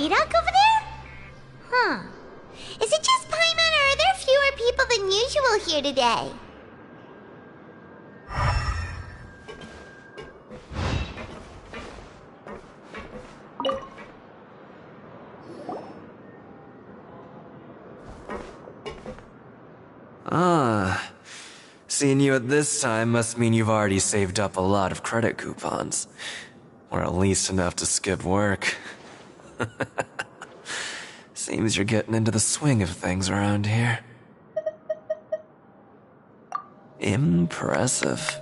Vidok over there? Huh. Is it just Paimon, or are there fewer people than usual here today? Ah, seeing you at this time must mean you've already saved up a lot of credit coupons. Or at least enough to skip work. Seems you're getting into the swing of things around here. Impressive.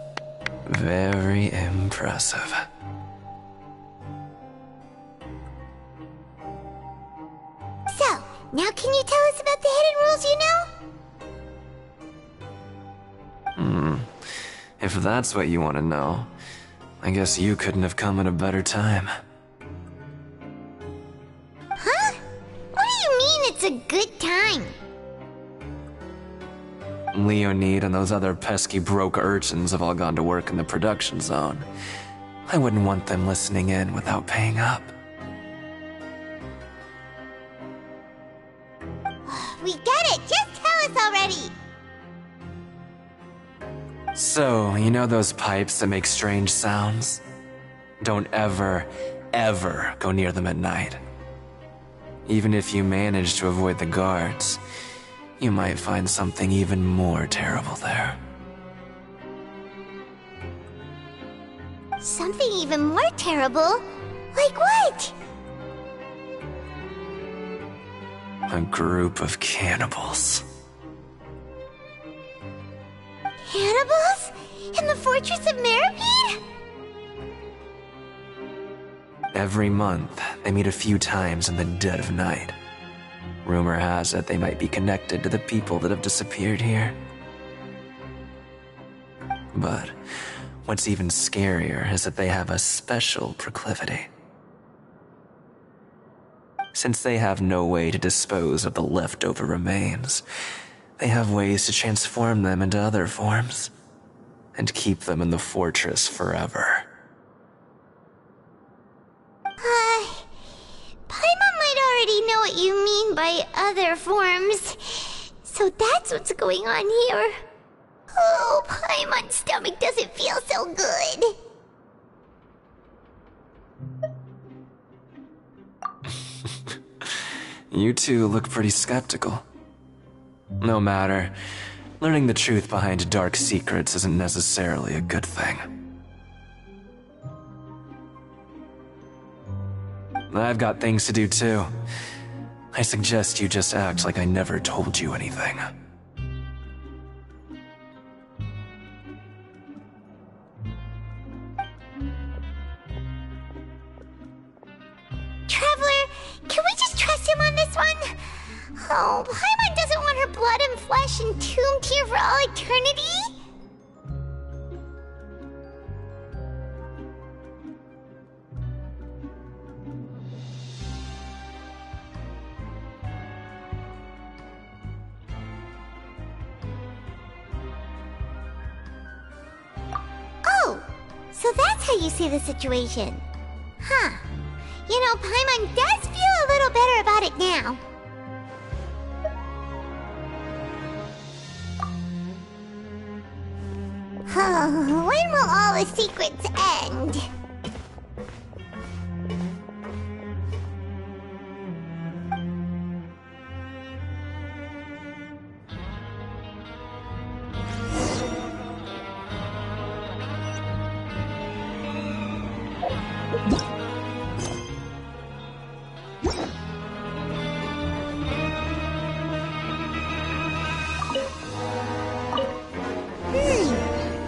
Very impressive. So, now can you tell us about the hidden rules you know? If that's what you want to know, I guess you couldn't have come at a better time. Huh? What do you mean it's a good time? Leonid and those other pesky broke urchins have all gone to work in the production zone. I wouldn't want them listening in without paying up. We get it! Just tell us already! So, you know those pipes that make strange sounds? Don't ever, ever go near them at night. Even if you manage to avoid the guards, you might find something even more terrible there. Something even more terrible? Like what? A group of cannibals. Cannibals? In the Fortress of Meripede? Every month, they meet a few times in the dead of night. Rumor has it they might be connected to the people that have disappeared here. But what's even scarier is that they have a special proclivity. Since they have no way to dispose of the leftover remains, they have ways to transform them into other forms and keep them in the fortress forever. Paimon might already know what you mean by other forms. So that's what's going on here. Oh, Paimon's stomach doesn't feel so good. You two look pretty skeptical. No matter, learning the truth behind dark secrets isn't necessarily a good thing. I've got things to do too. I suggest you just act like I never told you anything. Traveler, can we just trust him on this one? Oh, Paimon doesn't want her blood and flesh entombed here for all eternity? Oh, so that's how you see the situation. Huh. You know, Paimon does feel a little better about it now. When will all the secrets end?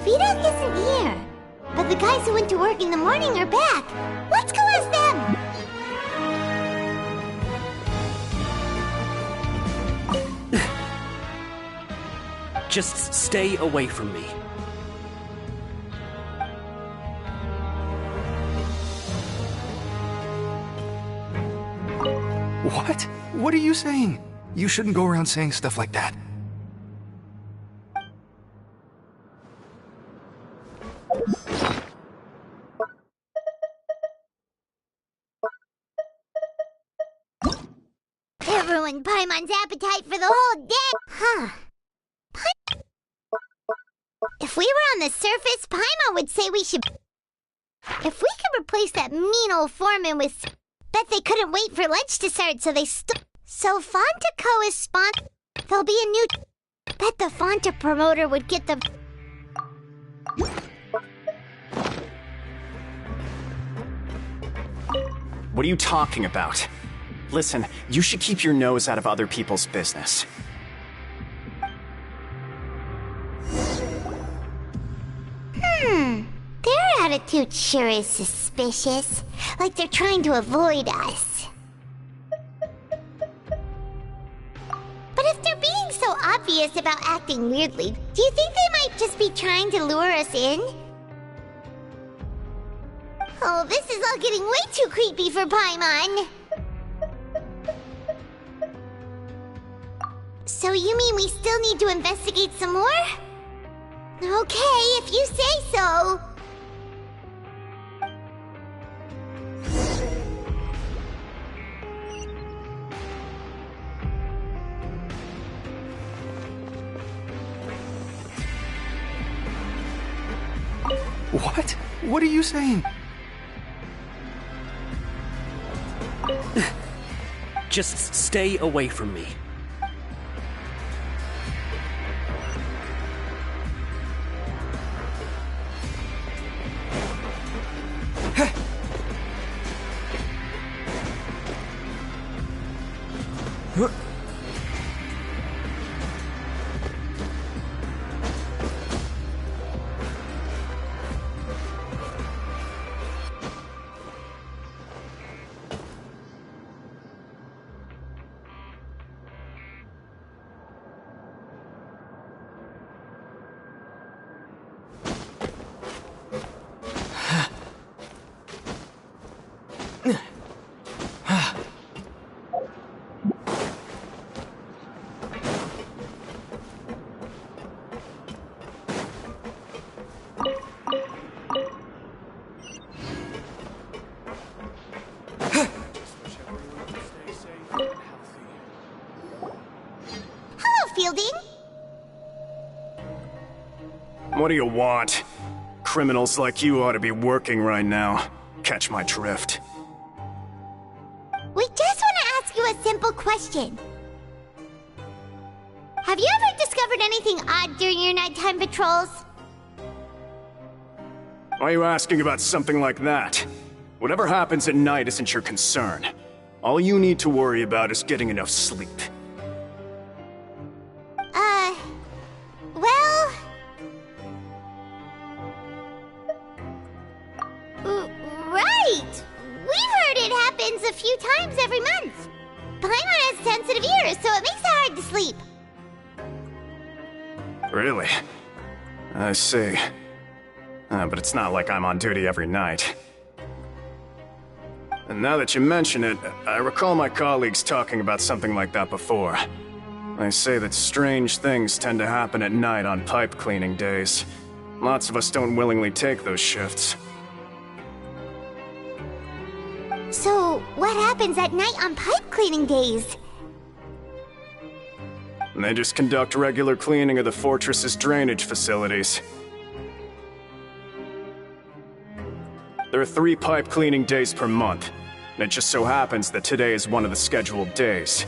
Vidok isn't here. But the guys who went to work in the morning are back. Let's go ask them. Just stay away from me. What? What are you saying? You shouldn't go around saying stuff like that. ruined Paimon's appetite for the whole day. Huh. If we were on the surface, Paimon would say we should... If we could replace that mean old foreman with... Bet they couldn't wait for lunch to start, so they So Fontaco is There'll be a new... Bet the Fonta promoter would get the... What are you talking about? Listen, you should keep your nose out of other people's business. Their attitude sure is suspicious. Like they're trying to avoid us. But if they're being so obvious about acting weirdly, do you think they might just be trying to lure us in? Oh, this is all getting way too creepy for Paimon. So you mean we still need to investigate some more? Okay, if you say so. What? What are you saying? Just stay away from me. What do you want? Criminals like you ought to be working right now. Catch my drift. We just want to ask you a simple question. Have you ever discovered anything odd during your nighttime patrols? Why are you asking about something like that? Whatever happens at night isn't your concern. All you need to worry about is getting enough sleep. Well... Right! We've heard it happens a few times every month. Paimon has sensitive ears, so it makes it hard to sleep. Really? I see. But it's not like I'm on duty every night. And now that you mention it, I recall my colleagues talking about something like that before. They say that strange things tend to happen at night on pipe cleaning days. Lots of us don't willingly take those shifts. So, what happens at night on pipe cleaning days? They just conduct regular cleaning of the fortress's drainage facilities. There are 3 pipe cleaning days per month, and it just so happens that today is one of the scheduled days.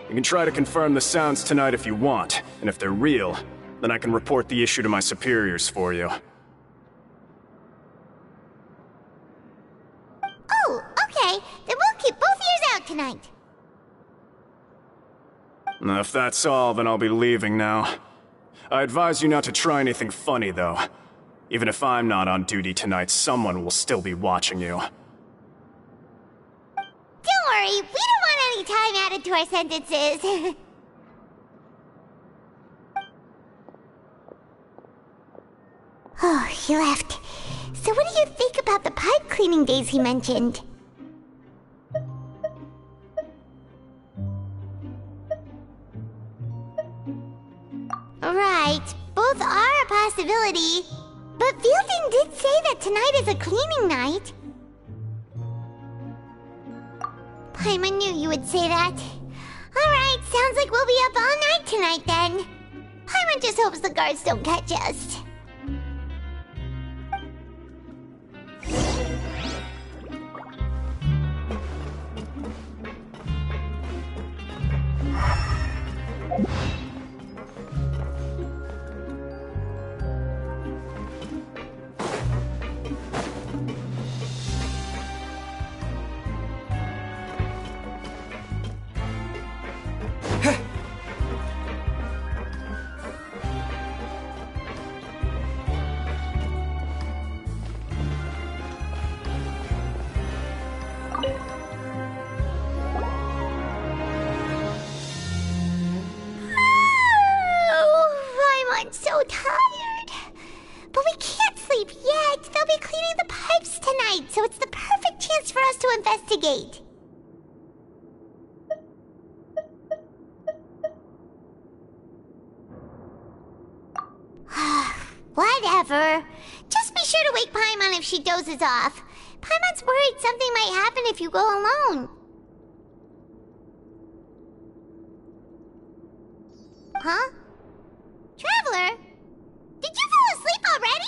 You can try to confirm the sounds tonight if you want, and if they're real, then I can report the issue to my superiors for you. Oh, okay. Then we'll keep both ears out tonight. If that's all, then I'll be leaving now. I advise you not to try anything funny, though. Even if I'm not on duty tonight, someone will still be watching you. Don't worry, we don't want any time added to our sentences. Oh, he left. So what do you think about the pipe cleaning days he mentioned? Right, both are a possibility. But Fielding did say that tonight is a cleaning night. Paimon knew you would say that. Alright, sounds like we'll be up all night tonight then. Paimon just hopes the guards don't catch us. I'm so tired. But we can't sleep yet. They'll be cleaning the pipes tonight, so it's the perfect chance for us to investigate. Whatever. Just be sure to wake Paimon if she dozes off. Paimon's worried something might happen if you go alone. Huh? Traveler? Did you fall asleep already?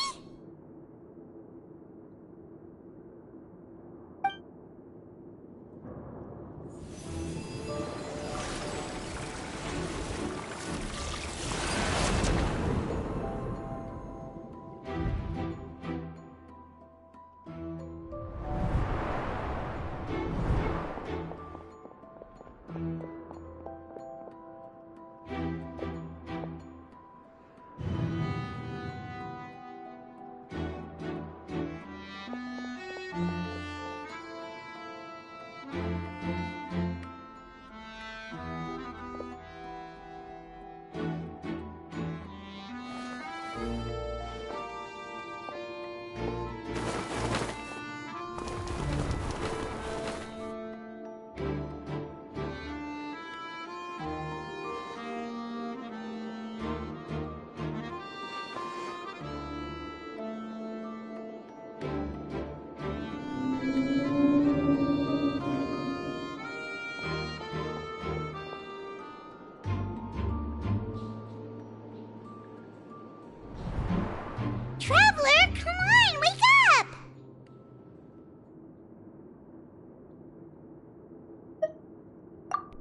Traveler, come on, wake up!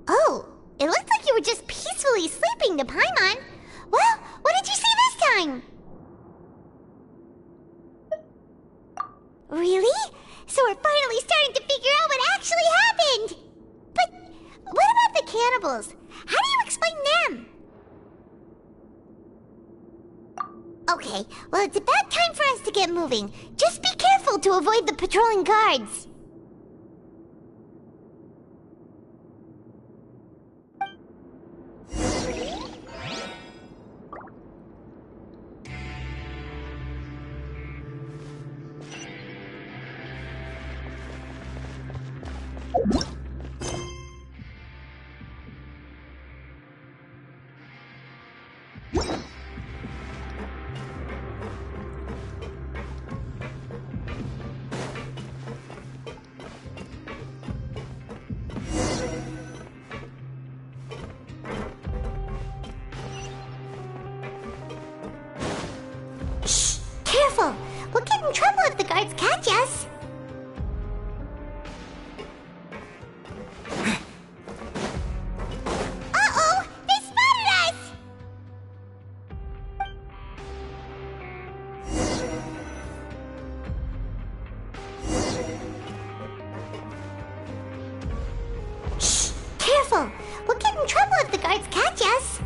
Oh, it looked like you were just peacefully sleeping to Paimon. Well, what did you see this time? Really? So we're finally starting to figure out what actually happened! But what about the cannibals? How do you explain them? Okay, well, it's about time for us to get moving. Just be careful to avoid the patrolling guards. Careful! We'll get in trouble if the guards catch us. Uh-oh! They spotted us! Shh! Careful! We'll get in trouble if the guards catch us.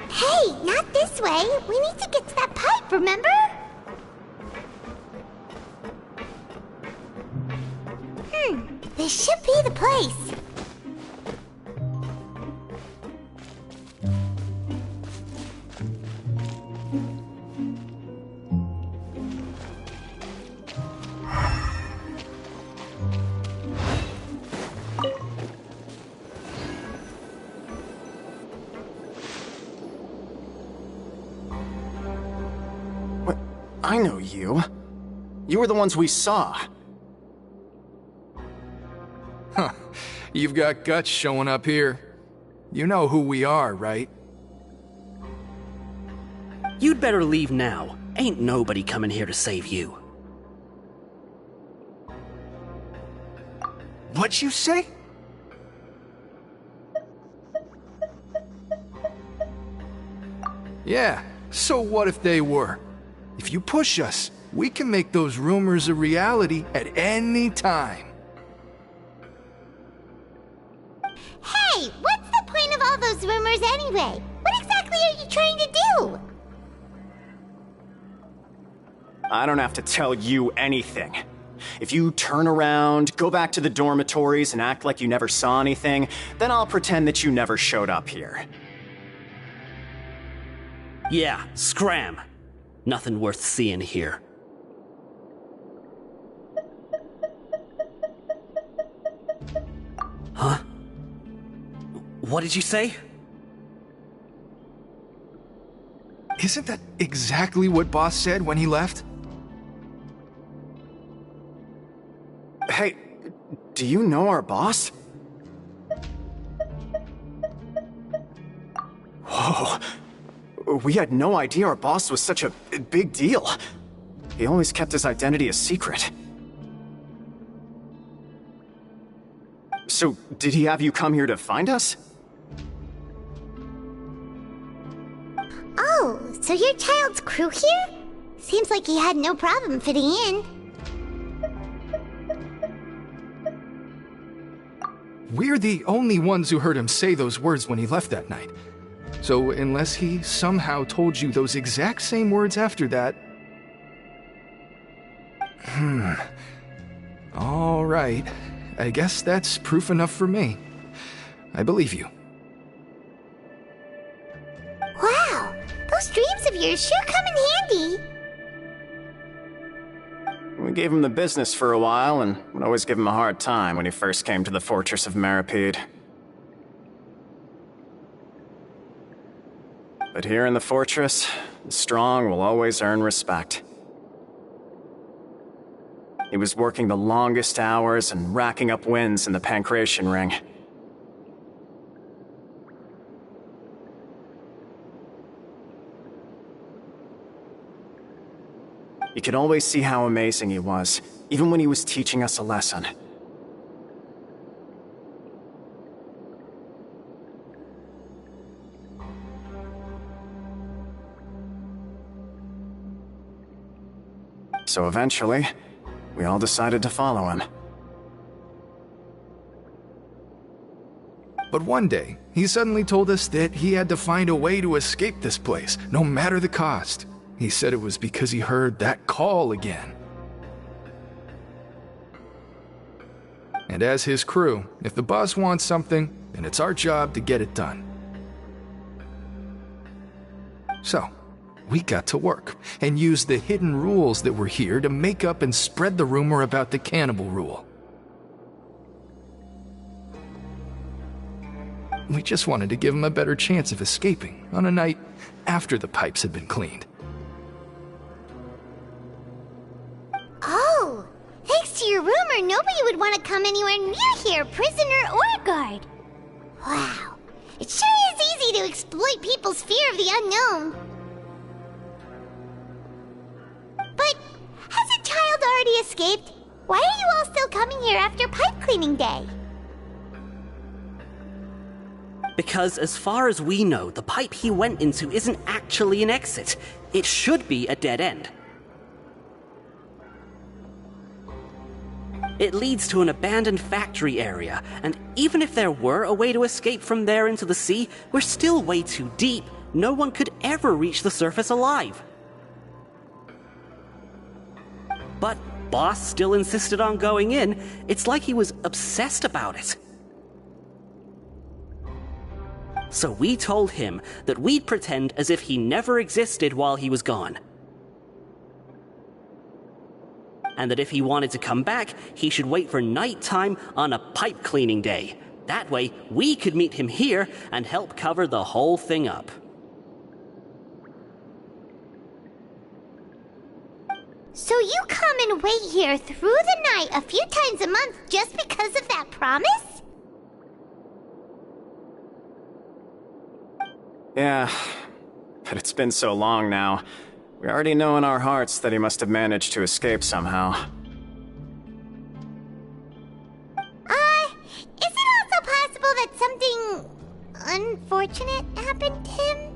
Hey, not this way. We need to get to that pipe, remember? This should be the place. What? I know you. You were the ones we saw. Huh. You've got guts showing up here. You know who we are, right? You'd better leave now. Ain't nobody coming here to save you. What'd you say? Yeah, so what if they were? If you push us, we can make those rumors a reality at any time. Hey, what's the point of all those rumors anyway? What exactly are you trying to do? I don't have to tell you anything. If you turn around, go back to the dormitories, and act like you never saw anything, then I'll pretend that you never showed up here. Yeah, scram. Nothing worth seeing here. Huh? What did you say? Isn't that exactly what Boss said when he left? Hey, do you know our boss? Whoa. We had no idea our boss was such a big deal. He always kept his identity a secret. So, did he have you come here to find us? Oh, so your child's crew here? Seems like he had no problem fitting in. We're the only ones who heard him say those words when he left that night. So unless he somehow told you those exact same words after that... All right. I guess that's proof enough for me. I believe you. Wow, those dreams of yours sure come in handy. We gave him the business for a while, and would always give him a hard time when he first came to the fortress of Maripede. But here in the fortress, the strong will always earn respect. He was working the longest hours and racking up wins in the Pancration Ring. You could always see how amazing he was, even when he was teaching us a lesson. So eventually, we all decided to follow him. But one day, he suddenly told us that he had to find a way to escape this place, no matter the cost. He said it was because he heard that call again. And as his crew, if the boss wants something, then it's our job to get it done. So, we got to work and used the hidden rules that were here to make up and spread the rumor about the cannibal rule. We just wanted to give him a better chance of escaping on a night after the pipes had been cleaned. Oh, thanks to your rumor, nobody would want to come anywhere near here, prisoner or guard. Wow, it sure is easy to exploit people's fear of the unknown. But has a child already escaped? Why are you all still coming here after pipe cleaning day? Because as far as we know, the pipe he went into isn't actually an exit. It should be a dead end. It leads to an abandoned factory area, and even if there were a way to escape from there into the sea, we're still way too deep. No one could ever reach the surface alive. But Boss still insisted on going in. It's like he was obsessed about it. So we told him that we'd pretend as if he never existed while he was gone. And that if he wanted to come back, he should wait for nighttime on a pipe cleaning day. That way, we could meet him here and help cover the whole thing up. So you come and wait here through the night a few times a month just because of that promise? Yeah, but it's been so long now. We already know in our hearts that he must have managed to escape somehow. Is it also possible that something unfortunate happened to him?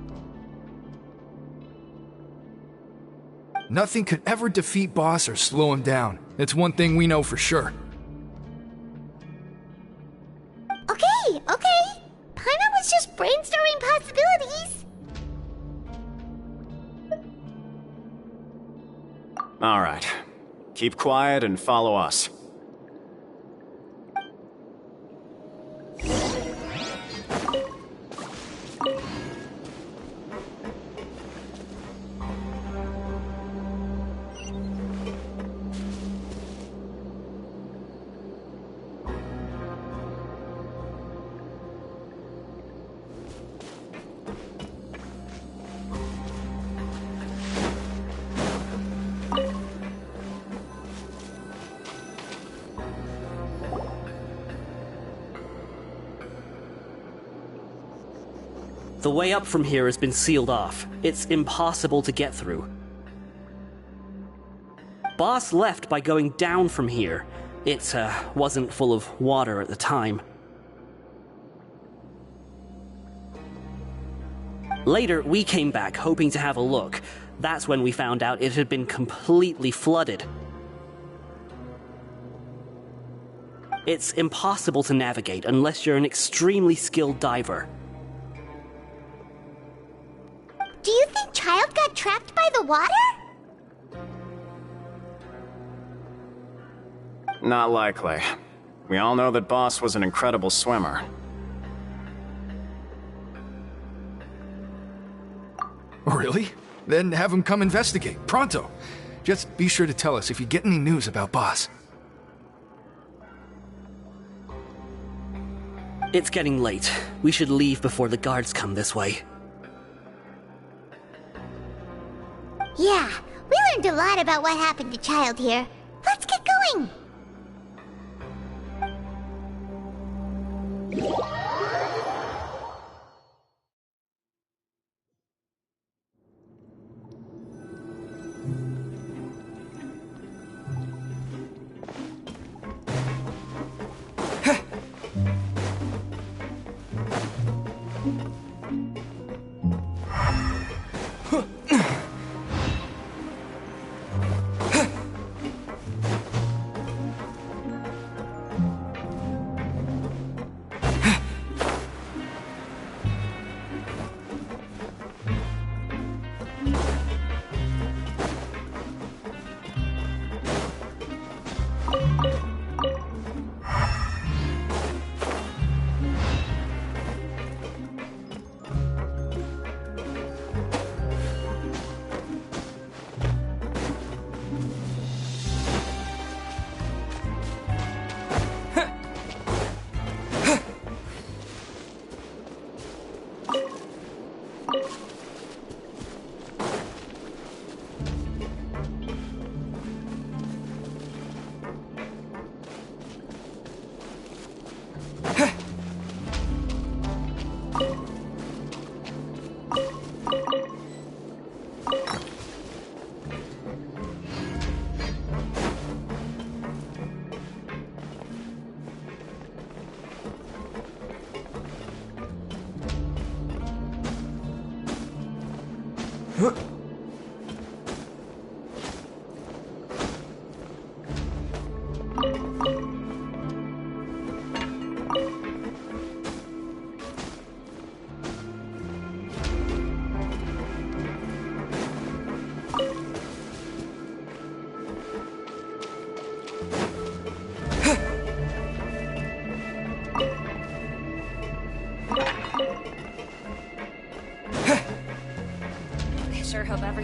Nothing could ever defeat Boss or slow him down. It's one thing we know for sure. Okay. Paimon was just brainstorming possibilities. All right. Keep quiet and follow us. The way up from here has been sealed off. It's impossible to get through. Boss left by going down from here. It wasn't full of water at the time. Later, we came back hoping to have a look. That's when we found out it had been completely flooded. It's impossible to navigate unless you're an extremely skilled diver. Do you think Child got trapped by the water? Not likely. We all know that Boss was an incredible swimmer. Really? Then have him come investigate, pronto. Just be sure to tell us if you get any news about Boss. It's getting late. We should leave before the guards come this way. Yeah, we learned a lot about what happened to Child here. Let's get going!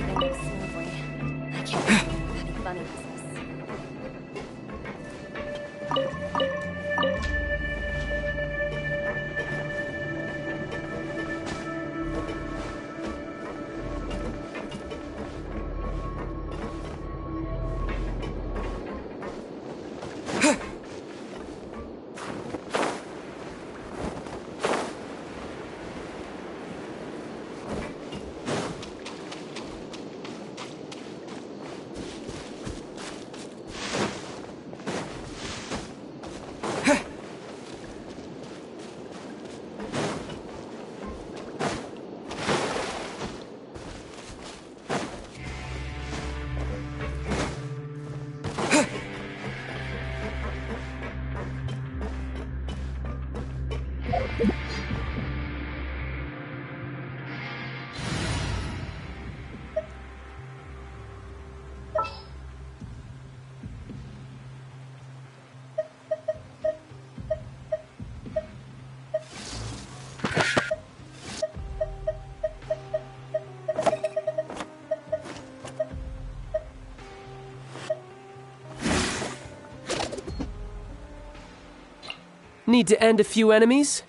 everything goes smoothly. I can't wait for any funny business. Need to end a few enemies?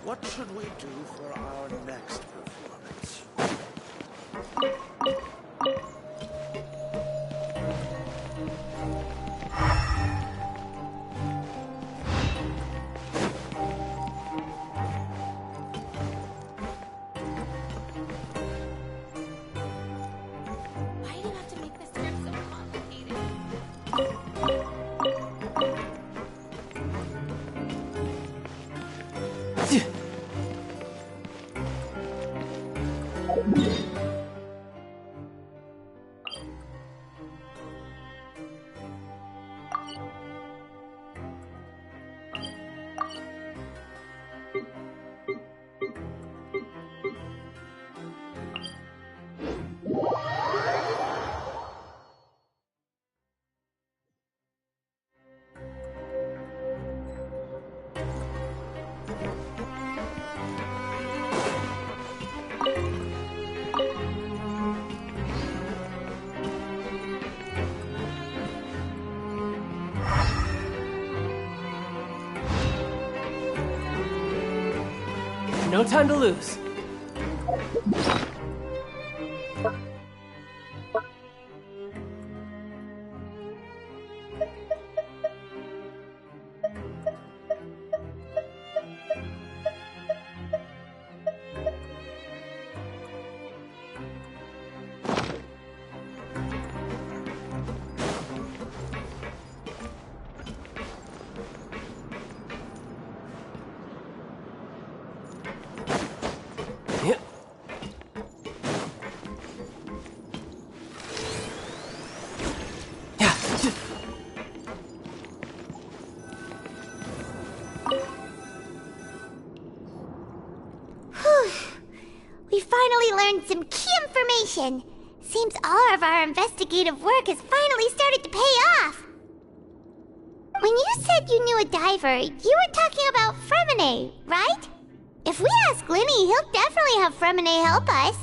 What should we do for our next performance? Why do you have to make this trip so complicated? No time to lose. We finally learned some key information. Seems all of our investigative work has finally started to pay off. When you said you knew a diver, you were talking about Fremine, right? If we ask Linny, he'll definitely have Fremine help us.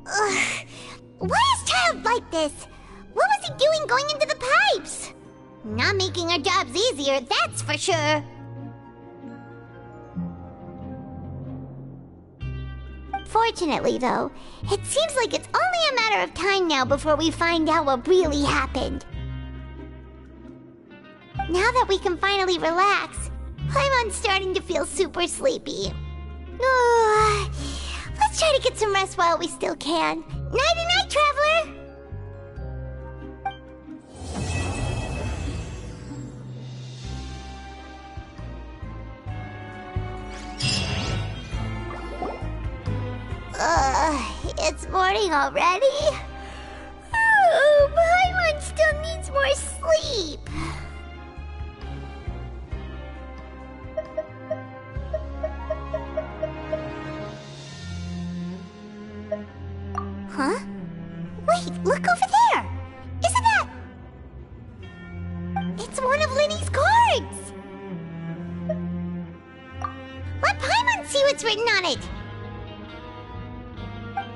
Ugh. Why is Child like this? What was he doing going into the pipes? Not making our jobs easier, that's for sure. Fortunately, though, it seems like it's only a matter of time now before we find out what really happened. Now that we can finally relax, I'm starting to feel super sleepy. Let's try to get some rest while we still can. Nighty-night, traveler! It's morning already? Oh, Paimon still needs more sleep. Huh? Wait, look over there! Isn't that... It's one of Linny's cards! Let Paimon see what's written on it!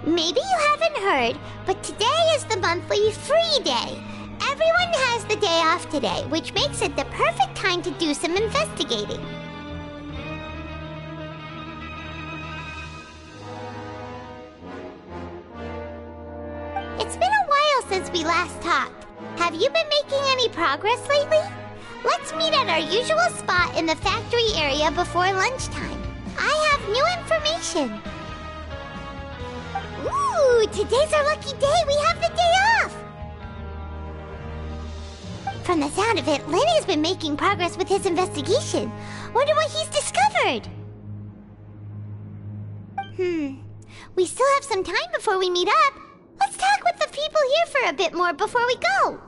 Maybe you haven't heard, but today is the monthly free day. Everyone has the day off today, which makes it the perfect time to do some investigating. It's been a while since we last talked. Have you been making any progress lately? Let's meet at our usual spot in the factory area before lunchtime. I have new information. Ooh, today's our lucky day. We have the day off. From the sound of it, Lenny's been making progress with his investigation. Wonder what he's discovered. We still have some time before we meet up. Let's talk with the people here for a bit more before we go.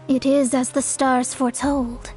It is as the stars foretold.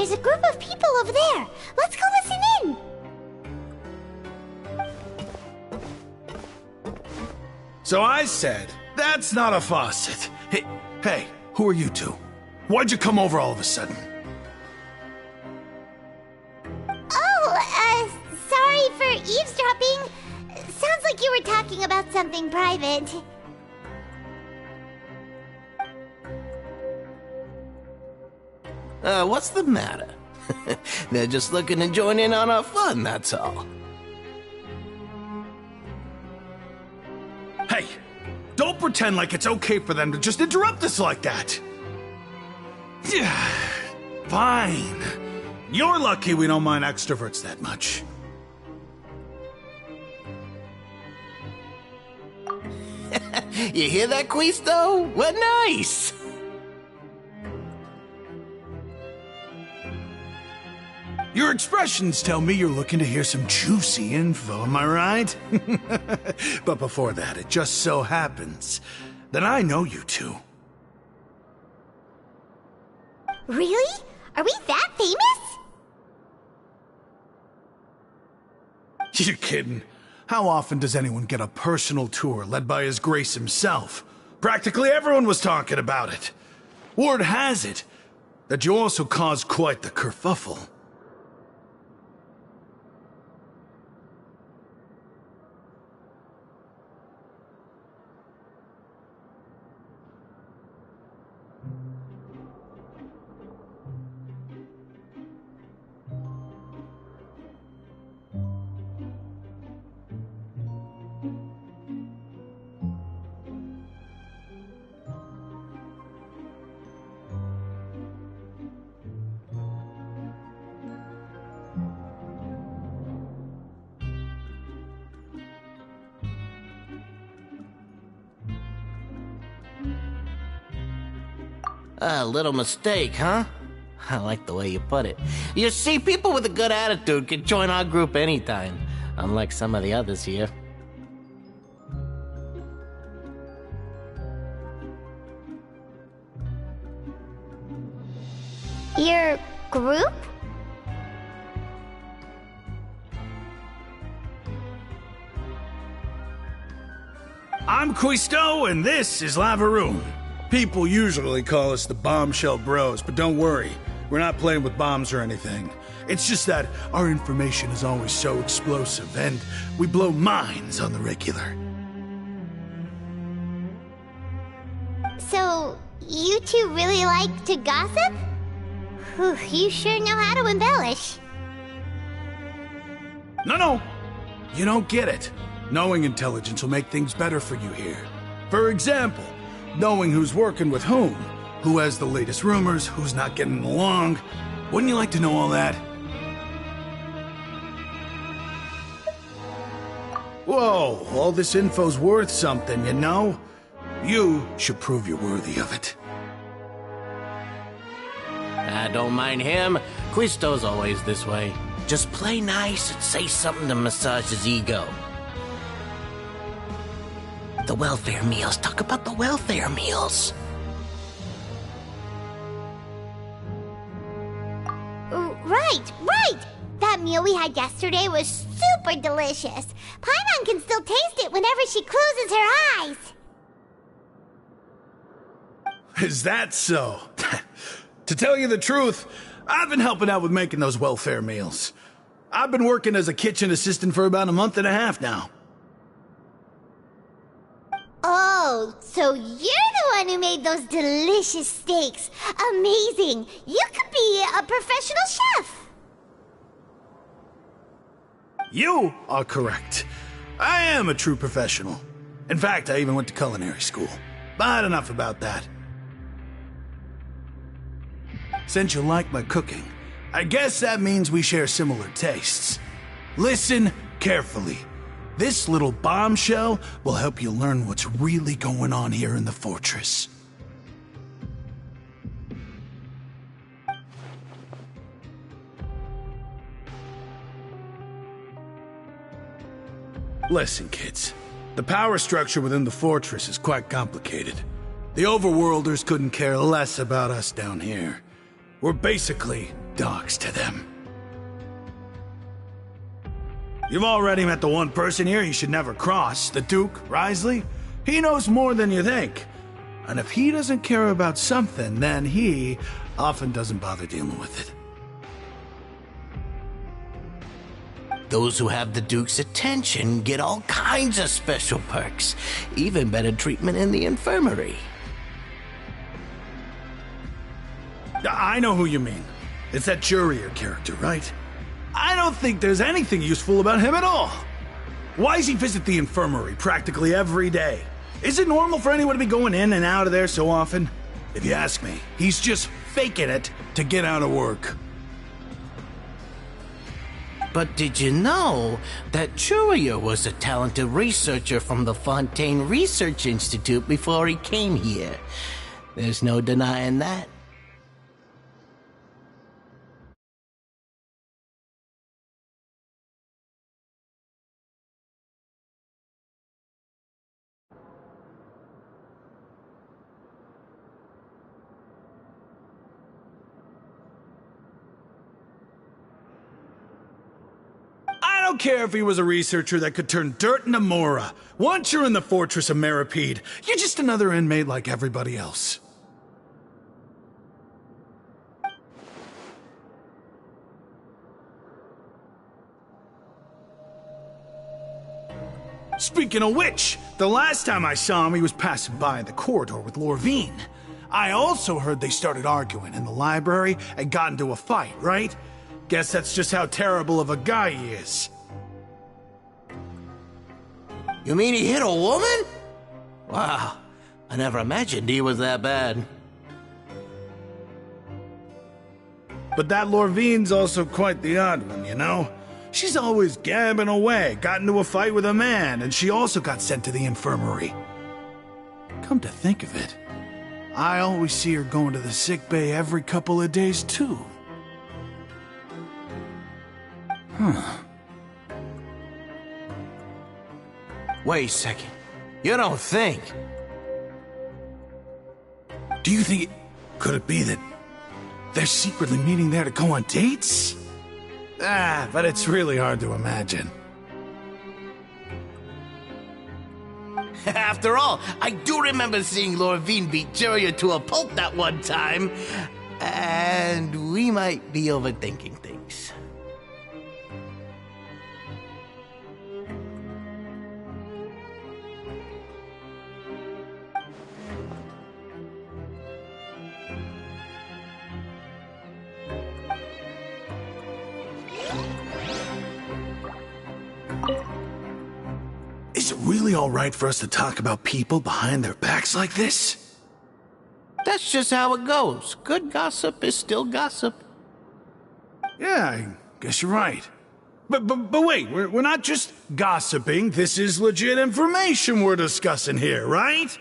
there's a group of people over there. Let's go listen in. So I said, that's not a faucet. Hey, who are you two? Why'd you come over all of a sudden? Oh, sorry for eavesdropping. Sounds like you were talking about something private. What's the matter? They're just looking to join in on our fun, that's all. Hey, don't pretend like it's okay for them to just interrupt us like that. Yeah, fine. You're lucky we don't mind extroverts that much. You hear that, Quisto? What nice! Your expressions tell me you're looking to hear some juicy info, am I right? But before that, it just so happens that I know you two. Really? Are we that famous? You're kidding. How often does anyone get a personal tour led by His Grace himself? Practically everyone was talking about it. Word has it that you also caused quite the kerfuffle. A little mistake, huh? I like the way you put it. You see, people with a good attitude can join our group anytime, unlike some of the others here. Your group? I'm Quisto, and this is Lavaroon. People usually call us the Bombshell Bros, but don't worry, we're not playing with bombs or anything. It's just that our information is always so explosive, and we blow minds on the regular. So, you two really like to gossip? Whew, you sure know how to embellish. No, you don't get it. Knowing intelligence will make things better for you here. For example, knowing who's working with whom, who has the latest rumors, who's not getting along. Wouldn't you like to know all that? Whoa, all this info's worth something, you know? You should prove you're worthy of it. I don't mind him. Quisto's always this way. Just play nice and say something to massage his ego. The welfare meals. Talk about the welfare meals. Right! That meal we had yesterday was super delicious. Paimon can still taste it whenever she closes her eyes. Is that so? To tell you the truth, I've been helping out with making those welfare meals. I've been working as a kitchen assistant for about a month and a half now. Oh, so you're the one who made those delicious steaks. Amazing. You could be a professional chef. You are correct. I am a true professional. In fact, I even went to culinary school. But enough about that. Since you like my cooking, I guess that means we share similar tastes. Listen carefully. This little bombshell will help you learn what's really going on here in the fortress. Listen, kids. The power structure within the fortress is quite complicated. The overworlders couldn't care less about us down here. We're basically dogs to them. You've already met the one person here you should never cross, the Duke, Risley. He knows more than you think. And if he doesn't care about something, then he often doesn't bother dealing with it. Those who have the Duke's attention get all kinds of special perks, even better treatment in the infirmary. I know who you mean. It's that Jurier character, right? I don't think there's anything useful about him at all. Why does he visit the infirmary practically every day? Is it normal for anyone to be going in and out of there so often? If you ask me, he's just faking it to get out of work. But did you know that Jurier was a talented researcher from the Fontaine Research Institute before he came here? There's no denying that. I don't care if he was a researcher that could turn dirt into Mora. Once you're in the fortress of Meripede, you're just another inmate like everybody else. Speaking of which, the last time I saw him, he was passing by in the corridor with Lorvine. I also heard they started arguing in the library and got into a fight, right? Guess that's just how terrible of a guy he is. You mean he hit a woman? Wow, I never imagined he was that bad. But that Lorvine's also quite the odd one, you know? She's always gabbing away, got into a fight with a man, and she also got sent to the infirmary. Come to think of it, I always see her going to the sick bay every couple of days, too. Huh. Wait a second. You don't think? Do you think could it be that they're secretly meeting there to go on dates? But it's really hard to imagine. After all, I do remember seeing Lorvine beat Jurier to a pulp that one time. And we might be overthinking things. Is it really all right for us to talk about people behind their backs like this? That's just how it goes. Good gossip is still gossip. Yeah, I guess you're right. But wait, we're not just gossiping. This is legit information we're discussing here, right?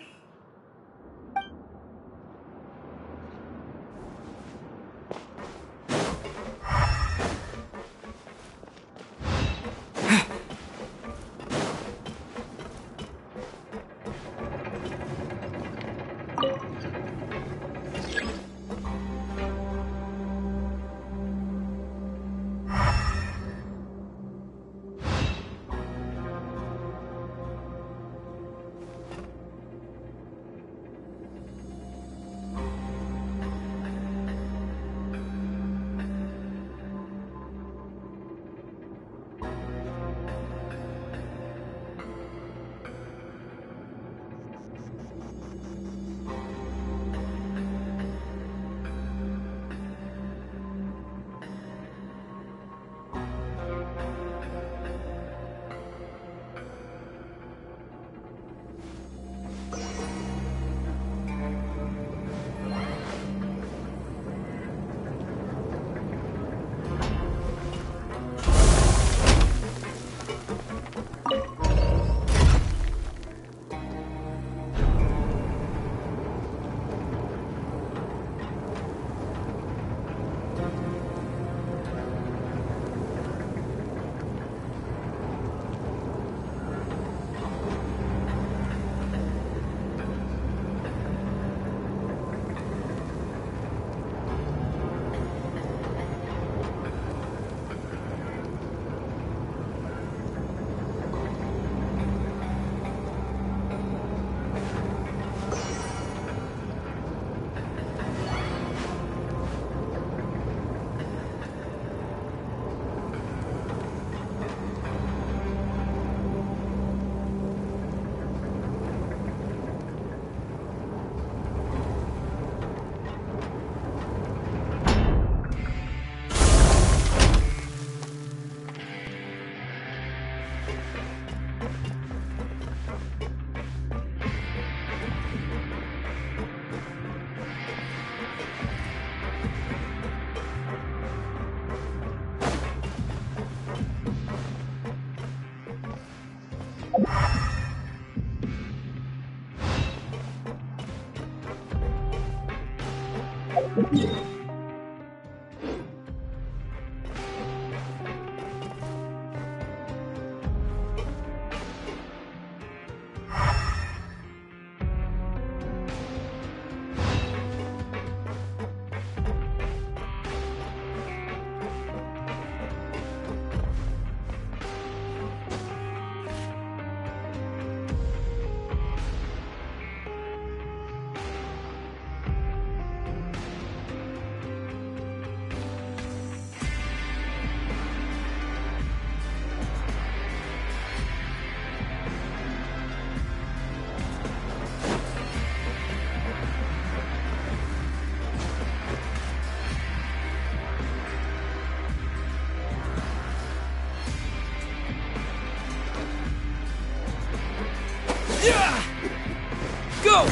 Go!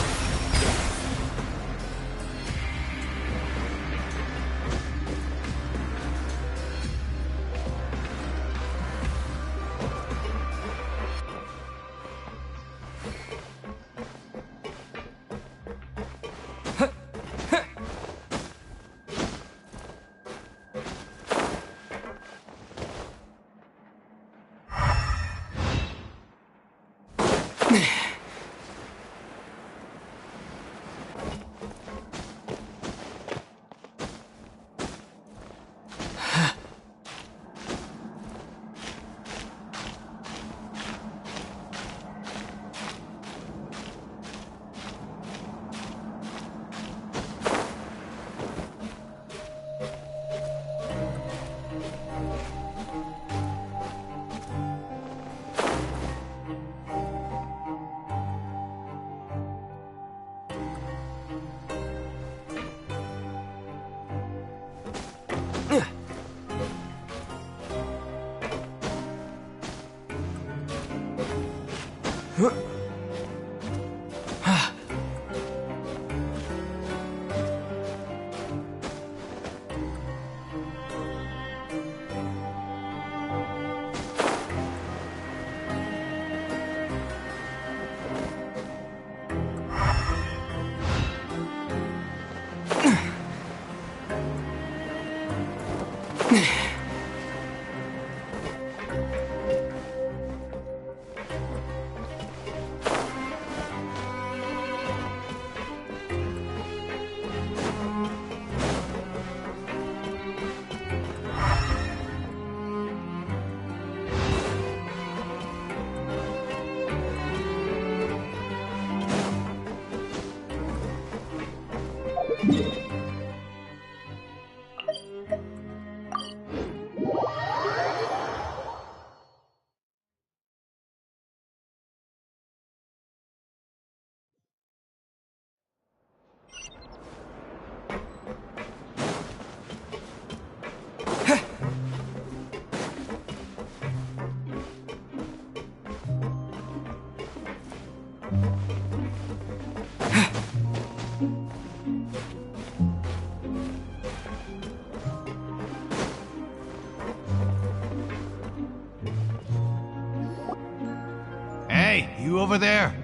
Hey, you over there?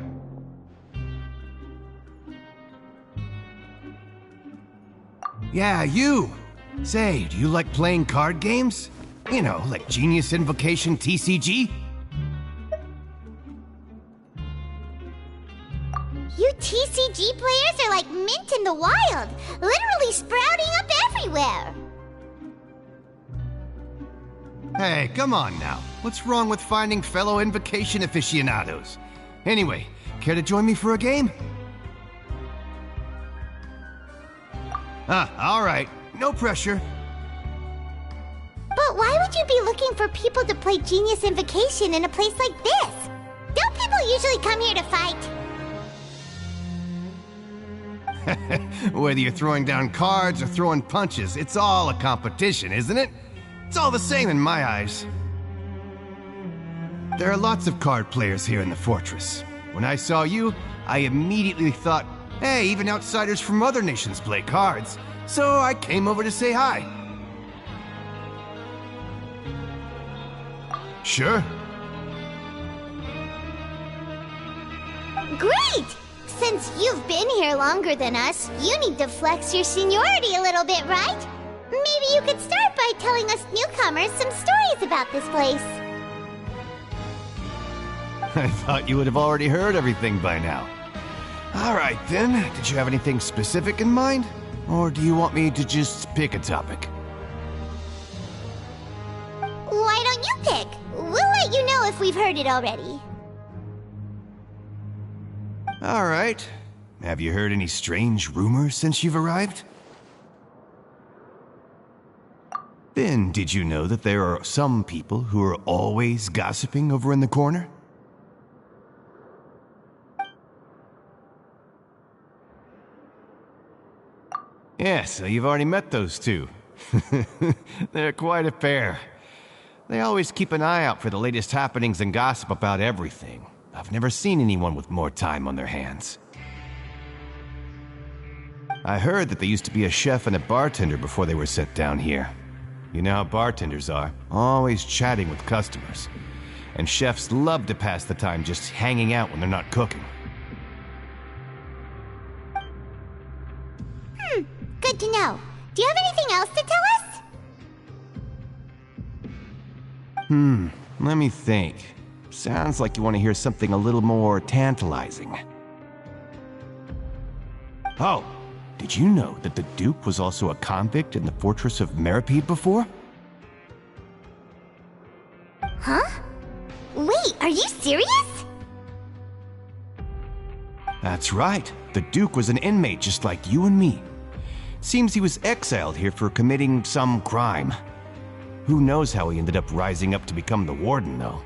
Yeah, you! Say, do you like playing card games? You know, like Genius Invocation TCG? You TCG players are like mint in the wild, literally sprouting up everywhere. Hey, come on now. What's wrong with finding fellow Invocation aficionados? Anyway, care to join me for a game? Alright. No pressure. But why would you be looking for people to play Genius Invocation in a place like this? Don't people usually come here to fight? Whether you're throwing down cards or throwing punches, it's all a competition, isn't it? It's all the same in my eyes. There are lots of card players here in the fortress. When I saw you, I immediately thought, hey, even outsiders from other nations play cards. So I came over to say hi. Sure. Great! Since you've been here longer than us, you need to flex your seniority a little bit, right? Maybe you could start by telling us newcomers some stories about this place. I thought you would have already heard everything by now. All right, then. Did you have anything specific in mind? Or do you want me to just pick a topic? Why don't you pick? We'll let you know if we've heard it already. All right. Have you heard any strange rumors since you've arrived? Then, did you know that there are some people who are always gossiping over in the corner? Yeah, so you've already met those two. They're quite a pair. They always keep an eye out for the latest happenings and gossip about everything. I've never seen anyone with more time on their hands. I heard that they used to be a chef and a bartender before they were sent down here. You know how bartenders are, always chatting with customers. And chefs love to pass the time just hanging out when they're not cooking. Good to know. Do you have anything else to tell us? Let me think. Sounds like you want to hear something a little more tantalizing. Oh, did you know that the Duke was also a convict in the fortress of Meripede before? Huh? Wait, are you serious? That's right. The Duke was an inmate just like you and me. Seems he was exiled here for committing some crime. Who knows how he ended up rising up to become the warden, though.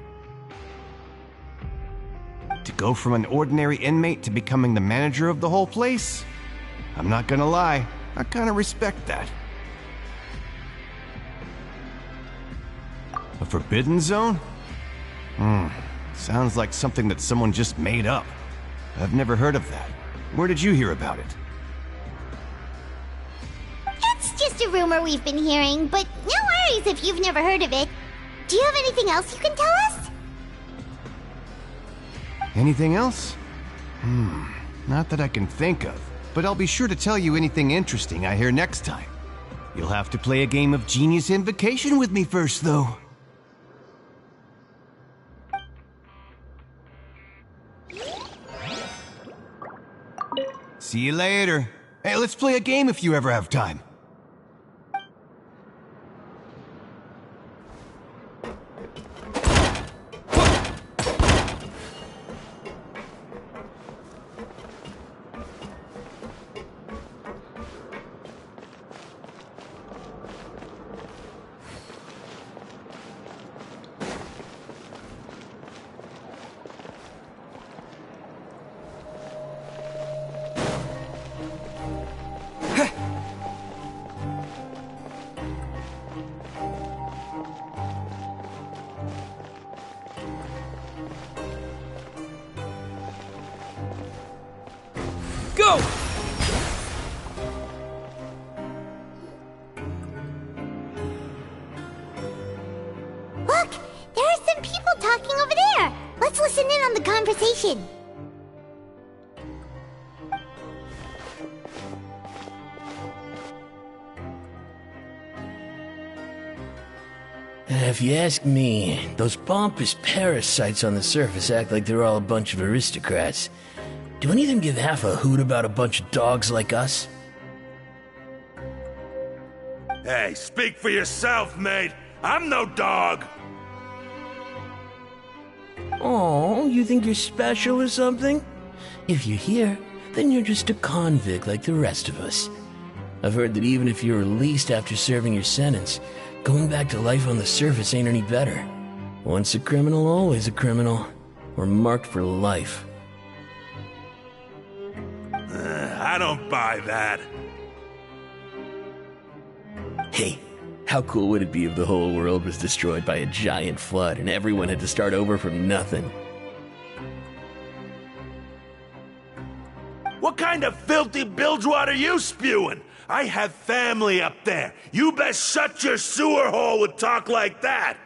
To go from an ordinary inmate to becoming the manager of the whole place? I'm not gonna lie, I kinda respect that. A forbidden zone? Sounds like something that someone just made up. I've never heard of that. Where did you hear about it? It's just a rumor we've been hearing, but no worries if you've never heard of it. Do you have anything else you can tell us? Anything else? Not that I can think of, but I'll be sure to tell you anything interesting I hear next time. You'll have to play a game of Genius Invocation with me first, though. See you later. Hey, let's play a game if you ever have time. Go! Look, there are some people talking over there. Let's listen in on the conversation. If you ask me, those pompous parasites on the surface act like they're all a bunch of aristocrats. Do any of them give half a hoot about a bunch of dogs like us? Hey, speak for yourself, mate. I'm no dog. Oh, you think you're special or something? If you're here, then you're just a convict like the rest of us. I've heard that even if you're released after serving your sentence, going back to life on the surface ain't any better. Once a criminal, always a criminal. We're marked for life. I don't buy that. Hey, how cool would it be if the whole world was destroyed by a giant flood and everyone had to start over from nothing? What kind of filthy bilgewater are you spewing? I have family up there. You best shut your sewer hole with talk like that.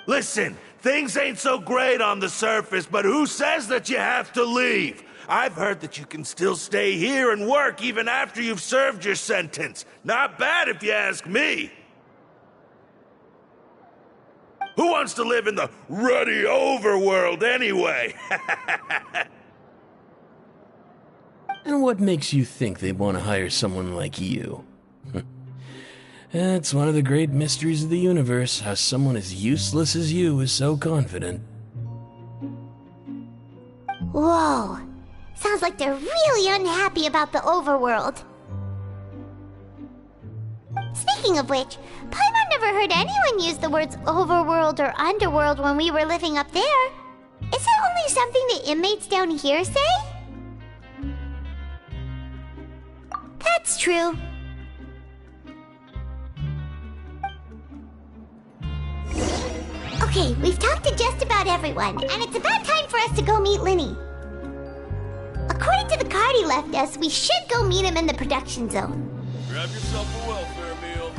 Listen, Things ain't so great on the surface, but who says that you have to leave? I've heard that you can still stay here and work even after you've served your sentence. Not bad if you ask me. Who wants to live in the ruddy overworld anyway? And what makes you think they want to hire someone like you? It's one of the great mysteries of the universe, how someone as useless as you is so confident. Whoa. Sounds like they're really unhappy about the overworld. Speaking of which, Paimon never heard anyone use the words overworld or underworld when we were living up there. Is it only something the inmates down here say? That's true. Okay, we've talked to just about everyone, and it's about time for us to go meet Linny. According to the card he left us, we should go meet him in the production zone. Grab yourself a welfare meal.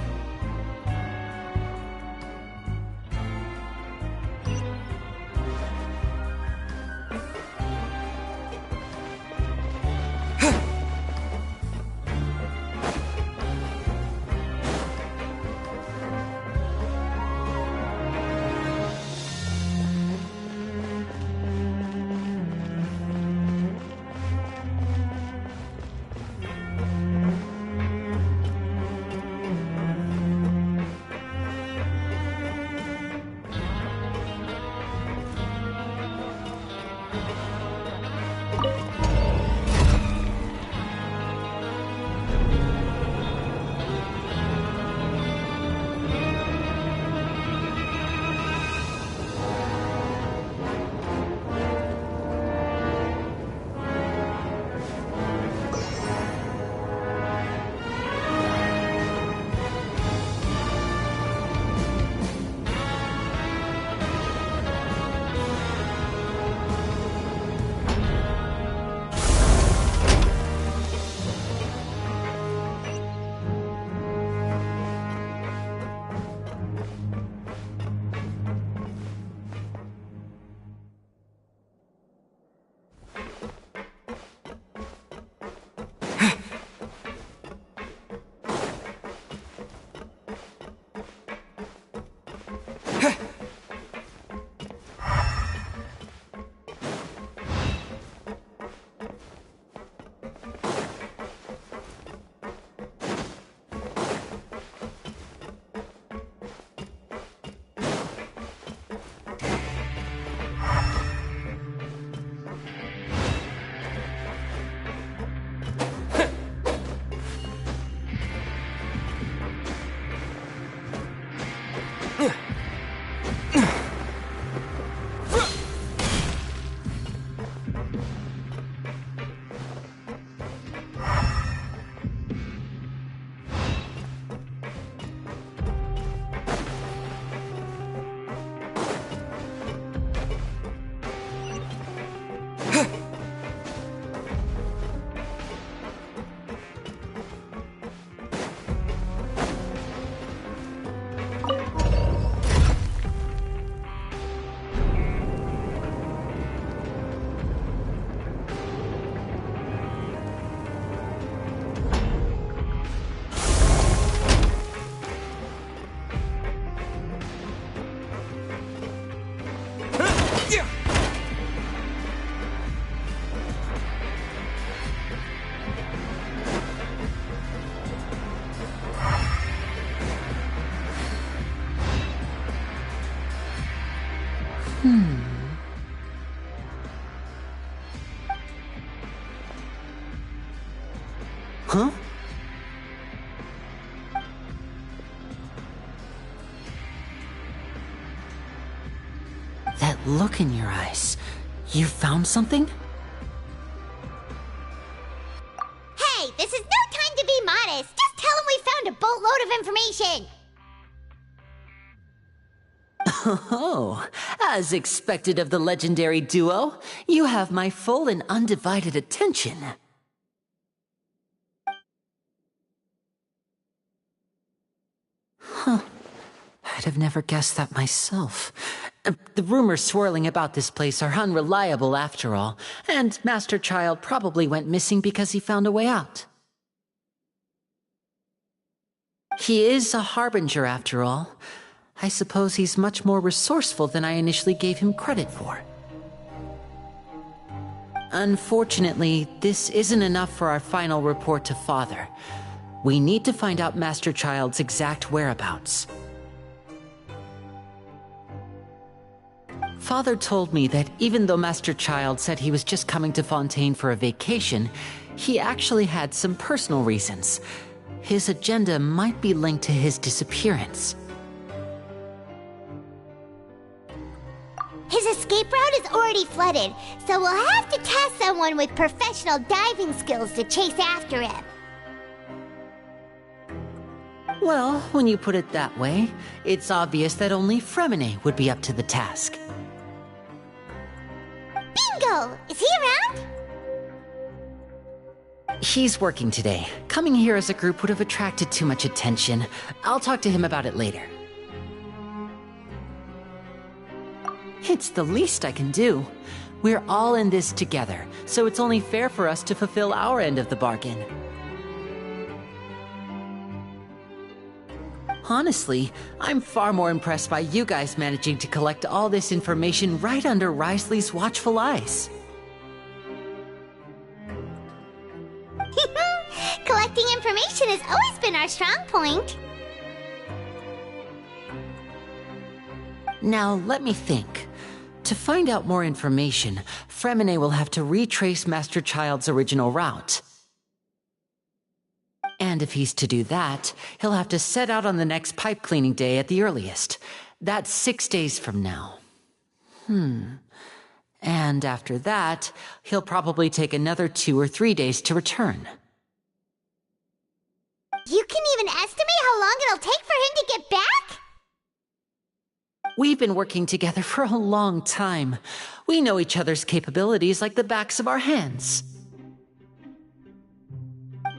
Huh? That look in your eyes. You found something? Hey, this is no time to be modest. Just tell him we found a boatload of information. Oh, as expected of the legendary duo, you have my full and undivided attention. Huh. I'd have never guessed that myself. The rumors swirling about this place are unreliable after all, and Master Child probably went missing because he found a way out. He is a harbinger after all. I suppose he's much more resourceful than I initially gave him credit for. Unfortunately, this isn't enough for our final report to Father. We need to find out Master Child's exact whereabouts. Father told me that even though Master Child said he was just coming to Fontaine for a vacation, he actually had some personal reasons. His agenda might be linked to his disappearance. His escape route is already flooded, so we'll have to task someone with professional diving skills to chase after him. Well, when you put it that way, it's obvious that only Fremine would be up to the task. Bingo! Is he around? He's working today. Coming here as a group would have attracted too much attention. I'll talk to him about it later. It's the least I can do. We're all in this together, so it's only fair for us to fulfill our end of the bargain. Honestly, I'm far more impressed by you guys managing to collect all this information right under Risley's watchful eyes. Collecting information has always been our strong point. Now, let me think. To find out more information, Fremine will have to retrace Master Child's original route. And if he's to do that, he'll have to set out on the next pipe cleaning day at the earliest. That's 6 days from now. And after that, he'll probably take another 2 or 3 days to return. You can even estimate how long it'll take for him to get back? We've been working together for a long time. We know each other's capabilities like the backs of our hands.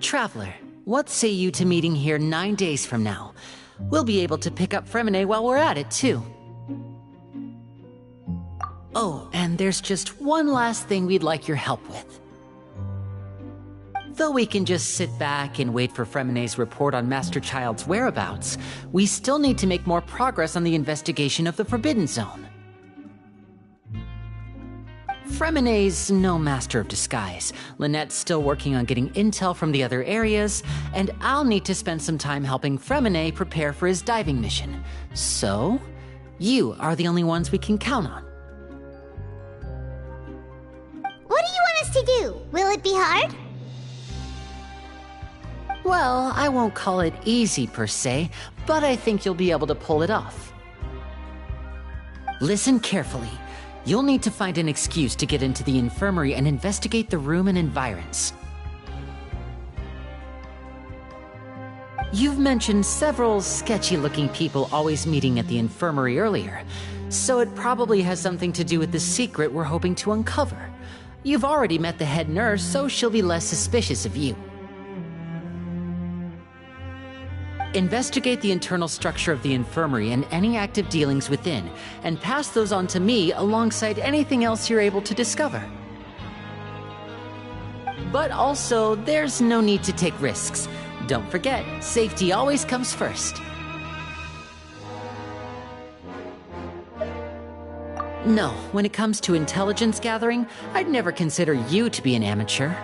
Traveler, what say you to meeting here 9 days from now? We'll be able to pick up Fremine while we're at it, too. Oh, and there's just one last thing we'd like your help with. Though we can just sit back and wait for Fremine's report on Master Child's whereabouts, we still need to make more progress on the investigation of the Forbidden Zone. Fremine's no master of disguise. Lynette's still working on getting intel from the other areas, and I'll need to spend some time helping Fremine prepare for his diving mission. So, you are the only ones we can count on. What do you want us to do? Will it be hard? Well, I won't call it easy per se, but I think you'll be able to pull it off. Listen carefully. You'll need to find an excuse to get into the infirmary and investigate the room and environs. You've mentioned several sketchy-looking people always meeting at the infirmary earlier, so it probably has something to do with the secret we're hoping to uncover. You've already met the head nurse, so she'll be less suspicious of you. Investigate the internal structure of the infirmary and any active dealings within, and pass those on to me alongside anything else you're able to discover. But also, there's no need to take risks. Don't forget, safety always comes first. No, when it comes to intelligence gathering, I'd never consider you to be an amateur.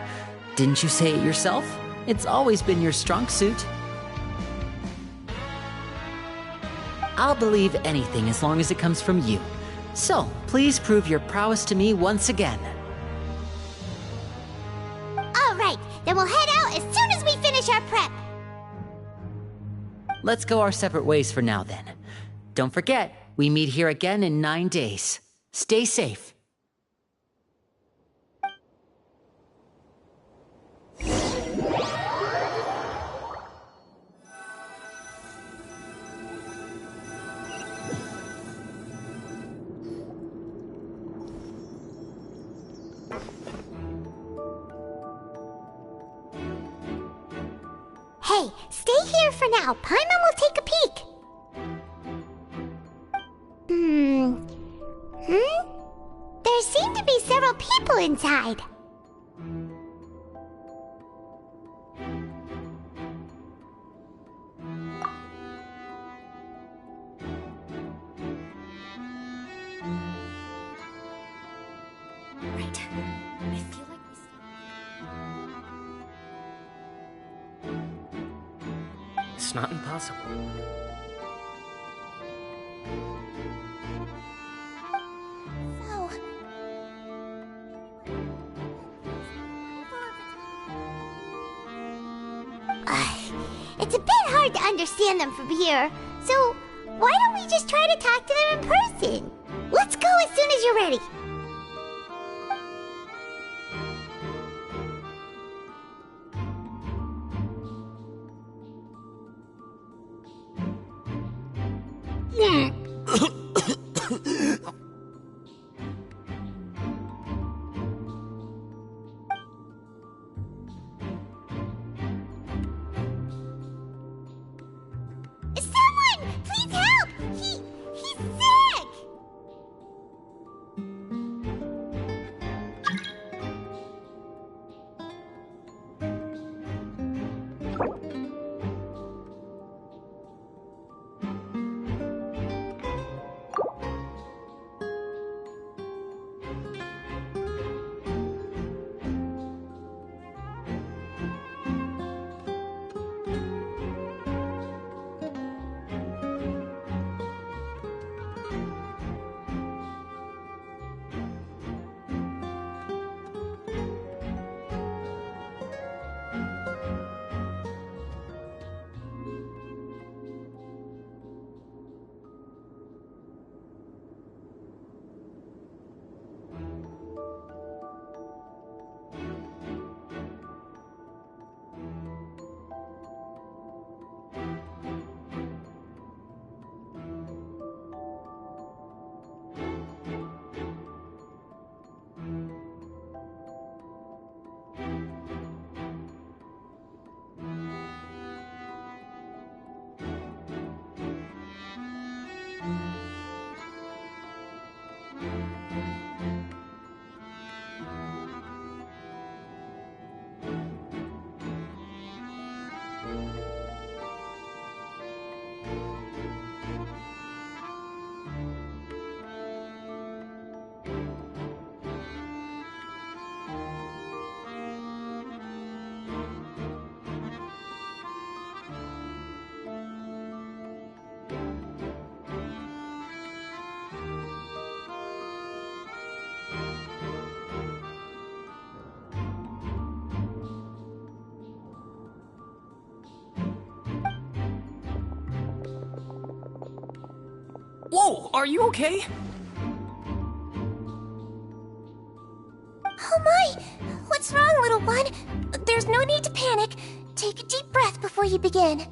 Didn't you say it yourself? It's always been your strong suit. I'll believe anything as long as it comes from you. So, please prove your prowess to me once again. All right, then we'll head out as soon as we finish our prep. Let's go our separate ways for now then. Don't forget, we meet here again in 9 days. Stay safe. Hey, stay here for now. Paimon will take a peek. people inside. Right. I feel like It's not impossible. So... it's a bit hard to understand them from here, so why don't we just try to talk to them in person? Let's go as soon as you're ready. Someone! Please help! He's sick! Whoa, are you okay? Oh my! What's wrong, little one? There's no need to panic. Take a deep breath before you begin. The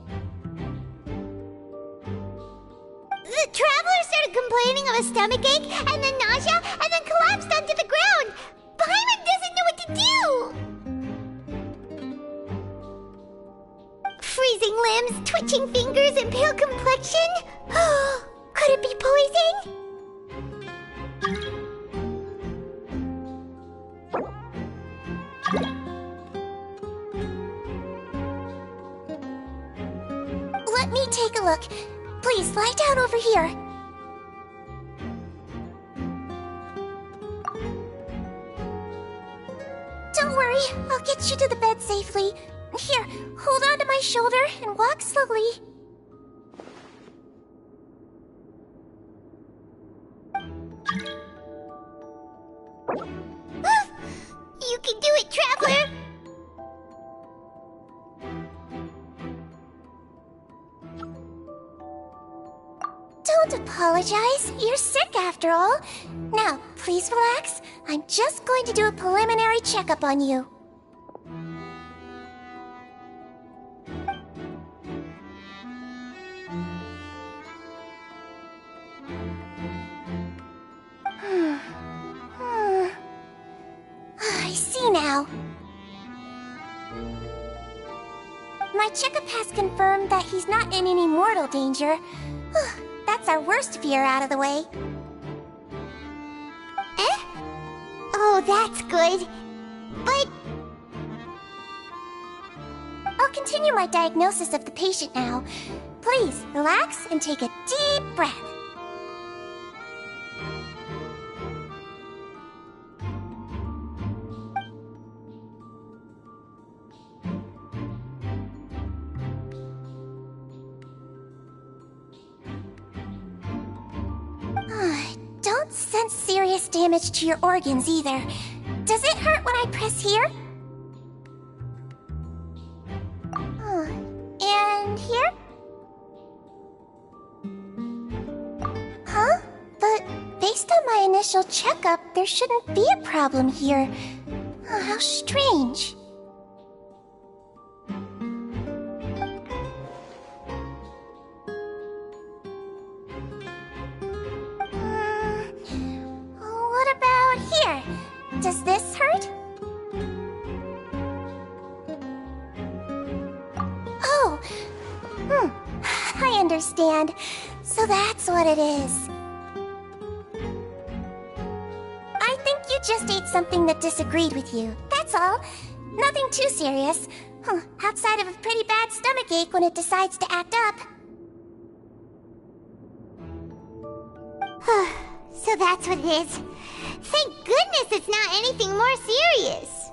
traveler started complaining of a stomachache, and then nausea, and then collapsed onto the ground. Paimon doesn't know what to do! Freezing limbs, twitching fingers, and pale complexion? Could it be poison? Let me take a look. Please lie down over here. Don't worry, I'll get you to the bed safely. Here, hold on to my shoulder and walk slowly. You can do it, traveler! Don't apologize. You're sick after all. Now, please relax. I'm just going to do a preliminary checkup on you. I see now. My checkup has confirmed that he's not in any mortal danger. That's our worst fear out of the way. Eh? Oh, that's good. But... I'll continue my diagnosis of the patient now. Please, relax and take a deep breath. Don't sense serious damage to your organs either. Does it hurt when I press here? And here? Huh? But based on my initial checkup, there shouldn't be a problem here. Oh, how strange. What about here? Does this hurt? Oh, I understand. So that's what it is. I think you just ate something that disagreed with you. That's all. Nothing too serious. Outside of a pretty bad stomachache when it decides to act up. So that's what it is. Thank goodness it's not anything more serious.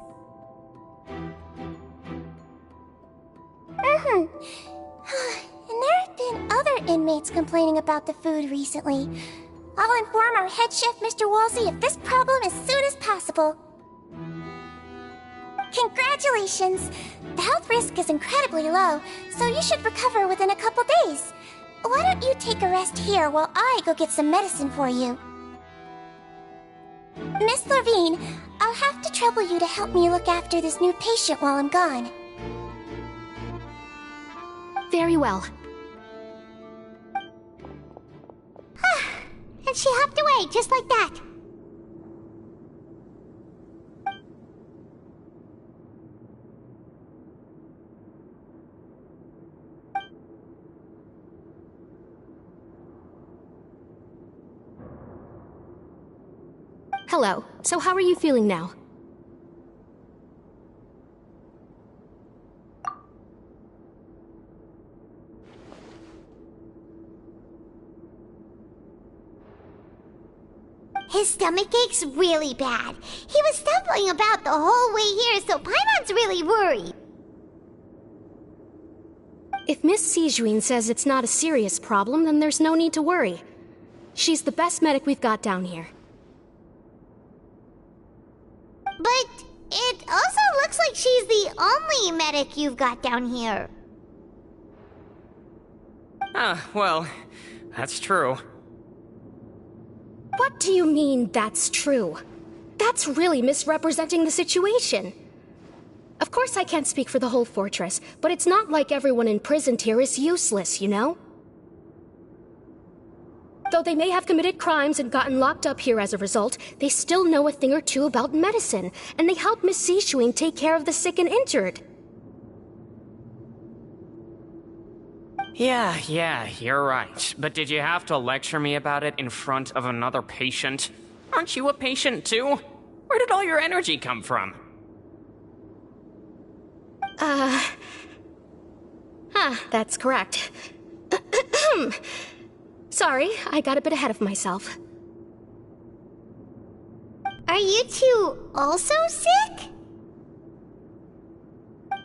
And there have been other inmates complaining about the food recently. I'll inform our head chef, Mr. Woolsey, of this problem as soon as possible. Congratulations! The health risk is incredibly low, so you should recover within a couple days. Why don't you take a rest here while I go get some medicine for you? Miss Levine, I'll have to trouble you to help me look after this new patient while I'm gone. Very well. And she hopped away just like that. Hello. So how are you feeling now? His stomach ache's really bad. He was stumbling about the whole way here, so Paimon's really worried. If Miss Sijuin says it's not a serious problem, then there's no need to worry. She's the best medic we've got down here. But it also looks like she's the only medic you've got down here. Well, that's true. What do you mean, that's true? That's really misrepresenting the situation. Of course I can't speak for the whole fortress, but it's not like everyone imprisoned here is useless, you know? Though they may have committed crimes and gotten locked up here as a result, they still know a thing or two about medicine, and they help Miss Sishuing take care of the sick and injured. Yeah, you're right. But did you have to lecture me about it in front of another patient? Aren't you a patient too? Where did all your energy come from? That's correct. Sorry, I got a bit ahead of myself. Are you two also sick?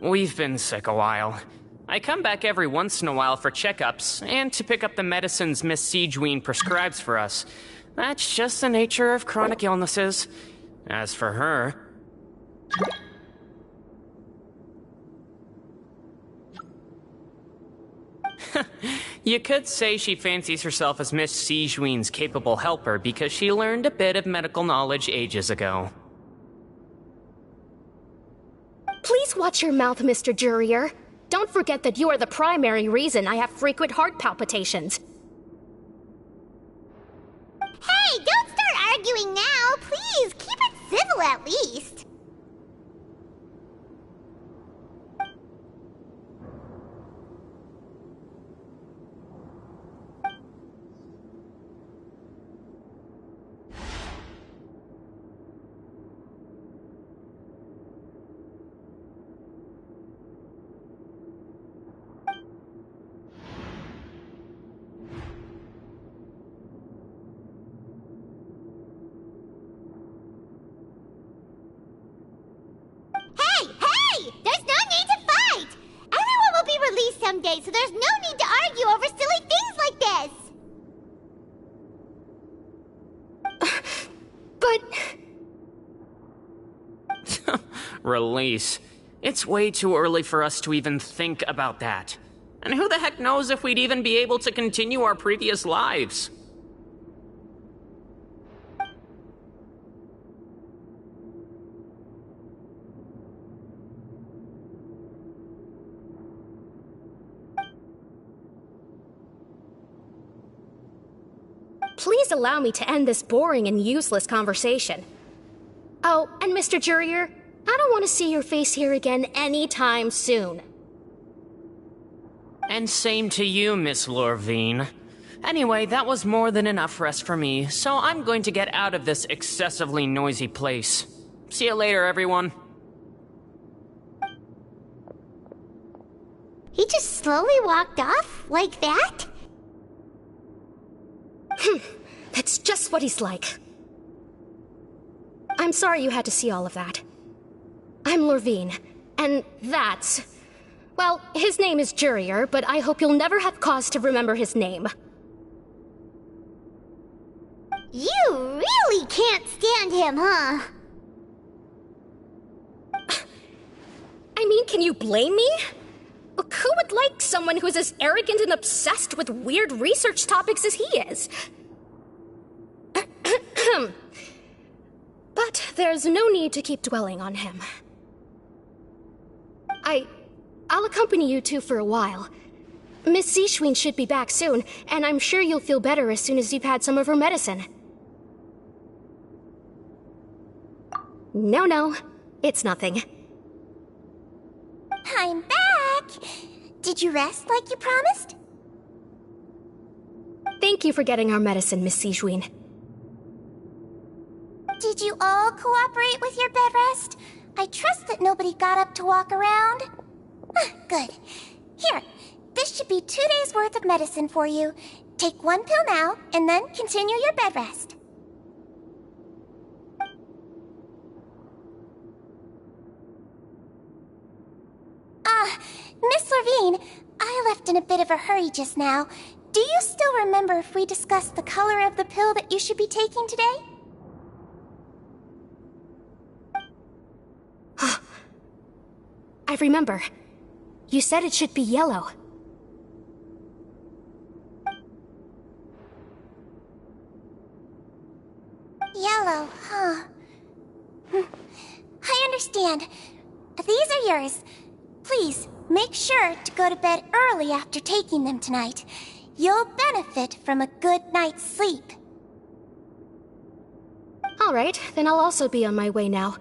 We've been sick a while. I come back every once in a while for checkups, and to pick up the medicines Miss Sijuin prescribes for us. That's just the nature of chronic illnesses. As for her... You could say she fancies herself as Miss Sijuin's capable helper because she learned a bit of medical knowledge ages ago. Please watch your mouth, Mr. Jurier. Don't forget that you are the primary reason I have frequent heart palpitations. Hey, don't start arguing now! Please, keep it civil at least! day, so there's no need to argue over silly things like this! But... Release. It's way too early for us to even think about that. And who the heck knows if we'd even be able to continue our previous lives? Please allow me to end this boring and useless conversation. Oh, and Mr. Jurier, I don't want to see your face here again anytime soon. And same to you, Miss Lorvine. Anyway, that was more than enough rest for me, so I'm going to get out of this excessively noisy place. See you later, everyone. He just slowly walked off like that? That's just what he's like. I'm sorry you had to see all of that. I'm Lorvine, and that's... Well, his name is Jurier, but I hope you'll never have cause to remember his name. You really can't stand him, huh? I mean, can you blame me? Look, who would like someone who's as arrogant and obsessed with weird research topics as he is? But there's no need to keep dwelling on him. I'll accompany you two for a while. Miss Zishwin should be back soon, and I'm sure you'll feel better as soon as you've had some of her medicine. No, it's nothing. I'm back! Did you rest like you promised? Thank you for getting our medicine, Miss Zishwin. Did you all cooperate with your bed rest? I trust that nobody got up to walk around. Good. Here, this should be 2 days' worth of medicine for you. Take 1 pill now, and then continue your bed rest. Miss Lorvine, I left in a bit of a hurry just now. Do you still remember if we discussed the color of the pill that you should be taking today? I remember. You said it should be yellow. Yellow, huh? I understand. These are yours. Please, make sure to go to bed early after taking them tonight. You'll benefit from a good night's sleep. All right, then I'll also be on my way now.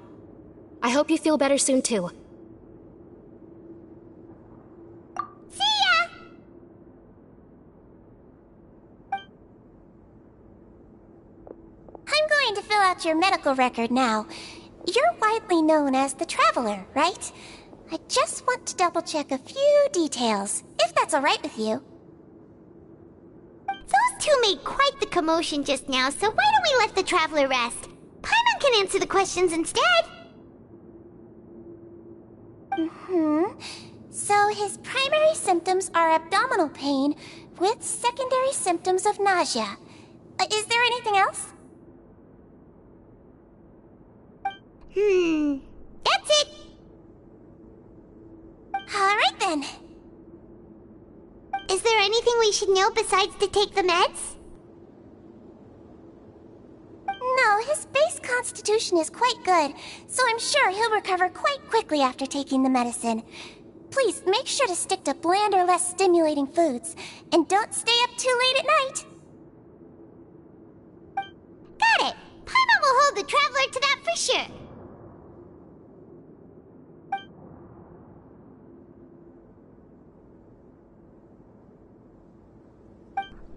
I hope you feel better soon, too. See ya! I'm going to fill out your medical record now. You're widely known as the Traveler, right? I just want to double-check a few details, if that's all right with you. Those two made quite the commotion just now, so why don't we let the Traveler rest? Paimon can answer the questions instead. So his primary symptoms are abdominal pain with secondary symptoms of nausea. Is there anything else? That's it. All right then. Is there anything we should know besides to take the meds? No, his base constitution is quite good, so I'm sure he'll recover quite quickly after taking the medicine. Please make sure to stick to bland or less stimulating foods, and don't stay up too late at night. Got it. Paimon will hold the Traveler to that for sure.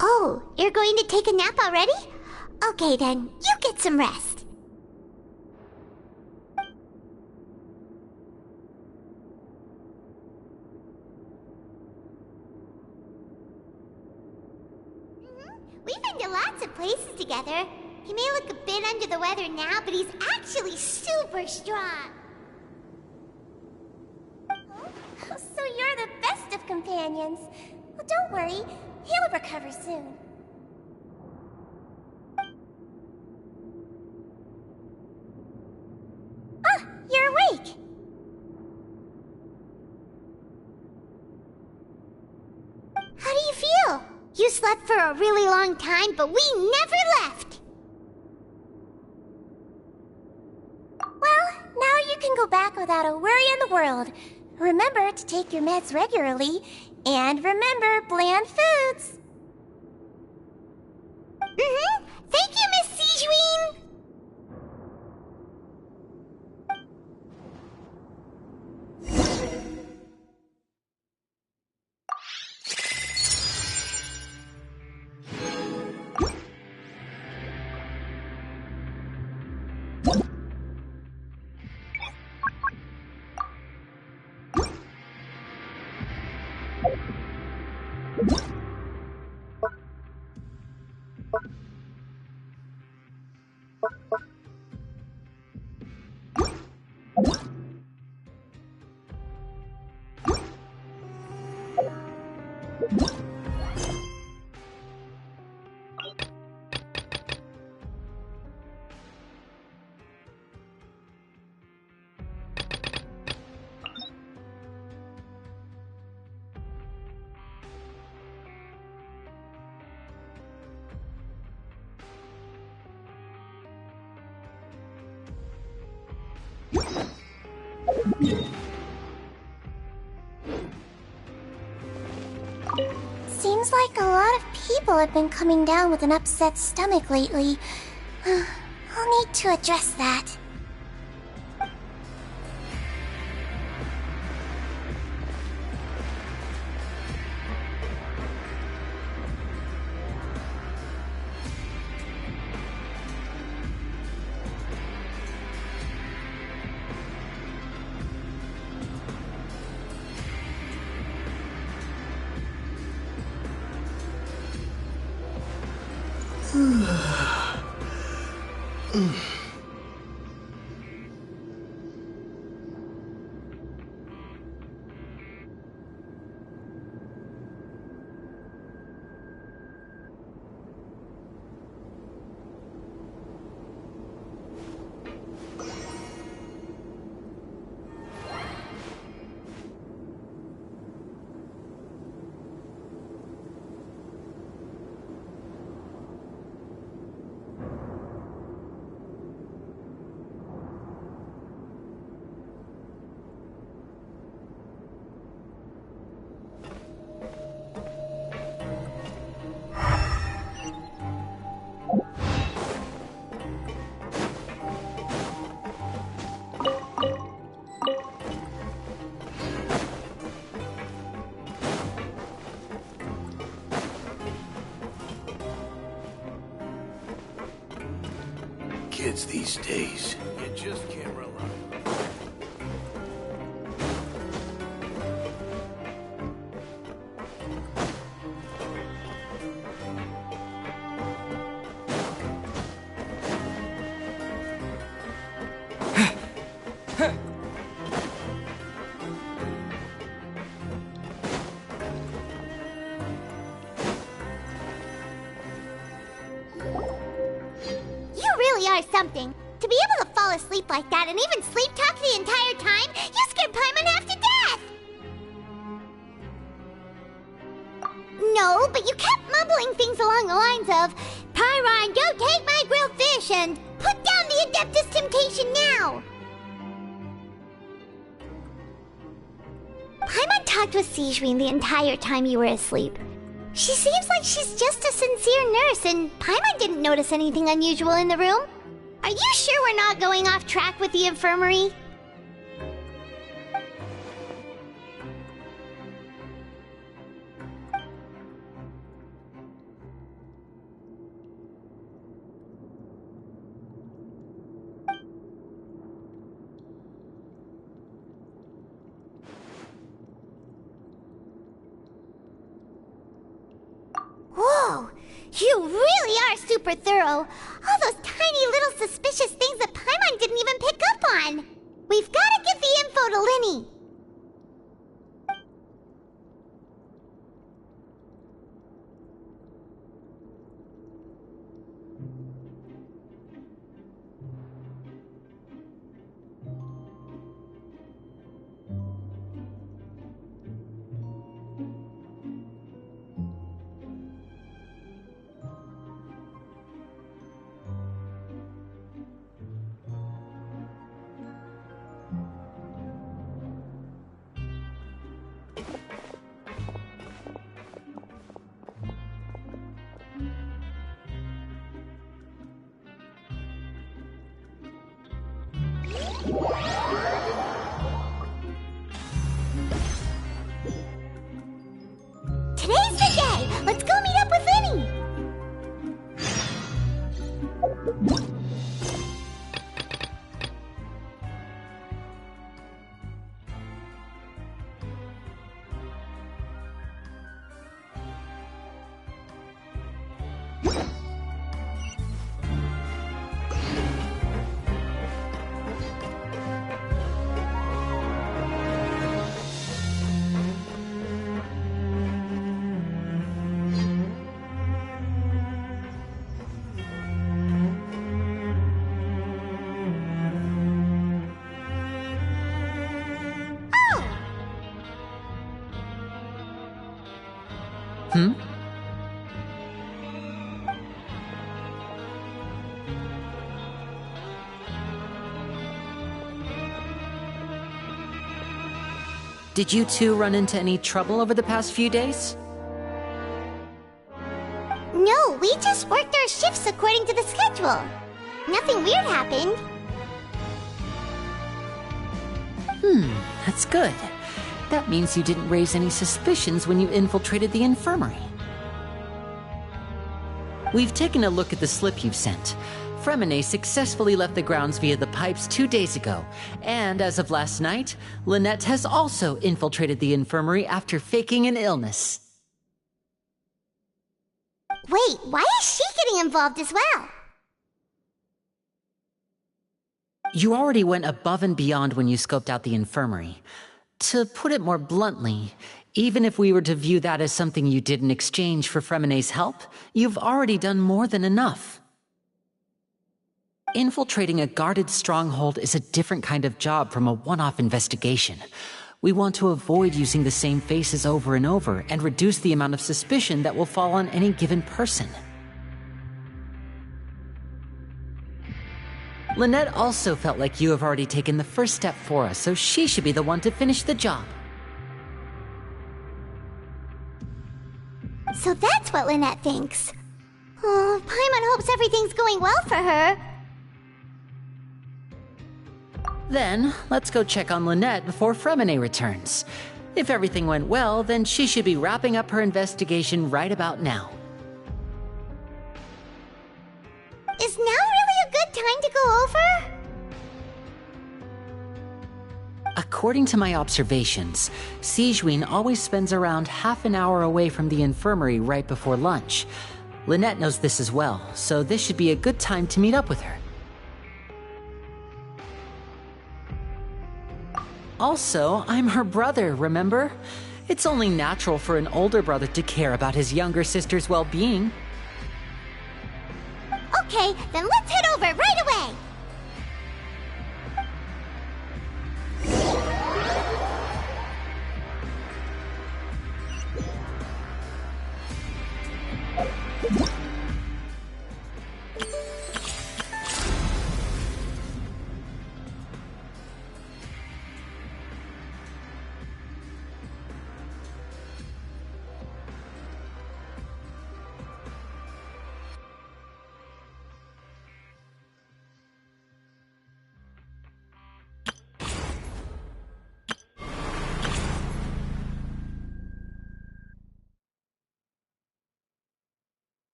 Oh, you're going to take a nap already? Okay then, you get some rest. We've been to lots of places together. He may look a bit under the weather now, but he's actually super strong. So you're the best of companions. Well, don't worry. He'll recover soon. Ah, you're awake. How do you feel? You slept for a really long time, but we never left. Well, now you can go back without a worry in the world. Remember to take your meds regularly, and remember bland foods. Thank you, Miss Sijuin. Seems like a lot of people have been coming down with an upset stomach lately. I'll need to address that. Kids these days, you just can't rely. Something. To be able to fall asleep like that and even sleep talk the entire time, you scared Paimon half to death! No, but you kept mumbling things along the lines of, Pyron, go take my grilled fish and put down the Adeptus Temptation now! Paimon talked with Sijuin the entire time you were asleep. She seems like she's just a sincere nurse, and Paimon didn't notice anything unusual in the room. Are you sure we're not going off track with the infirmary? Whoa! You really are super thorough. All those tiny little suspicious things that Paimon didn't even pick up on. We've got to get the info to Linny. Today's the day! Let's go meet up with Vinny! Hmm? Did you two run into any trouble over the past few days? No, we just worked our shifts according to the schedule. Nothing weird happened. That's good. That means you didn't raise any suspicions when you infiltrated the infirmary. We've taken a look at the slip you've sent. Fremine successfully left the grounds via the pipes 2 days ago, and as of last night, Lynette has also infiltrated the infirmary after faking an illness. Wait, why is she getting involved as well? You already went above and beyond when you scoped out the infirmary. To put it more bluntly, even if we were to view that as something you did in exchange for Fremine's help, you've already done more than enough. Infiltrating a guarded stronghold is a different kind of job from a one-off investigation. We want to avoid using the same faces over and over and reduce the amount of suspicion that will fall on any given person. Lynette also felt like you have already taken the first step for us, so she should be the one to finish the job. So that's what Lynette thinks. Oh, Paimon hopes everything's going well for her. Then, let's go check on Lynette before Fremine returns. If everything went well, then she should be wrapping up her investigation right about now. Is now really a good time to go over? According to my observations, Sigewinne always spends around half an hour away from the infirmary right before lunch. Lynette knows this as well, so this should be a good time to meet up with her. Also, I'm her brother, remember? It's only natural for an older brother to care about his younger sister's well-being. Okay, then let's head over right away!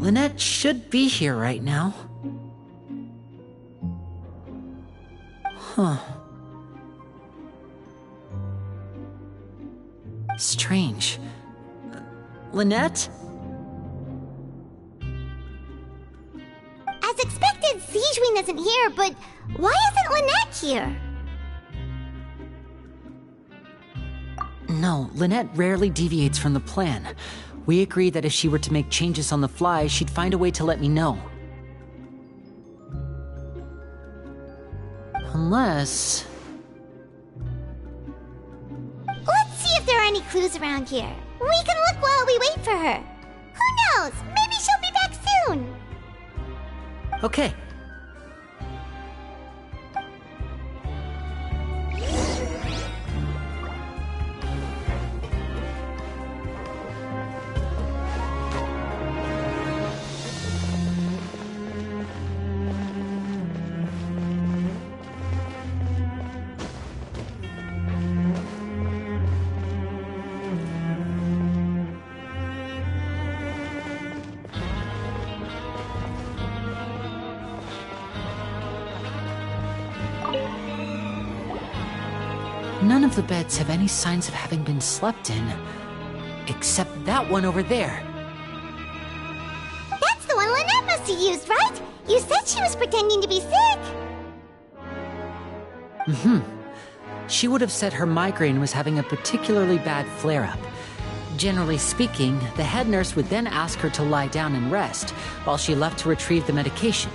Lynette should be here right now. Huh. Strange. Lynette? As expected, Zijwin isn't here, but why isn't Lynette here? No, Lynette rarely deviates from the plan. We agreed that if she were to make changes on the fly, she'd find a way to let me know. Unless... Let's see if there are any clues around here. We can look while we wait for her. Who knows? Maybe she'll be back soon. Okay. None of the beds have any signs of having been slept in, except that one over there. That's the one Lynette must have used, right? You said she was pretending to be sick. She would have said her migraine was having a particularly bad flare-up. Generally speaking, the head nurse would then ask her to lie down and rest, while she left to retrieve the medication.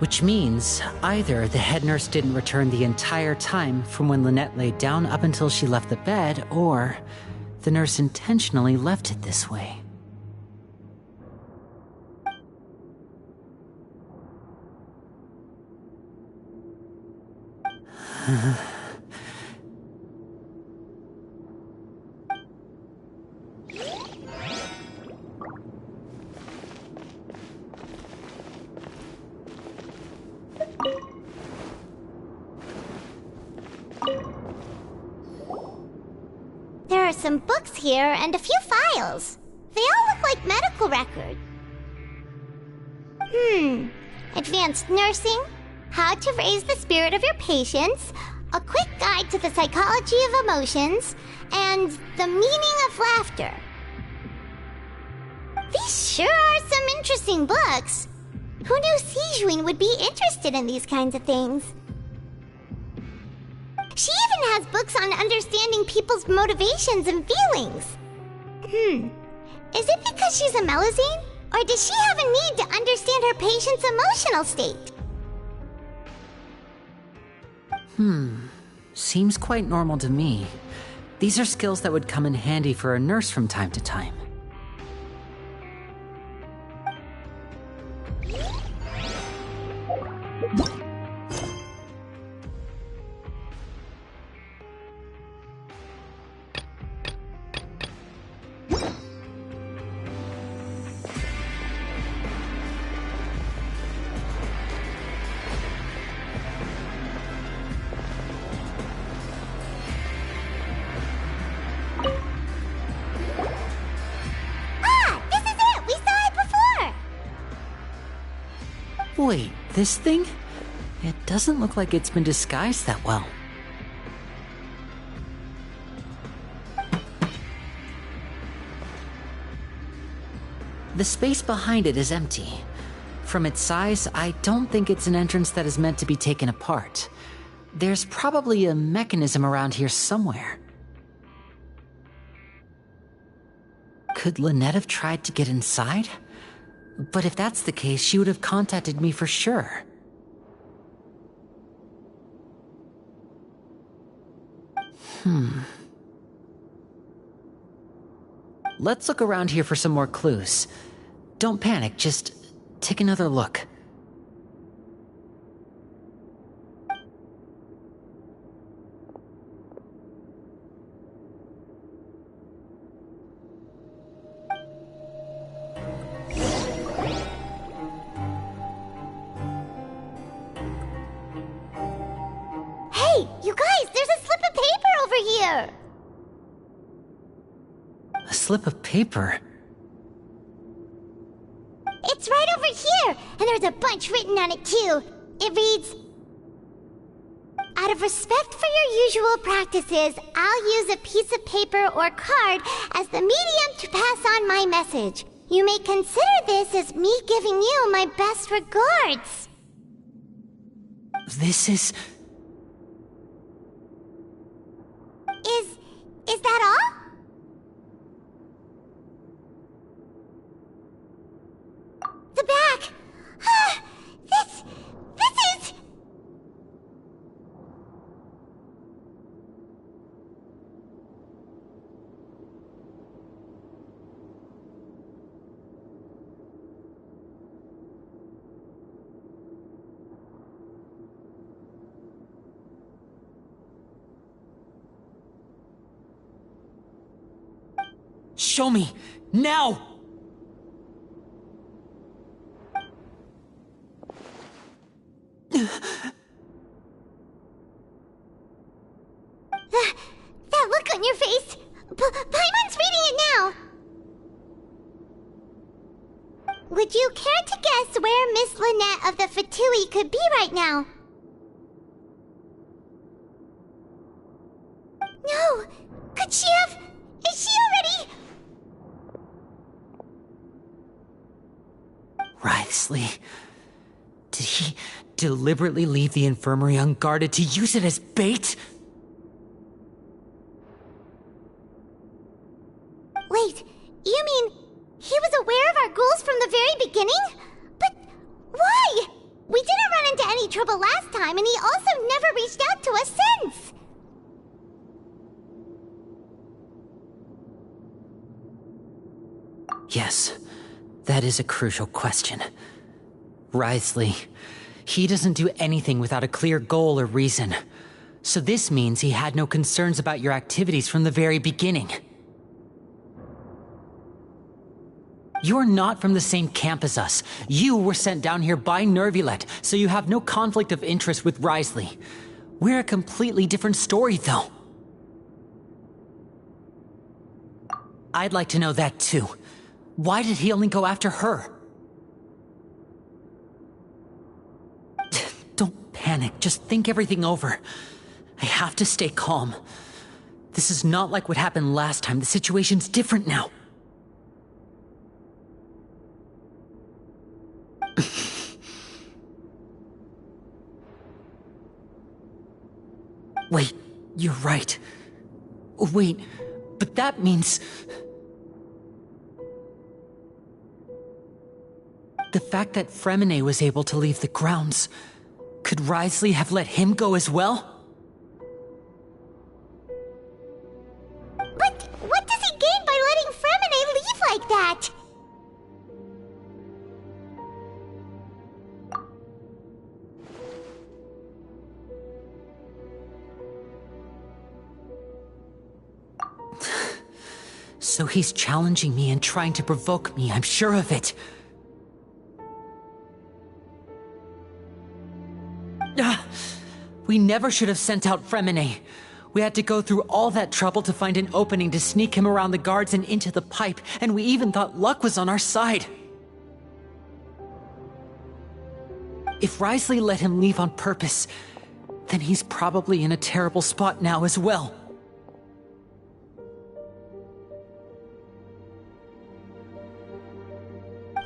Which means either the head nurse didn't return the entire time from when Lynette laid down up until she left the bed, or the nurse intentionally left it this way. There are some books here and a few files. They all look like medical records. Advanced nursing, how to raise the spirit of your patients, a quick guide to the psychology of emotions, and the meaning of laughter. These sure are some interesting books. Who knew Zijwin would be interested in these kinds of things? She even has books on understanding people's motivations and feelings. Is it because she's a Melusine? Or does she have a need to understand her patient's emotional state? Seems quite normal to me. These are skills that would come in handy for a nurse from time to time. Wait, this thing? It doesn't look like it's been disguised that well. The space behind it is empty. From its size, I don't think it's an entrance that is meant to be taken apart. There's probably a mechanism around here somewhere. Could Lynette have tried to get inside? But if that's the case, she would have contacted me for sure. Let's look around here for some more clues. Don't panic, just take another look. Hey, you guys, there's a slip of paper over here! A slip of paper? It's right over here, and there's a bunch written on it too. It reads, "Out of respect for your usual practices, I'll use a piece of paper or card as the medium to pass on my message. You may consider this as me giving you my best regards." This is... Is that all? The back! This is... Show me! Now! That look on your face! Paimon's reading it now! Would you care to guess where Miss Lynette of the Fatui could be right now? No! Could she have... Is she already... Wriothesley, did he deliberately leave the infirmary unguarded to use it as bait? Wait, you mean he was aware of our goals from the very beginning? But why? We didn't run into any trouble last time, and he also never reached out to us since. Yes, that is a crucial question. Wriothesley, he doesn't do anything without a clear goal or reason. So this means he had no concerns about your activities from the very beginning. You're not from the same camp as us. You were sent down here by Nervulet, so you have no conflict of interest with Wriothesley. We're a completely different story, though. I'd like to know that, too. Why did he only go after her? Don't panic, just think everything over. I have to stay calm. This is not like what happened last time. The situation's different now. Wait, you're right. Wait, but that means... The fact that Fremine was able to leave the grounds, could Wriothesley have let him go as well? But what does he gain by letting Fremine leave like that? So he's challenging me and trying to provoke me, I'm sure of it. We never should have sent out Fremine. We had to go through all that trouble to find an opening to sneak him around the guards and into the pipe, and we even thought luck was on our side. If Risley let him leave on purpose, then he's probably in a terrible spot now as well.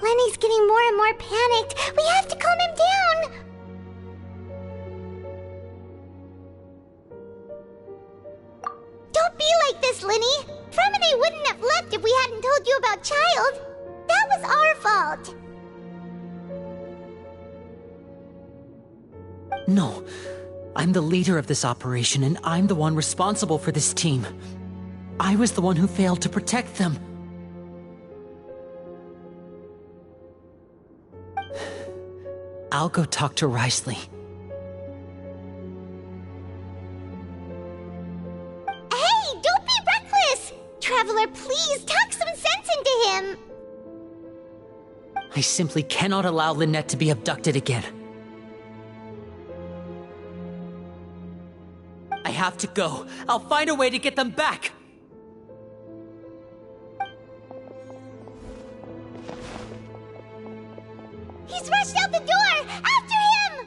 Lenny's getting more and more panicked. We have to calm him down. Don't be like this, Lenny. Fromine wouldn't have left if we hadn't told you about Child. That was our fault. No. I'm the leader of this operation, and I'm the one responsible for this team. I was the one who failed to protect them. I'll go talk to Risley. Hey, don't be reckless! Traveler, please talk some sense into him. I simply cannot allow Lynette to be abducted again. I have to go. I'll find a way to get them back. He's rushed out the door! After him!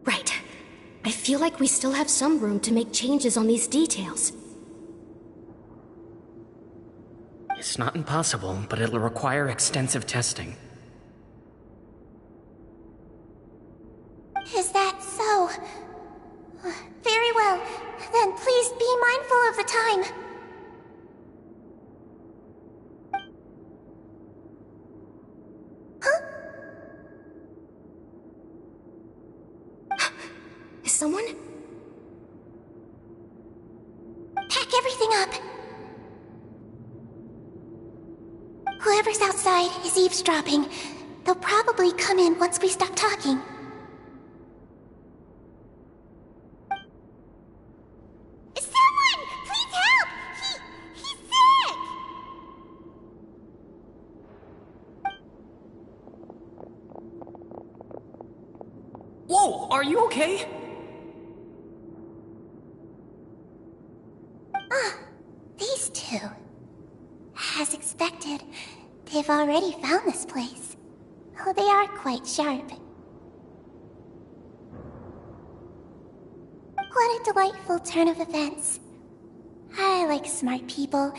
Right. I feel like we still have some room to make changes on these details. It's not impossible, but it'll require extensive testing. Is that so? Very well. Then please be mindful of the time. Huh? Is someone? Pack everything up. Whoever's outside is eavesdropping. They'll probably come in once we stop talking. Someone! Please help! He's sick! Whoa, are you okay? These two. As expected, they've already found this place. Oh, they are quite sharp. What a delightful turn of events. I like smart people,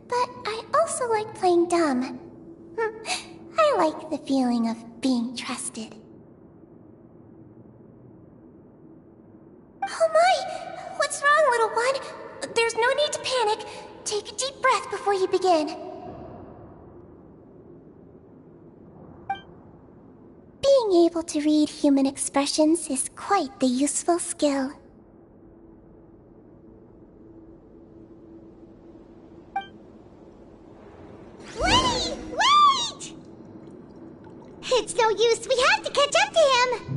but I also like playing dumb. I like the feeling of being trusted. Oh my! What's wrong, little one? There's no need to panic. Take a deep breath before you begin. Being able to read human expressions is quite the useful skill. Lenny! Wait! It's no use. We have to catch up to him.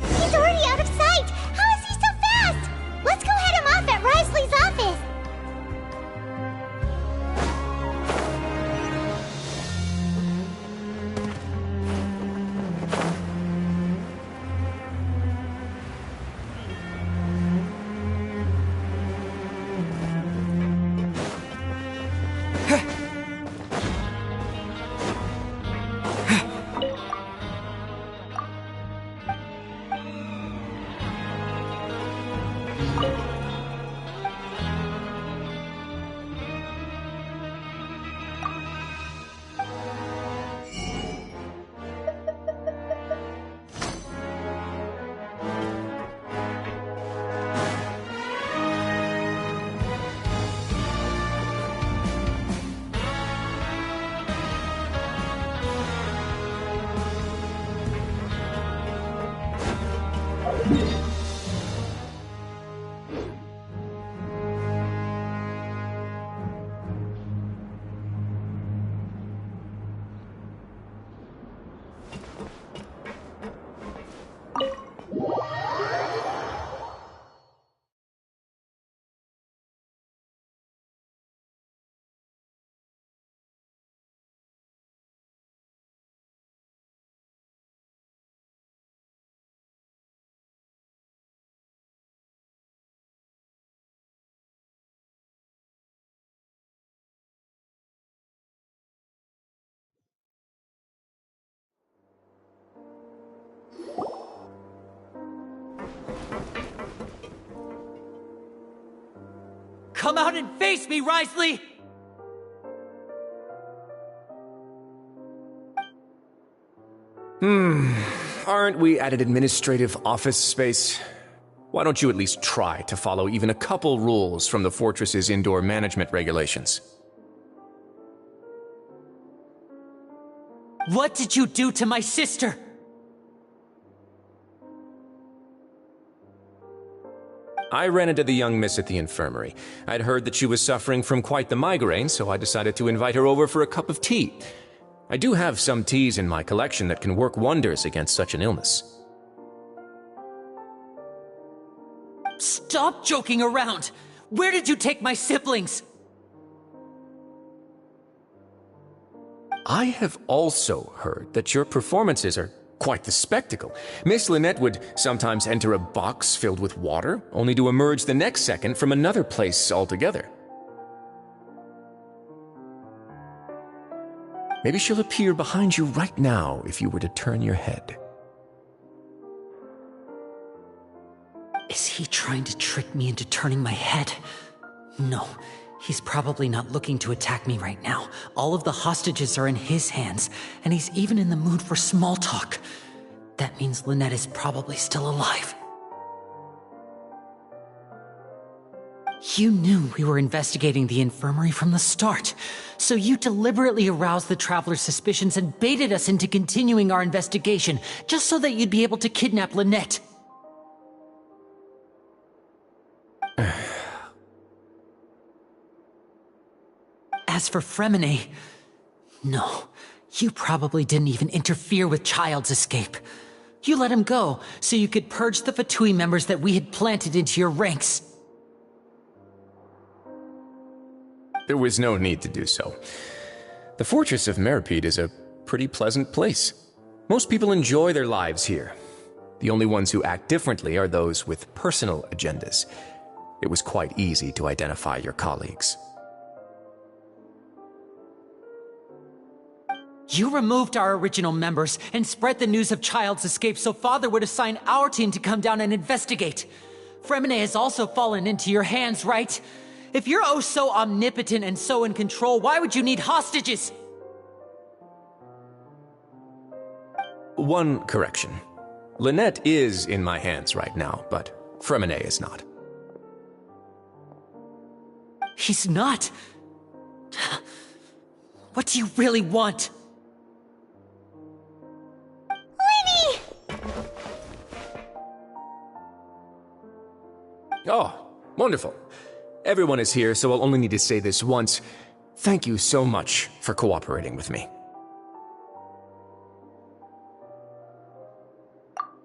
He's already out of sight. Come out and face me, Risley! Aren't we at an administrative office space? Why don't you at least try to follow even a couple rules from the fortress's indoor management regulations? What did you do to my sister? I ran into the young miss at the infirmary. I'd heard that she was suffering from quite the migraine, so I decided to invite her over for a cup of tea. I do have some teas in my collection that can work wonders against such an illness. Stop joking around! Where did you take my siblings? I have also heard that your performances are quite the spectacle. Miss Lynette would sometimes enter a box filled with water, only to emerge the next second from another place altogether. Maybe she'll appear behind you right now if you were to turn your head. Is he trying to trick me into turning my head? No, he's probably not looking to attack me right now. All of the hostages are in his hands, and he's even in the mood for small talk. That means Lynette is probably still alive. You knew we were investigating the infirmary from the start, so you deliberately aroused the traveler's suspicions and baited us into continuing our investigation, just so that you'd be able to kidnap Lynette. As for Fremine, no, you probably didn't even interfere with Child's escape. You let him go, so you could purge the Fatui members that we had planted into your ranks. There was no need to do so. The fortress of Meripede is a pretty pleasant place. Most people enjoy their lives here. The only ones who act differently are those with personal agendas. It was quite easy to identify your colleagues. You removed our original members and spread the news of Child's escape so Father would assign our team to come down and investigate. Fremine has also fallen into your hands, right? If you're oh so omnipotent and so in control, why would you need hostages? One correction. Lynette is in my hands right now, but Fremine is not. He's not? What do you really want? Oh, wonderful. Everyone is here, so I'll only need to say this once. Thank you so much for cooperating with me.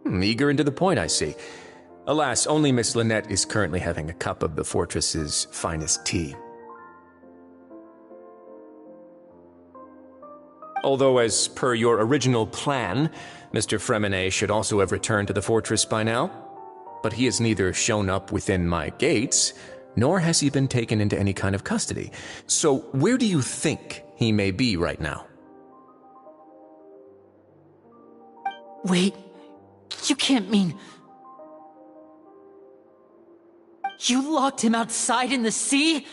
Eager and to the point, I see. Alas, only Miss Lynette is currently having a cup of the fortress's finest tea. Although, as per your original plan, Mr. Fremine should also have returned to the fortress by now. But he has neither shown up within my gates, nor has he been taken into any kind of custody. So where do you think he may be right now? Wait, you can't mean... You locked him outside in the sea?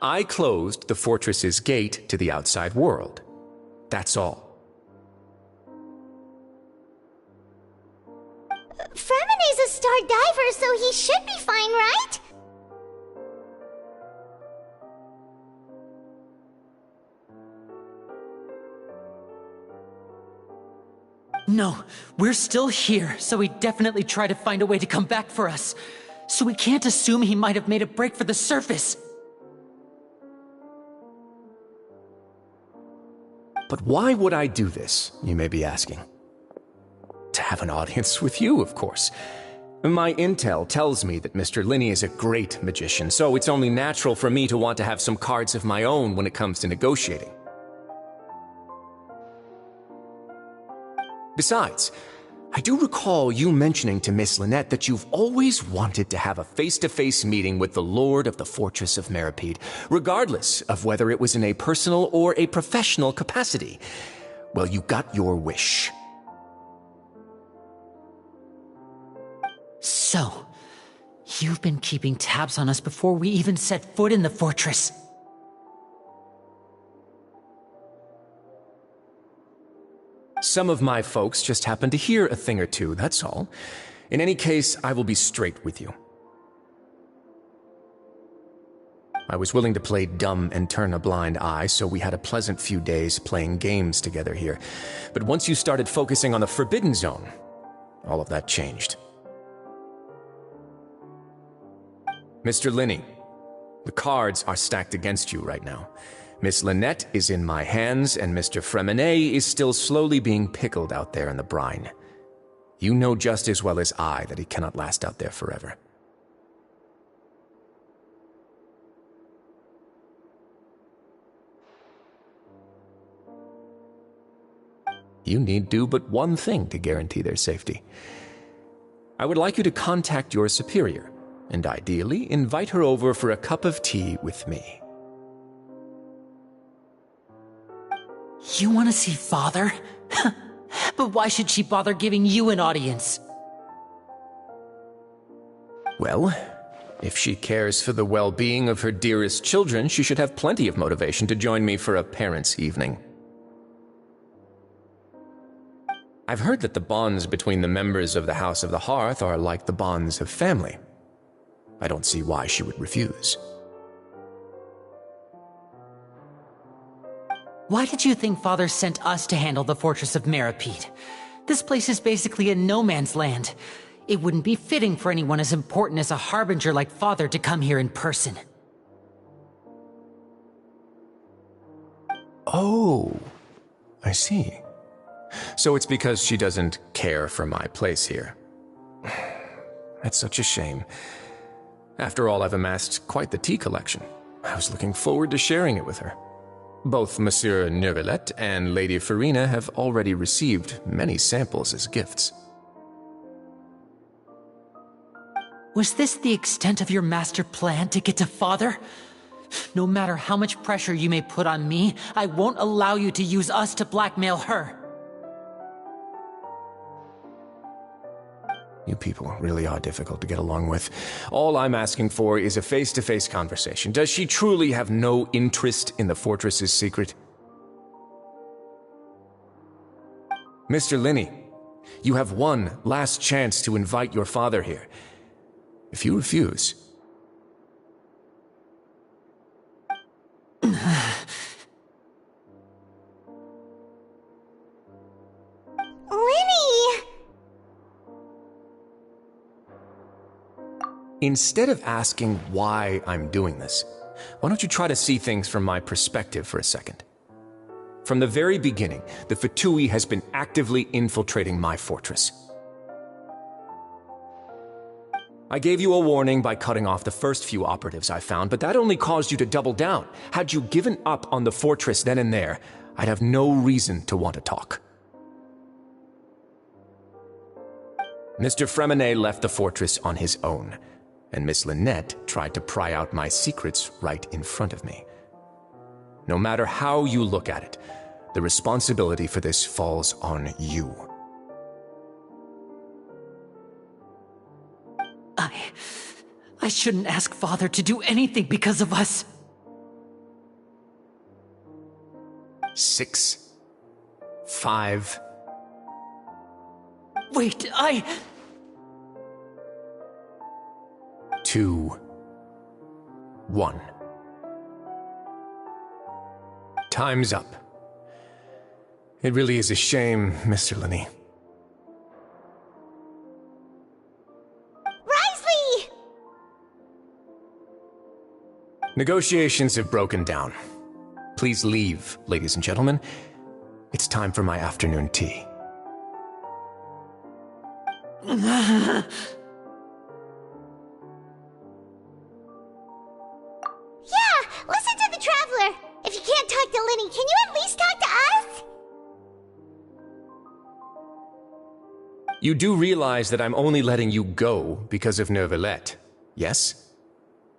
I closed the fortress's gate to the outside world. That's all. Fremine's a star diver, so he should be fine, right? No, we're still here, so he definitely tried to find a way to come back for us. So we can't assume he might have made a break for the surface. But why would I do this, you may be asking? To have an audience with you, of course. My intel tells me that Mr. Linney is a great magician, so it's only natural for me to want to have some cards of my own when it comes to negotiating. Besides, I do recall you mentioning to Miss Lynette that you've always wanted to have a face-to-face meeting with the Lord of the Fortress of Meripede, regardless of whether it was in a personal or a professional capacity. Well, you got your wish. So, you've been keeping tabs on us before we even set foot in the fortress. Some of my folks just happened to hear a thing or two, that's all. In any case, I will be straight with you. I was willing to play dumb and turn a blind eye, so we had a pleasant few days playing games together here. But once you started focusing on the Forbidden Zone, all of that changed. Mr. Linney, the cards are stacked against you right now. Miss Lynette is in my hands, and Mr. Fremenet is still slowly being pickled out there in the brine. You know just as well as I that he cannot last out there forever. You need do but one thing to guarantee their safety. I would like you to contact your superior, and ideally invite her over for a cup of tea with me. You want to see Father? But why should she bother giving you an audience? Well, if she cares for the well-being of her dearest children, she should have plenty of motivation to join me for a parents' evening. I've heard that the bonds between the members of the House of the Hearth are like the bonds of family. I don't see why she would refuse. Why did you think Father sent us to handle the Fortress of Meripede? This place is basically a no-man's land. It wouldn't be fitting for anyone as important as a harbinger like Father to come here in person. Oh, I see. So it's because she doesn't care for my place here. That's such a shame. After all, I've amassed quite the tea collection. I was looking forward to sharing it with her. Both Monsieur Neuvillette and Lady Farina have already received many samples as gifts. Was this the extent of your master plan to get to Father? No matter how much pressure you may put on me, I won't allow you to use us to blackmail her. You people really are difficult to get along with. All I'm asking for is a face-to-face conversation. Does she truly have no interest in the fortress's secret? Mr. Linney, you have one last chance to invite your father here. If you refuse... Instead of asking why I'm doing this, why don't you try to see things from my perspective for a second? From the very beginning, the Fatui has been actively infiltrating my fortress. I gave you a warning by cutting off the first few operatives I found, but that only caused you to double down. Had you given up on the fortress then and there, I'd have no reason to want to talk. Mr. Fremenet left the fortress on his own, and Miss Lynette tried to pry out my secrets right in front of me. No matter how you look at it, the responsibility for this falls on you. I shouldn't ask Father to do anything because of us. 6, 5... Wait, 2, 1. Time's up. It really is a shame, Mr. Linney. Negotiations have broken down. Please leave, ladies and gentlemen. It's time for my afternoon tea. Yeah, listen to the Traveler. If you can't talk to Lenny, can you at least talk to us? You do realize that I'm only letting you go because of Neuvillette, yes?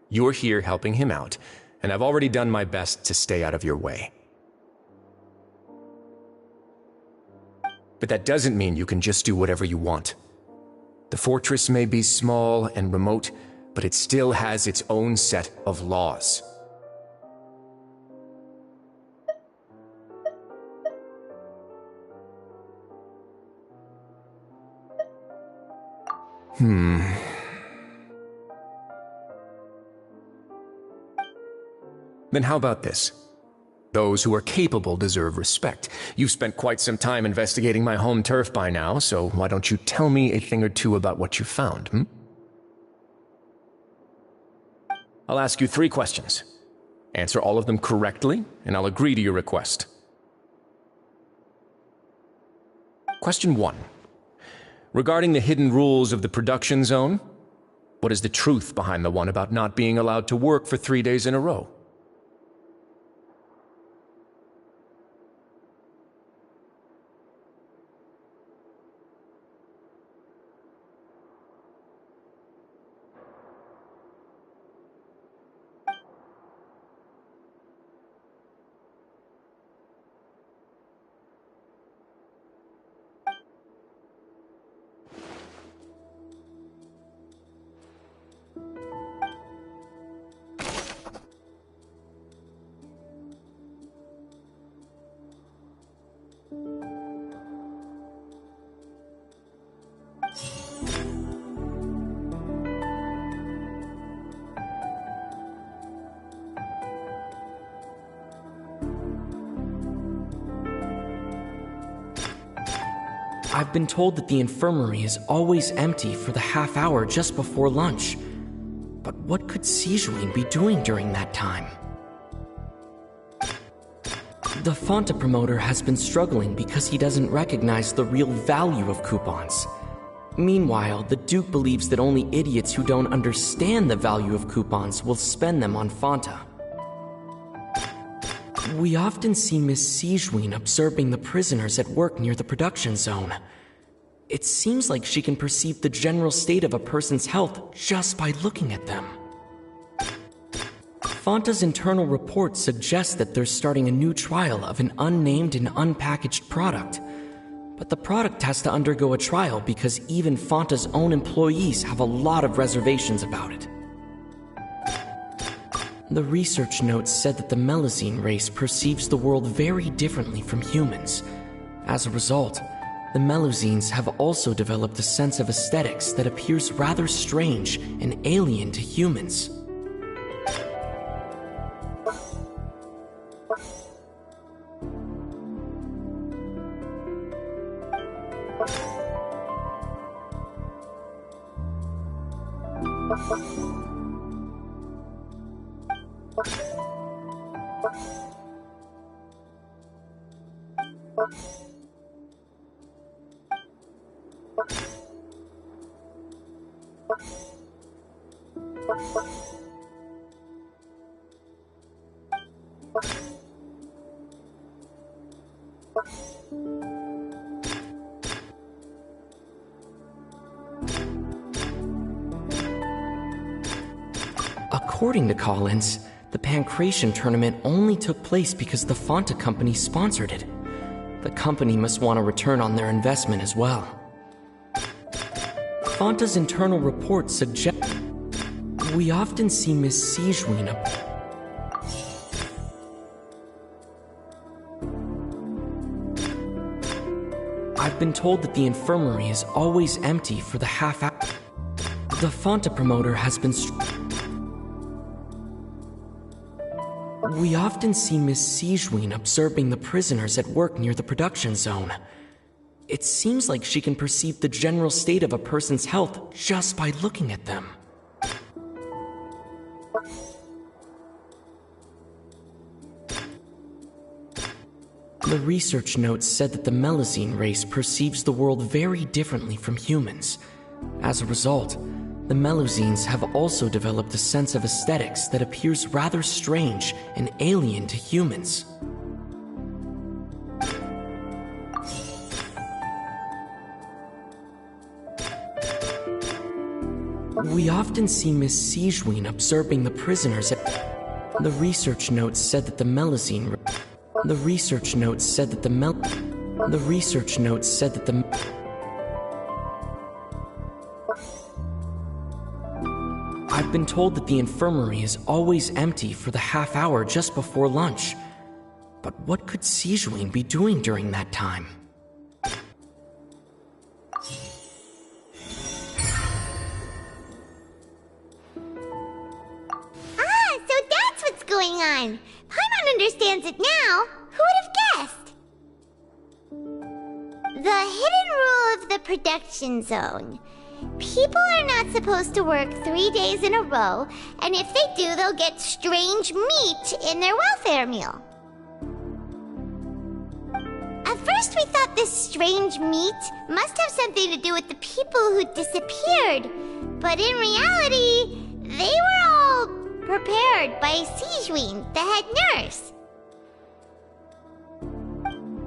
You're here helping him out, and I've already done my best to stay out of your way. But that doesn't mean you can just do whatever you want. The fortress may be small and remote, but it still has its own set of laws. Then how about this? Those who are capable deserve respect. You've spent quite some time investigating my home turf by now, so why don't you tell me a thing or two about what you found, I'll ask you 3 questions. Answer all of them correctly, and I'll agree to your request. Question 1. Regarding the hidden rules of the production zone, what is the truth behind the one about not being allowed to work for 3 days in a row? I've been told that the infirmary is always empty for the half hour just before lunch. But what could Sijuin be doing during that time? The Fonta promoter has been struggling because he doesn't recognize the real value of coupons. Meanwhile, the Duke believes that only idiots who don't understand the value of coupons will spend them on Fonta. We often see Miss Sijuin observing the prisoners at work near the production zone. It seems like she can perceive the general state of a person's health just by looking at them. Fonta's internal report suggests that they're starting a new trial of an unnamed and unpackaged product. But the product has to undergo a trial because even Fonta's own employees have a lot of reservations about it. The research notes said that the Melusine race perceives the world very differently from humans. As a result, the Melusines have also developed a sense of aesthetics that appears rather strange and alien to humans. According to Collins, the Pancration tournament only took place because the Fonta company sponsored it. The company must want a return on their investment as well. Fonta's internal report suggests we often see Miss Sijuin. I've been told that the infirmary is always empty for the half hour. The Fonta promoter has been. We often see Miss Sijuin observing the prisoners at work near the production zone. It seems like she can perceive the general state of a person's health just by looking at them. The research notes said that the Melusine race perceives the world very differently from humans. As a result, the Melusines have also developed a sense of aesthetics that appears rather strange and alien to humans. We often see Miss Siegewien observing the prisoners at... The research notes said that the Melusine... The research notes said that the I've been told that the infirmary is always empty for the half hour just before lunch. But what could Siegewien be doing during that time? Going on. Paimon understands it now. Who would have guessed? The hidden rule of the production zone. People are not supposed to work 3 days in a row, and if they do, they'll get strange meat in their welfare meal. At first we thought this strange meat must have something to do with the people who disappeared, but in reality, they were all prepared by Siegewien, the head nurse.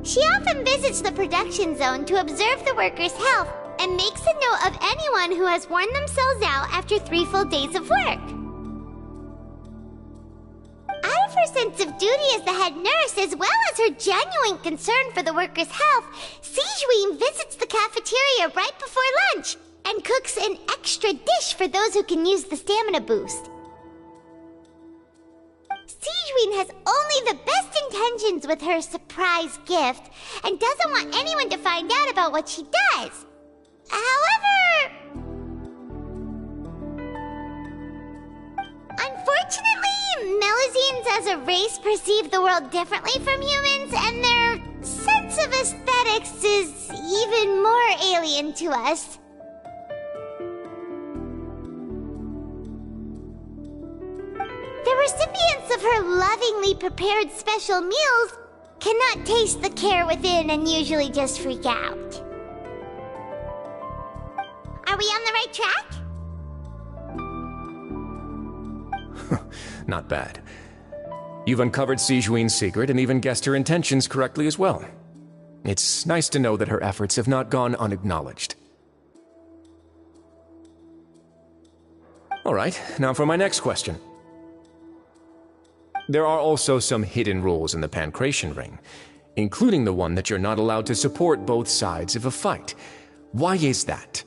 She often visits the production zone to observe the workers' health and makes a note of anyone who has worn themselves out after 3 full days of work. Out of her sense of duty as the head nurse, as well as her genuine concern for the workers' health, Siegewien visits the cafeteria right before lunch and cooks an extra dish for those who can use the stamina boost. Siegewien has only the best intentions with her surprise gift and doesn't want anyone to find out about what she does. However, unfortunately, Melusines as a race perceive the world differently from humans, and their sense of aesthetics is even more alien to us. The recipients of her lovingly prepared special meals cannot taste the care within and usually just freak out. Are we on the right track? Not bad. You've uncovered Siegewien's secret and even guessed her intentions correctly as well. It's nice to know that her efforts have not gone unacknowledged. Alright, now for my next question. There are also some hidden rules in the Pancration Ring, including the one that you're not allowed to support both sides of a fight. Why is that?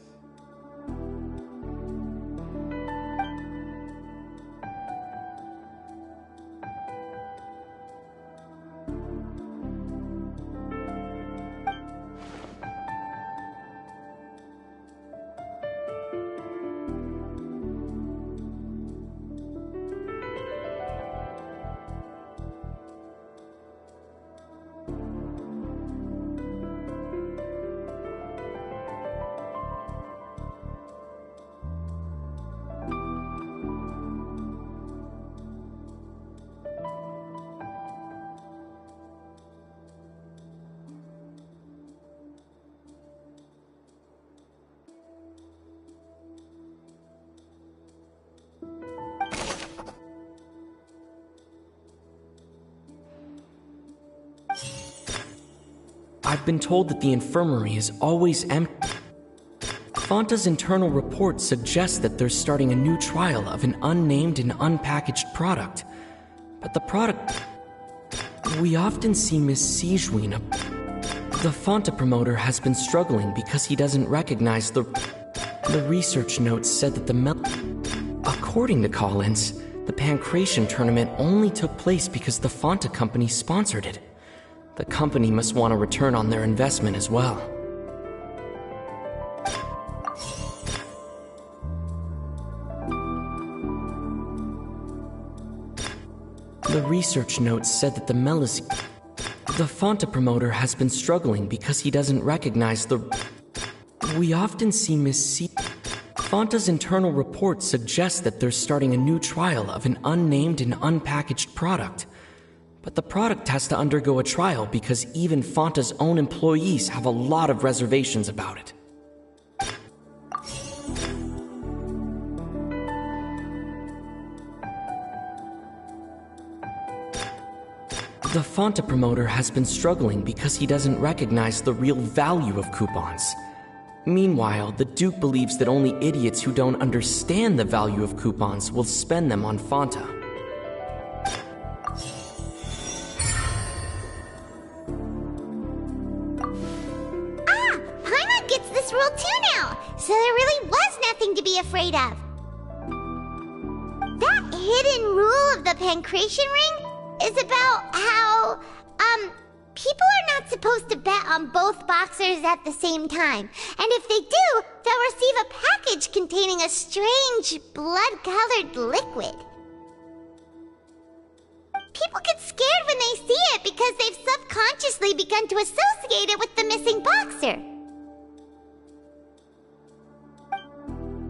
I've been told that the infirmary is always empty. Fanta's internal report suggests that they're starting a new trial of an unnamed and unpackaged product. But the product... We often see Miss Siegewien. The Fanta promoter has been struggling because he doesn't recognize the... The research notes said that According to Collins, the Pancration tournament only took place because the Fanta company sponsored it. The company must want a return on their investment as well. The research notes said that the Fanta promoter has been struggling because he doesn't recognize the... We often see Miss Fanta's internal report suggests that they're starting a new trial of an unnamed and unpackaged product. But the product has to undergo a trial because even Fanta's own employees have a lot of reservations about it. The Fanta promoter has been struggling because he doesn't recognize the real value of coupons. Meanwhile, the Duke believes that only idiots who don't understand the value of coupons will spend them on Fanta. Paimon gets this rule too now, so there really was nothing to be afraid of. That hidden rule of the Pancration Ring is about how, people are not supposed to bet on both boxers at the same time. And if they do, they'll receive a package containing a strange, blood-colored liquid. People get scared when they see it because they've subconsciously begun to associate it with the missing boxer.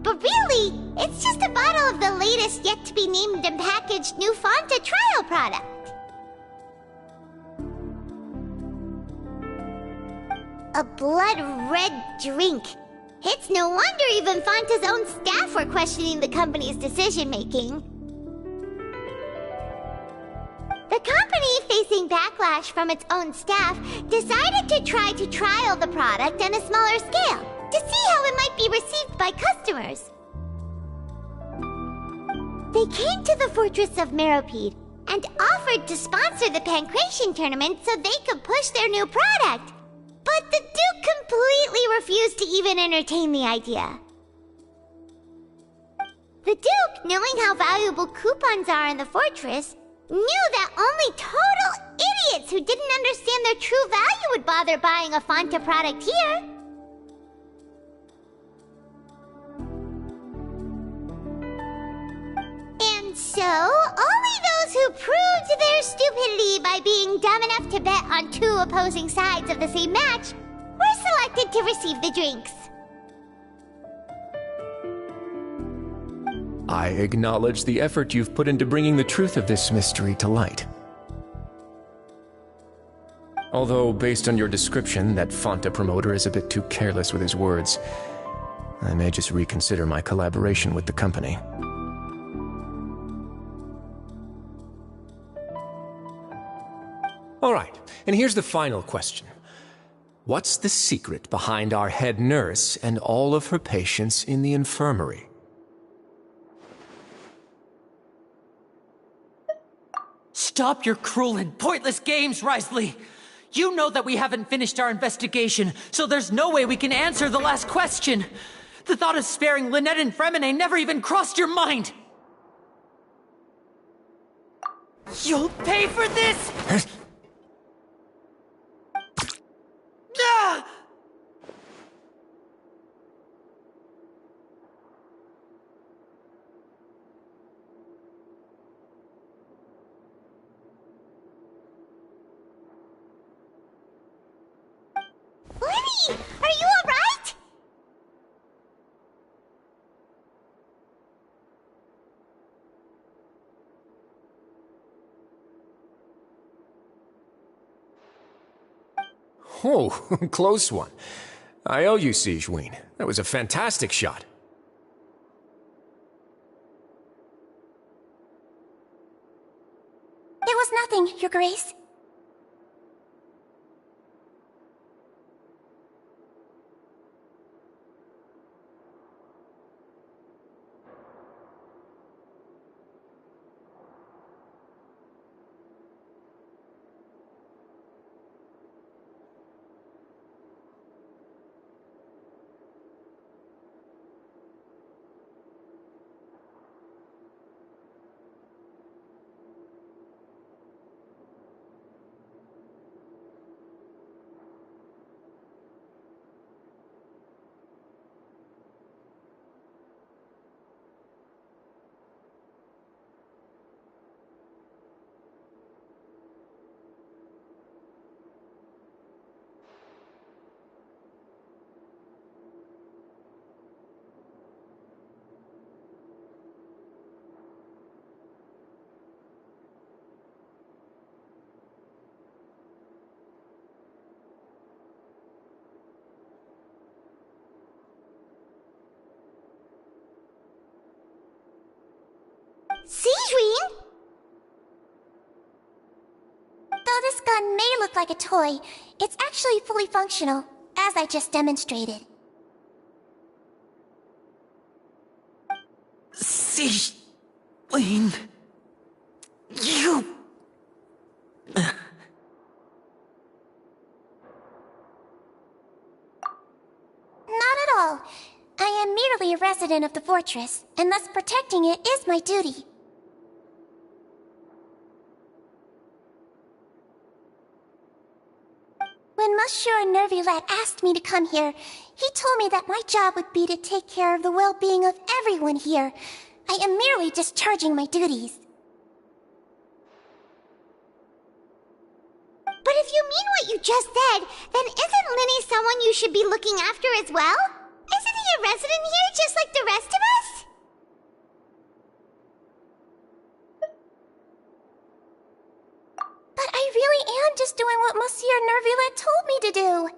But really, it's just a bottle of the latest yet-to-be-named and packaged new Fanta trial product. A blood-red drink. It's no wonder even Fanta's own staff were questioning the company's decision-making. The company, facing backlash from its own staff, decided to try to trial the product on a smaller scale to see how it might be received by customers. They came to the fortress of Meropide and offered to sponsor the Pancration tournament so they could push their new product. But the Duke completely refused to even entertain the idea. The Duke, knowing how valuable coupons are in the fortress, knew that only total idiots who didn't understand their true value would bother buying a Fanta product here. And so, only those who proved their stupidity by being dumb enough to bet on two opposing sides of the same match were selected to receive the drinks. I acknowledge the effort you've put into bringing the truth of this mystery to light. Although, based on your description, that Fanta promoter is a bit too careless with his words, I may just reconsider my collaboration with the company. All right, and here's the final question. What's the secret behind our head nurse and all of her patients in the infirmary? Stop your cruel and pointless games, Risley! You know that we haven't finished our investigation, so there's no way we can answer the last question! The thought of sparing Lynette and Fremine never even crossed your mind! You'll pay for this! Ah! Lenny, are you alright? Oh, close one. I owe you, Sigewinne. That was a fantastic shot. It was nothing, Your Grace. Sigeween? Though this gun may look like a toy, it's actually fully functional, as I just demonstrated. Sigeween... You... Not at all. I am merely a resident of the fortress, and thus protecting it is my duty. When Monsieur Nervulette asked me to come here, he told me that my job would be to take care of the well-being of everyone here. I am merely discharging my duties. But if you mean what you just said, then isn't Linny someone you should be looking after as well? Isn't he a resident here just like the rest of us? But I really am just doing what Monsieur Nervulette told me to do.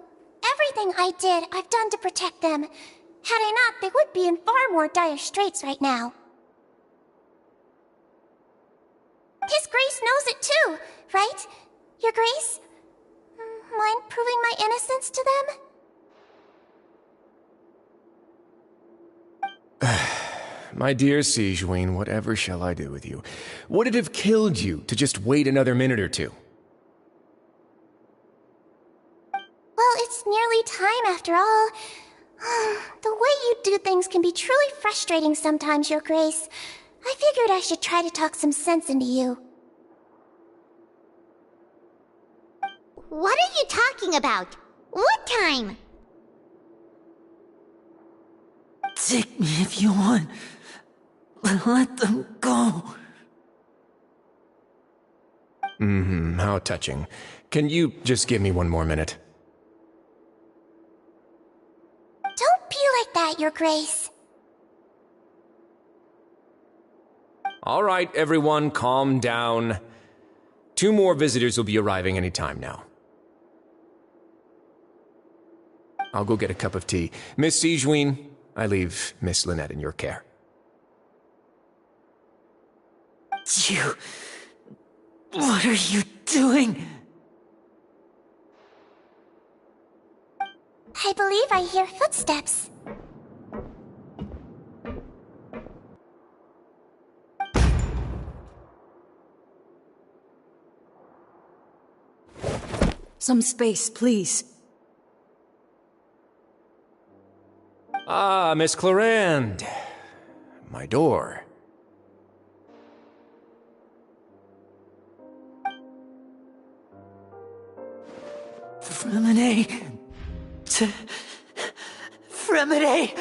Everything I did, I've done to protect them. Had I not, they would be in far more dire straits right now. His Grace knows it too, right? Your Grace? Mind proving my innocence to them? My dear Sigeween, whatever shall I do with you? Would it have killed you to just wait another minute or two? Well, it's nearly time after all. The way you do things can be truly frustrating sometimes, Your Grace. I figured I should try to talk some sense into you. What are you talking about? What time? Take me if you want. Let them go. How touching. Can you just give me one more minute? Don't be like that, Your Grace. All right, everyone, calm down. 2 more visitors will be arriving any time now. I'll go get a cup of tea. Miss Sigeween, I leave Miss Lynette in your care. You... What are you doing? I believe I hear footsteps. Some space, please. Ah, Miss Clarande. My door. Fremine. Fremine.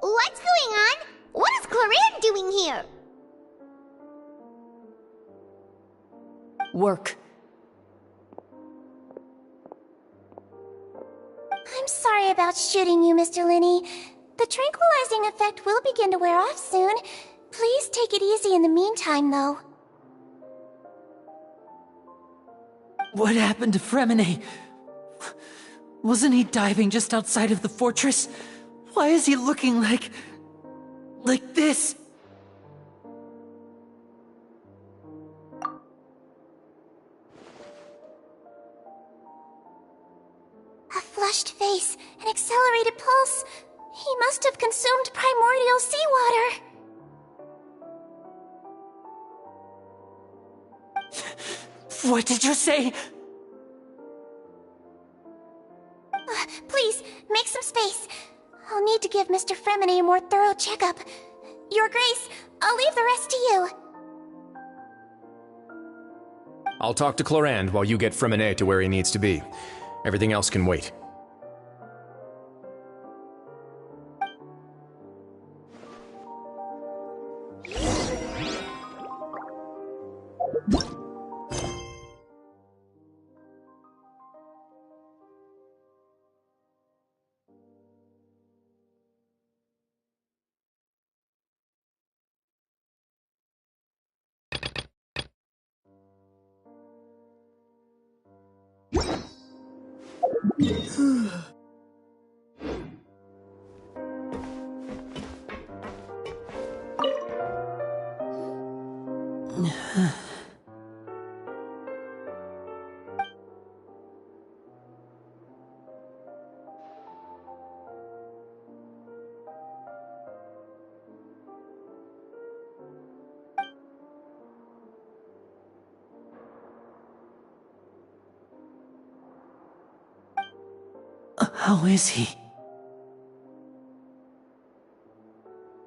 What's going on? What is Clarande doing here? Work. I'm sorry about shooting you, Mr. Linney. The tranquilizing effect will begin to wear off soon. Please take it easy in the meantime, though. What happened to Fremine? Wasn't he diving just outside of the fortress? Why is he looking like this? A flushed face, an accelerated pulse. He must have consumed primordial seawater. What did you say? Please, make some space. I'll need to give Mr. Fremine a more thorough checkup. Your Grace, I'll leave the rest to you. I'll talk to Clarande while you get Fremine to where he needs to be. Everything else can wait. How is he?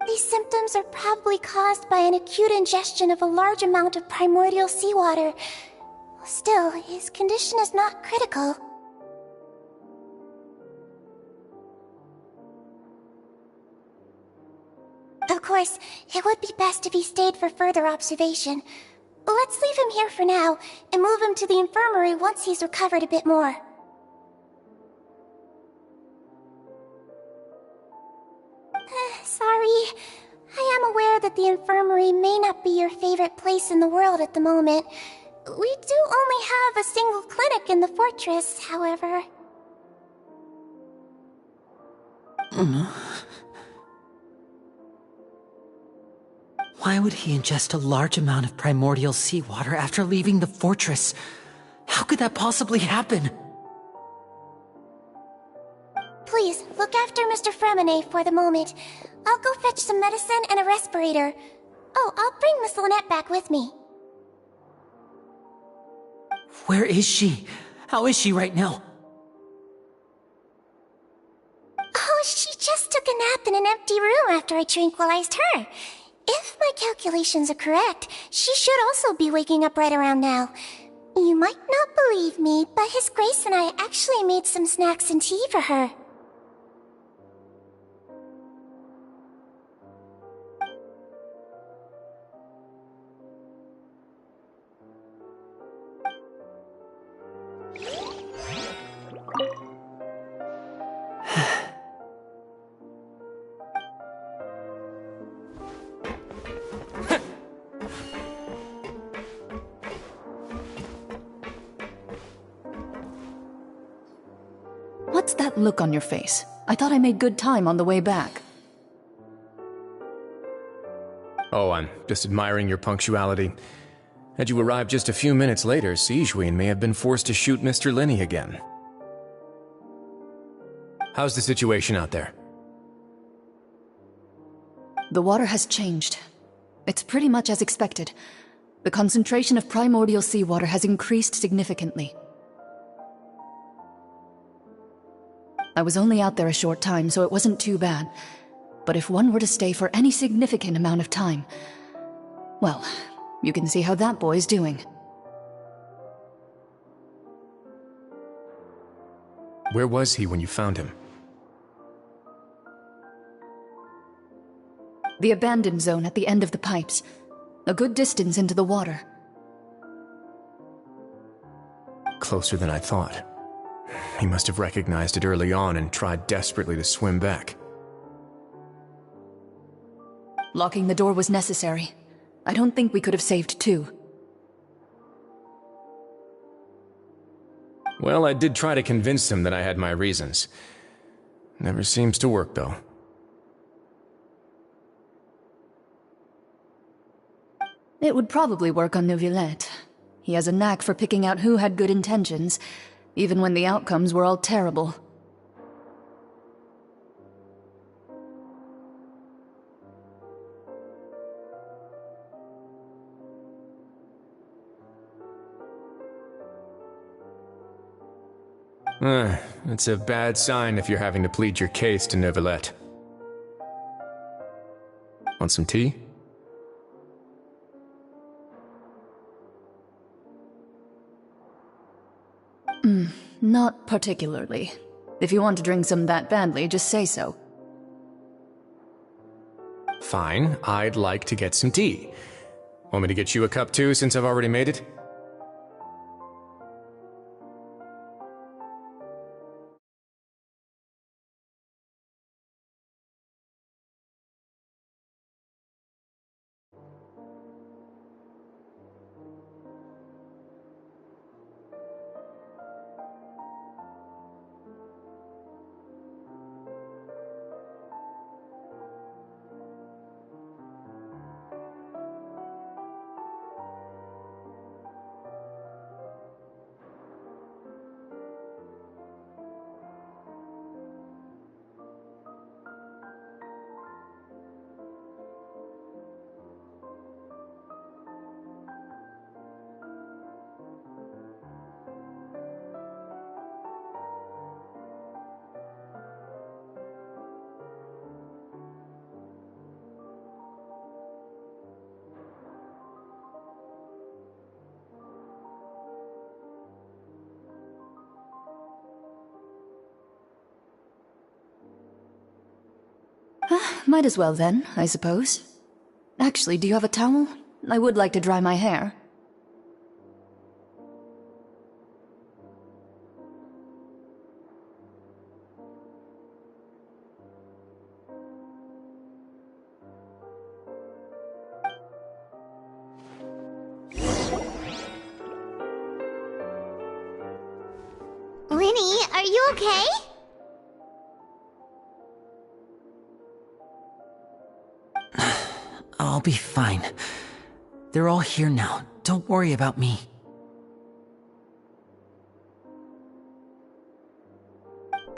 These symptoms are probably caused by an acute ingestion of a large amount of primordial seawater. Still, his condition is not critical. Of course, it would be best if he stayed for further observation. Let's leave him here for now, and move him to the infirmary once he's recovered a bit more. Sorry. I am aware that the infirmary may not be your favorite place in the world at the moment. We do only have a single clinic in the fortress, however. Why would he ingest a large amount of primordial seawater after leaving the fortress? How could that possibly happen? Please, look after Mr. Fremine for the moment. I'll go fetch some medicine and a respirator. Oh, I'll bring Miss Lynette back with me. Where is she? How is she right now? Oh, she just took a nap in an empty room after I tranquilized her. If my calculations are correct, she should also be waking up right around now. You might not believe me, but His Grace and I actually made some snacks and tea for her. What's that look on your face? I thought I made good time on the way back. Oh, I'm just admiring your punctuality. Had you arrived just a few minutes later, Sigewinne may have been forced to shoot Mr. Linney again. How's the situation out there? The water has changed. It's pretty much as expected. The concentration of primordial seawater has increased significantly. I was only out there a short time, so it wasn't too bad. But if one were to stay for any significant amount of time, well, you can see how that boy's doing. Where was he when you found him? The abandoned zone at the end of the pipes. A good distance into the water. Closer than I thought. He must have recognized it early on and tried desperately to swim back. Locking the door was necessary. I don't think we could have saved two. Well, I did try to convince him that I had my reasons. Never seems to work, though. It would probably work on Neuvillette. He has a knack for picking out who had good intentions, even when the outcomes were all terrible. It's a bad sign if you're having to plead your case to Neuvillette. Want some tea? Not particularly. If you want to drink some that badly, just say so. Fine, I'd like to get some tea. Want me to get you a cup too, since I've already made it? might as well then, I suppose. Actually, do you have a towel? I would like to dry my hair. Linny, are you okay? I'll be fine. They're all here now. Don't worry about me.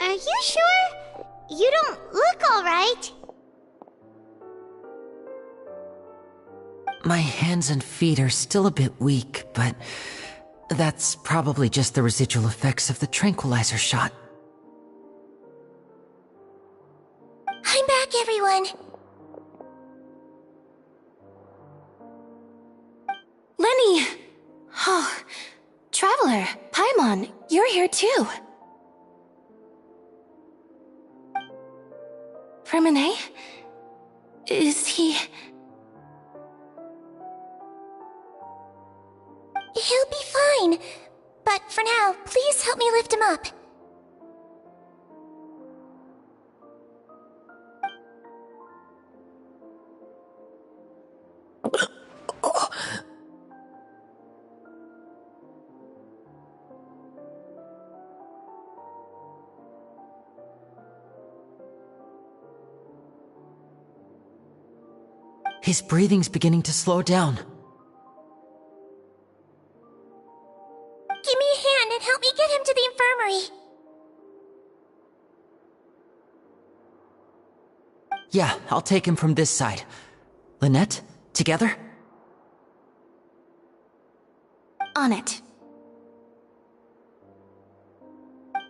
Are you sure? You don't look alright. My hands and feet are still a bit weak, but that's probably just the residual effects of the tranquilizer shot. I'm back, everyone. Lenny! Oh, Traveler, Paimon, you're here too. Remine? Is he... He'll be fine. But for now, please help me lift him up. His breathing's beginning to slow down. Give me a hand and help me get him to the infirmary. Yeah, I'll take him from this side. Lynette, together? On it.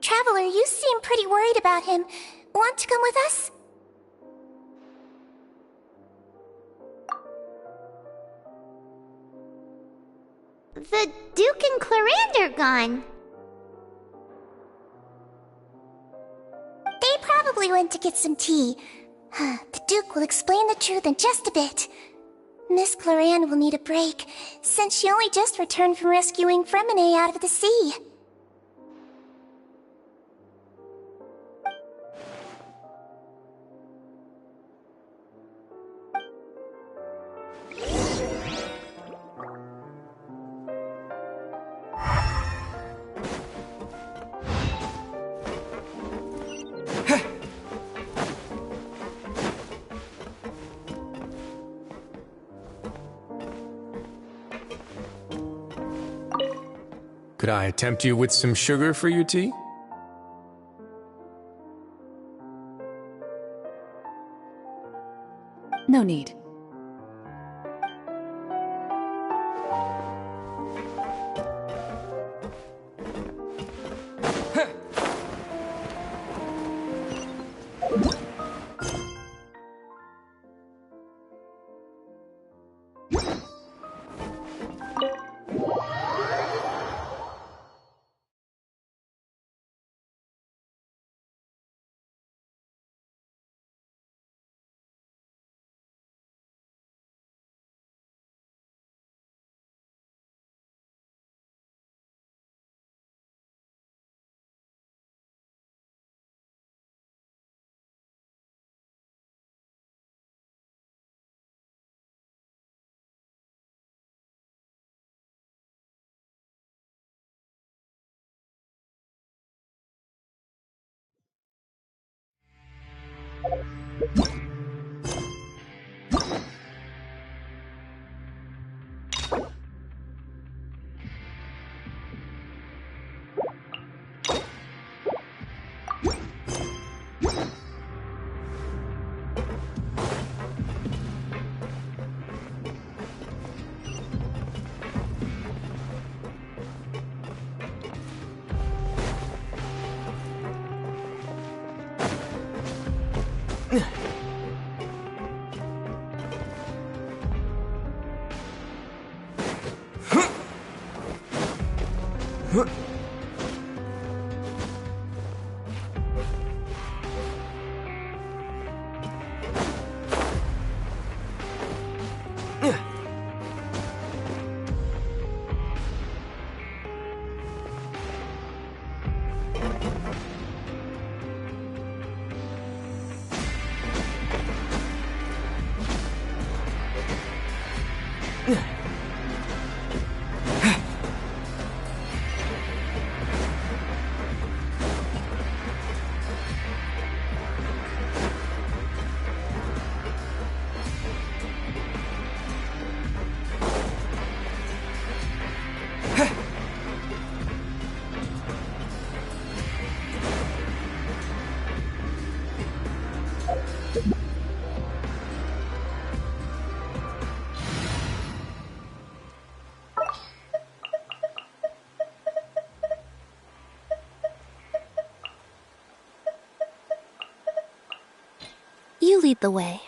Traveler, you seem pretty worried about him. Want to come with us? The Duke and Clarande are gone. They probably went to get some tea. The Duke will explain the truth in just a bit. Miss Clarande will need a break, since she only just returned from rescuing Fremine out of the sea. Could I tempt you with some sugar for your tea? No need. lead the way.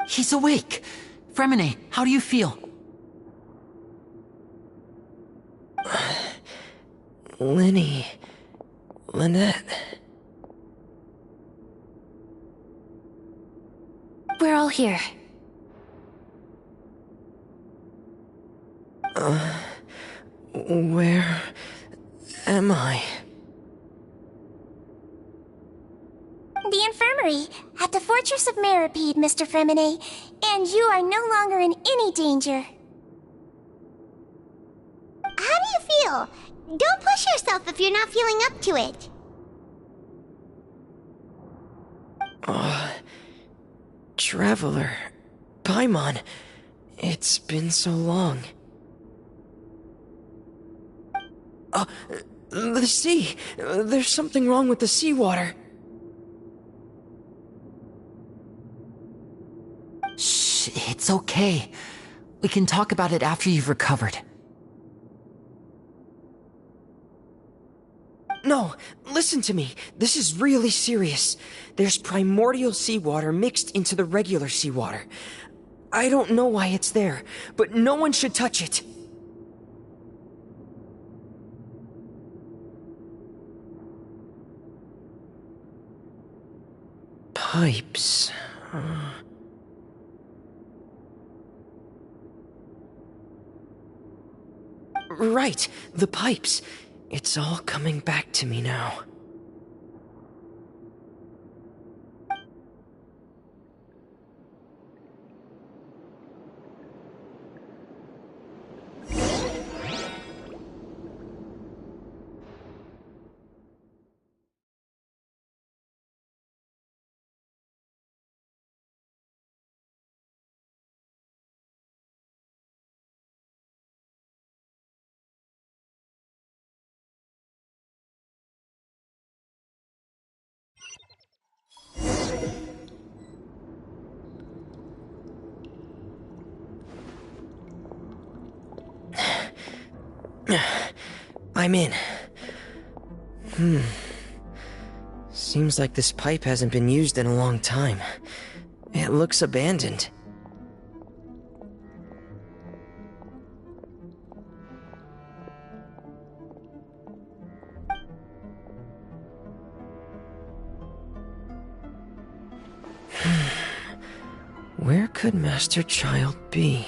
He's awake! Fremine, how do you feel? Lynette. We're all here. Where am I? The infirmary, at the Fortress of Meripede, Mr. Fremine, and you are no longer in any danger. How do you feel? Don't push yourself if you're not feeling up to it. Traveler. Paimon. It's been so long. The sea! There's something wrong with the seawater. Shh, it's okay. We can talk about it after you've recovered. No, listen to me. This is really serious. There's primordial seawater mixed into the regular seawater. I don't know why it's there, but no one should touch it. Pipes. Right, the pipes. It's all coming back to me now. I'm in. Seems like this pipe hasn't been used in a long time. It looks abandoned. Where could Master Child be?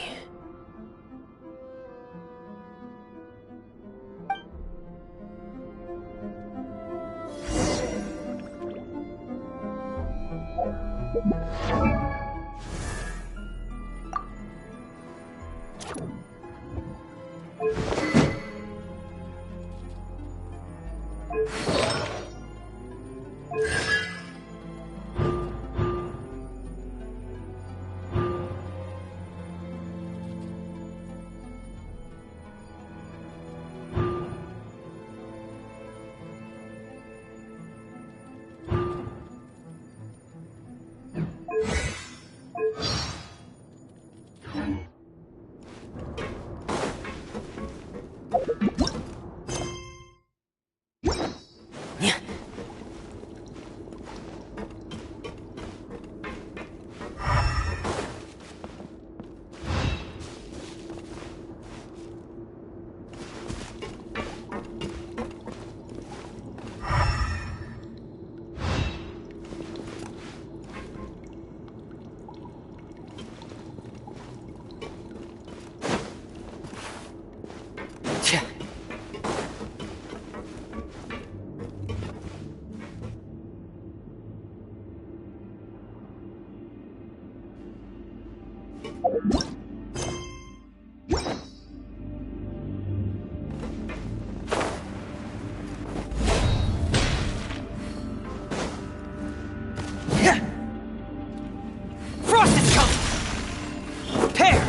Frost is coming! Prepare!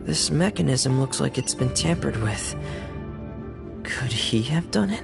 This mechanism looks like it's been tampered with. Could he have done it?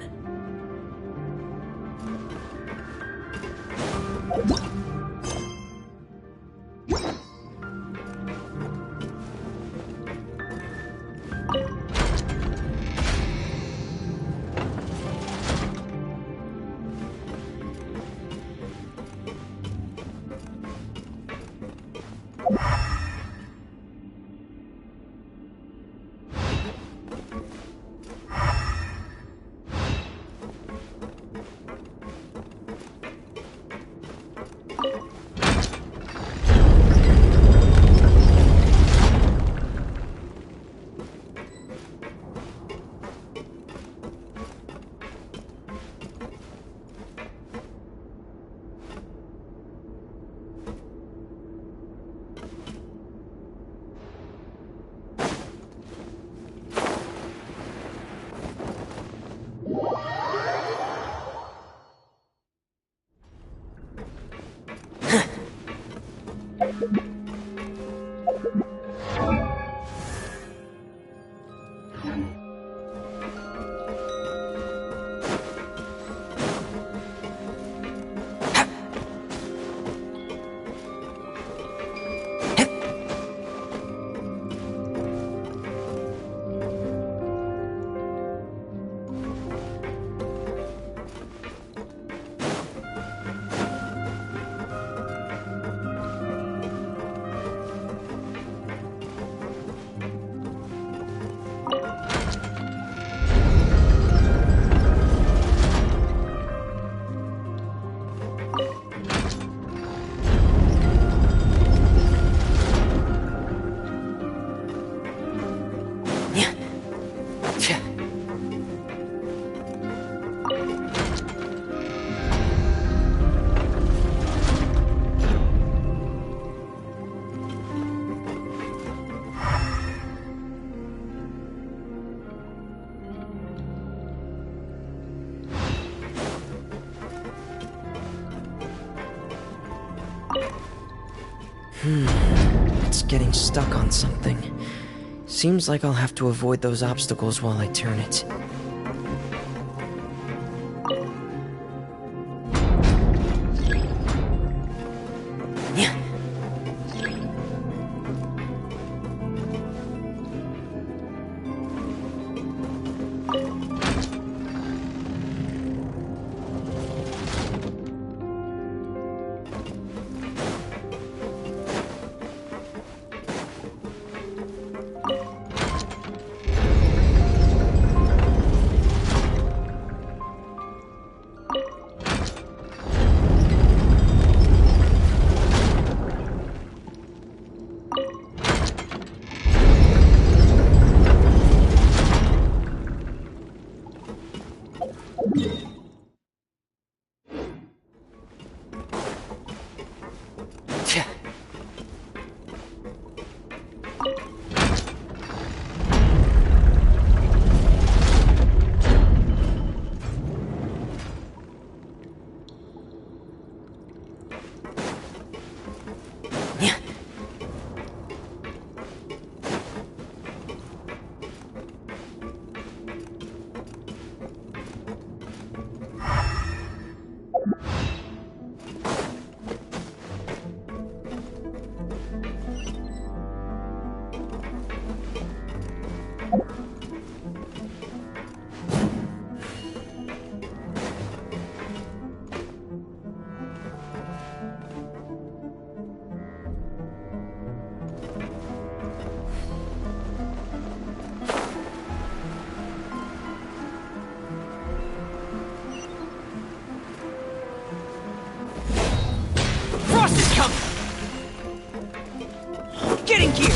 It's getting stuck on something. Seems like I'll have to avoid those obstacles while I turn it. Frost is coming! Get in gear!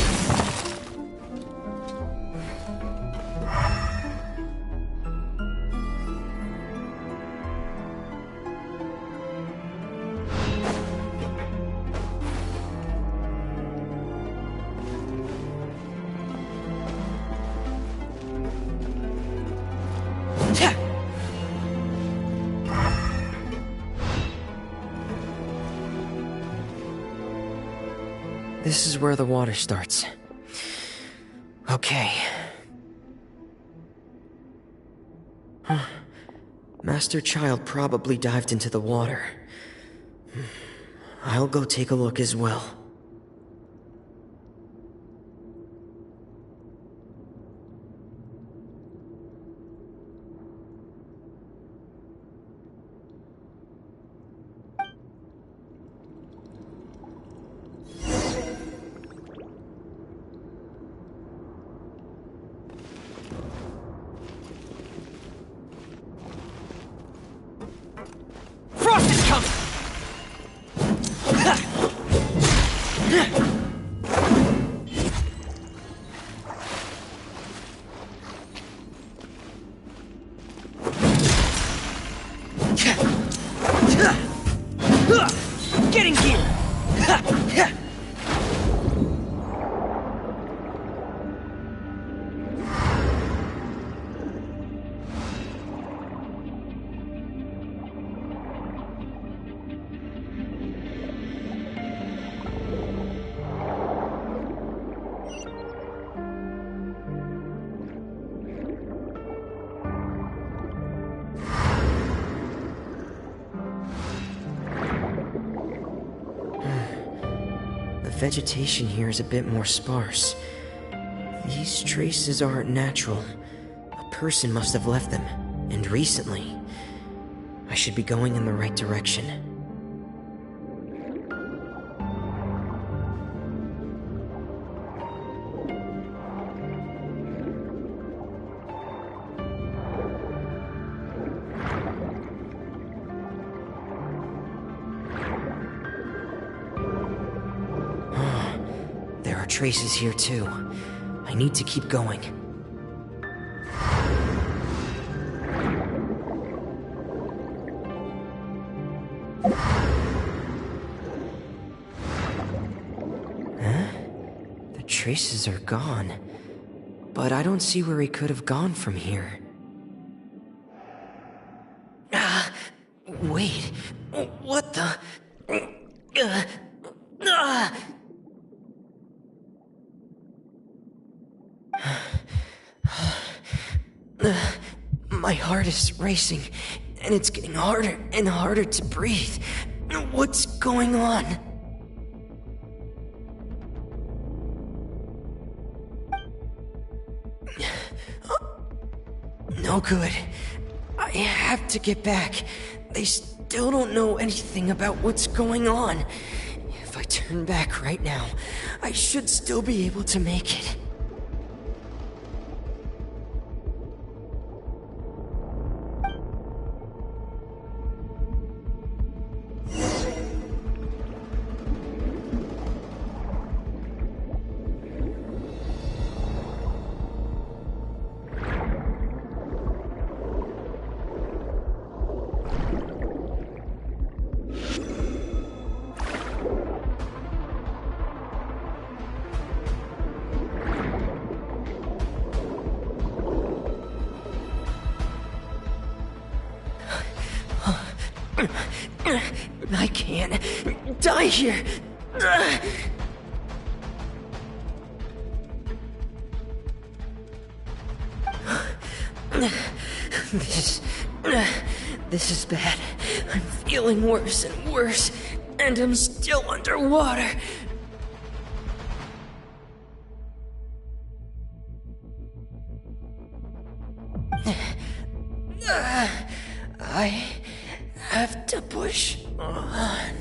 This is where the water starts. Okay. Master Child probably dived into the water. I'll go take a look as well. Frost is coming! Get in gear! The vegetation here is a bit more sparse. These traces aren't natural. A person must have left them, and recently. I should be going in the right direction. There are traces here too. I need to keep going. Huh? The traces are gone. But I don't see where he could have gone from here. Wait. What the? My heart is racing, and it's getting harder and harder to breathe. What's going on? No good. I have to get back. They still don't know anything about what's going on. If I turn back right now, I should still be able to make it. I can't die here. This is bad. I'm feeling worse and worse, and I'm still underwater. I have to push on.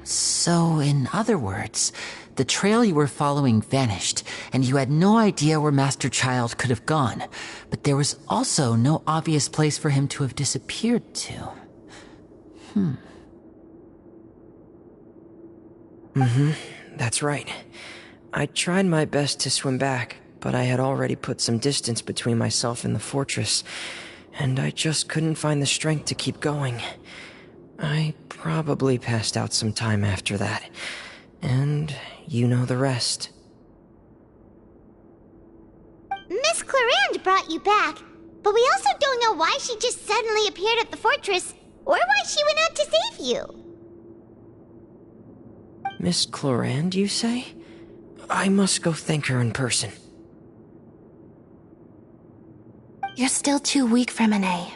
So, in other words, the trail you were following vanished, and you had no idea where Master Child could have gone, but there was also no obvious place for him to have disappeared to. That's right. I tried my best to swim back, but I had already put some distance between myself and the fortress, and I just couldn't find the strength to keep going. I probably passed out some time after that, and you know the rest. Miss Clarande brought you back, but we also don't know why she just suddenly appeared at the fortress, or why she went out to save you. Miss Clarande, you say? I must go thank her in person. You're still too weak for Monet.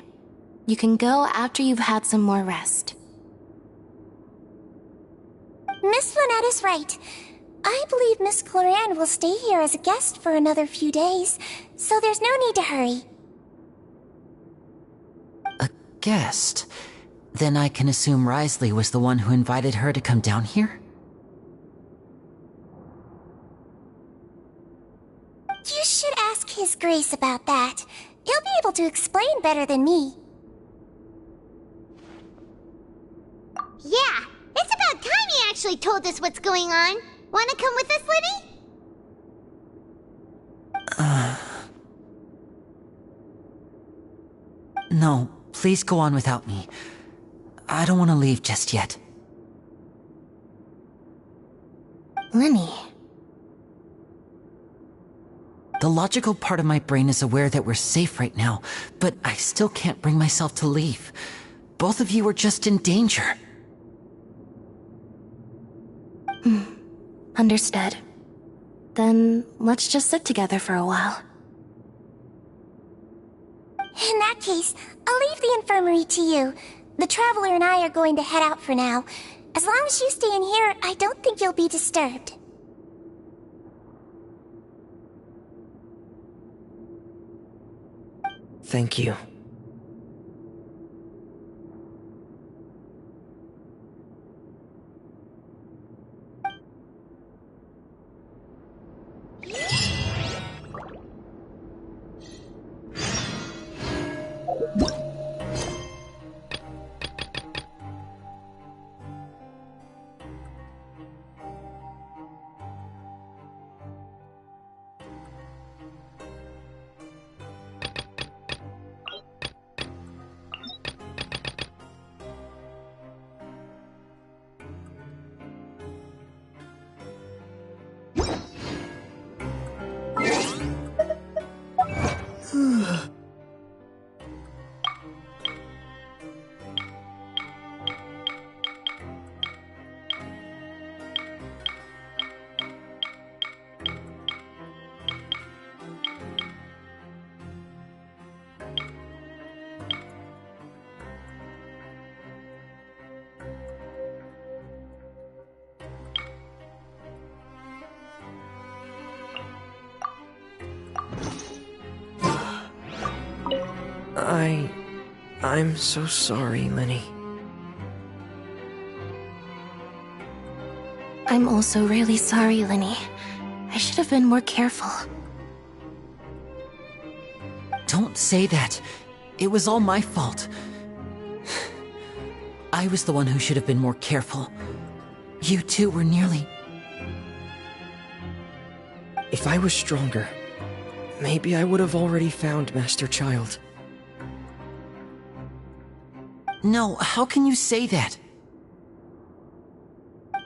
You can go after you've had some more rest. Miss Lynette is right. I believe Miss Clarande will stay here as a guest for another few days, so there's no need to hurry. A guest? Then I can assume Risley was the one who invited her to come down here? You should ask His Grace about that. He'll be able to explain better than me. Yeah, it's about time he actually told us what's going on. Wanna come with us, Liddy? No, please go on without me. I don't want to leave just yet. Lenny. The logical part of my brain is aware that we're safe right now, but I still can't bring myself to leave. Both of you are just in danger. Understood. Then let's just sit together for a while. In that case, I'll leave the infirmary to you. The Traveler and I are going to head out for now. As long as you stay in here, I don't think you'll be disturbed. Thank you. I'm so sorry, Lenny. I'm also really sorry, Lenny. I should have been more careful. Don't say that. It was all my fault. I was the one who should have been more careful. You two were nearly... If I was stronger, maybe I would have already found Master Child. No, how can you say that?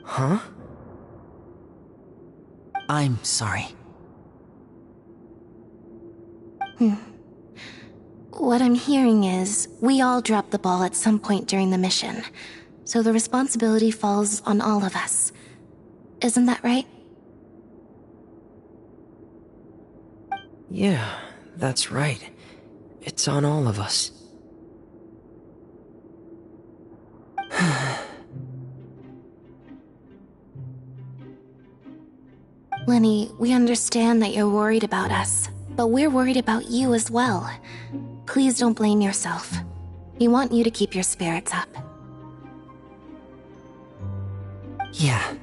Huh? I'm sorry. What I'm hearing is, we all dropped the ball at some point during the mission, so the responsibility falls on all of us. Isn't that right? Yeah, that's right. It's on all of us. Lenny, we understand that you're worried about us, but we're worried about you as well. Please don't blame yourself. We want you to keep your spirits up. Yeah.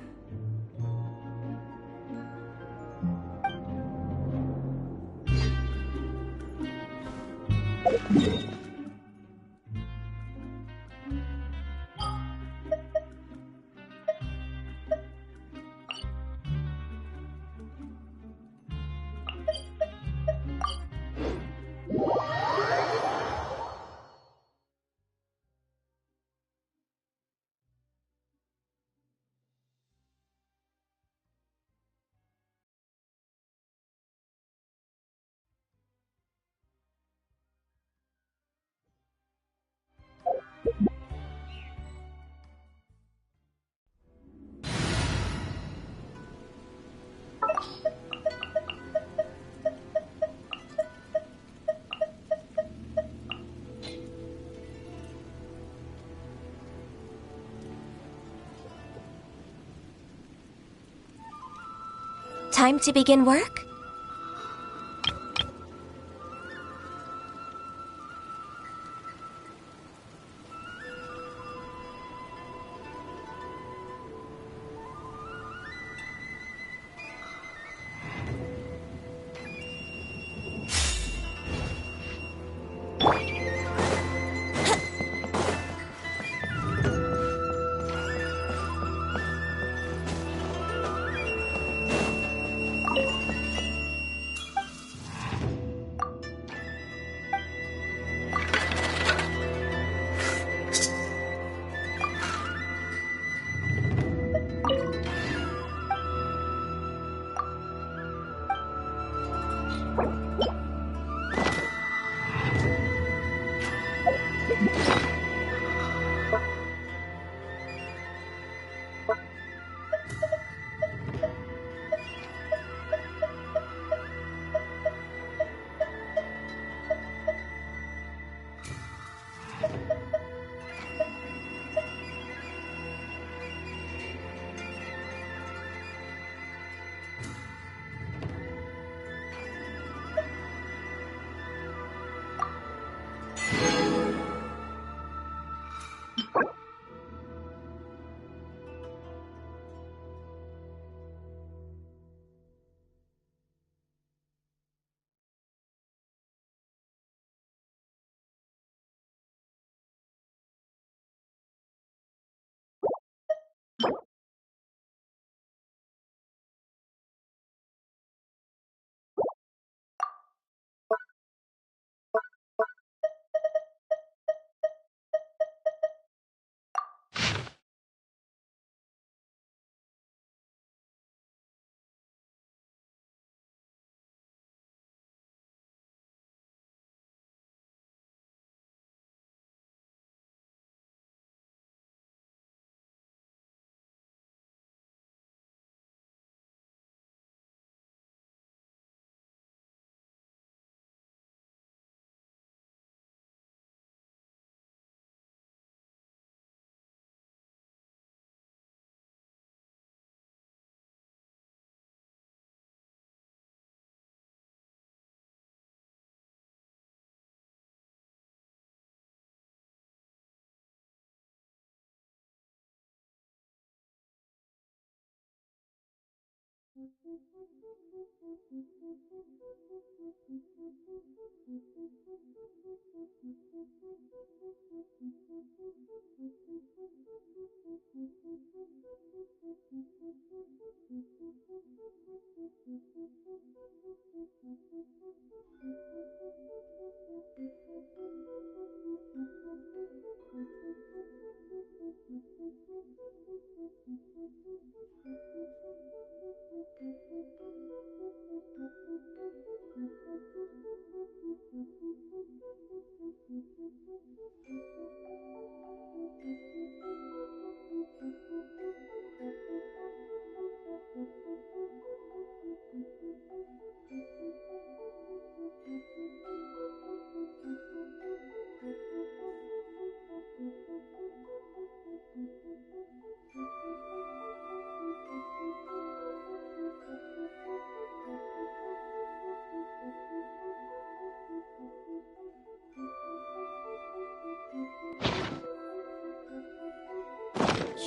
Time to begin work?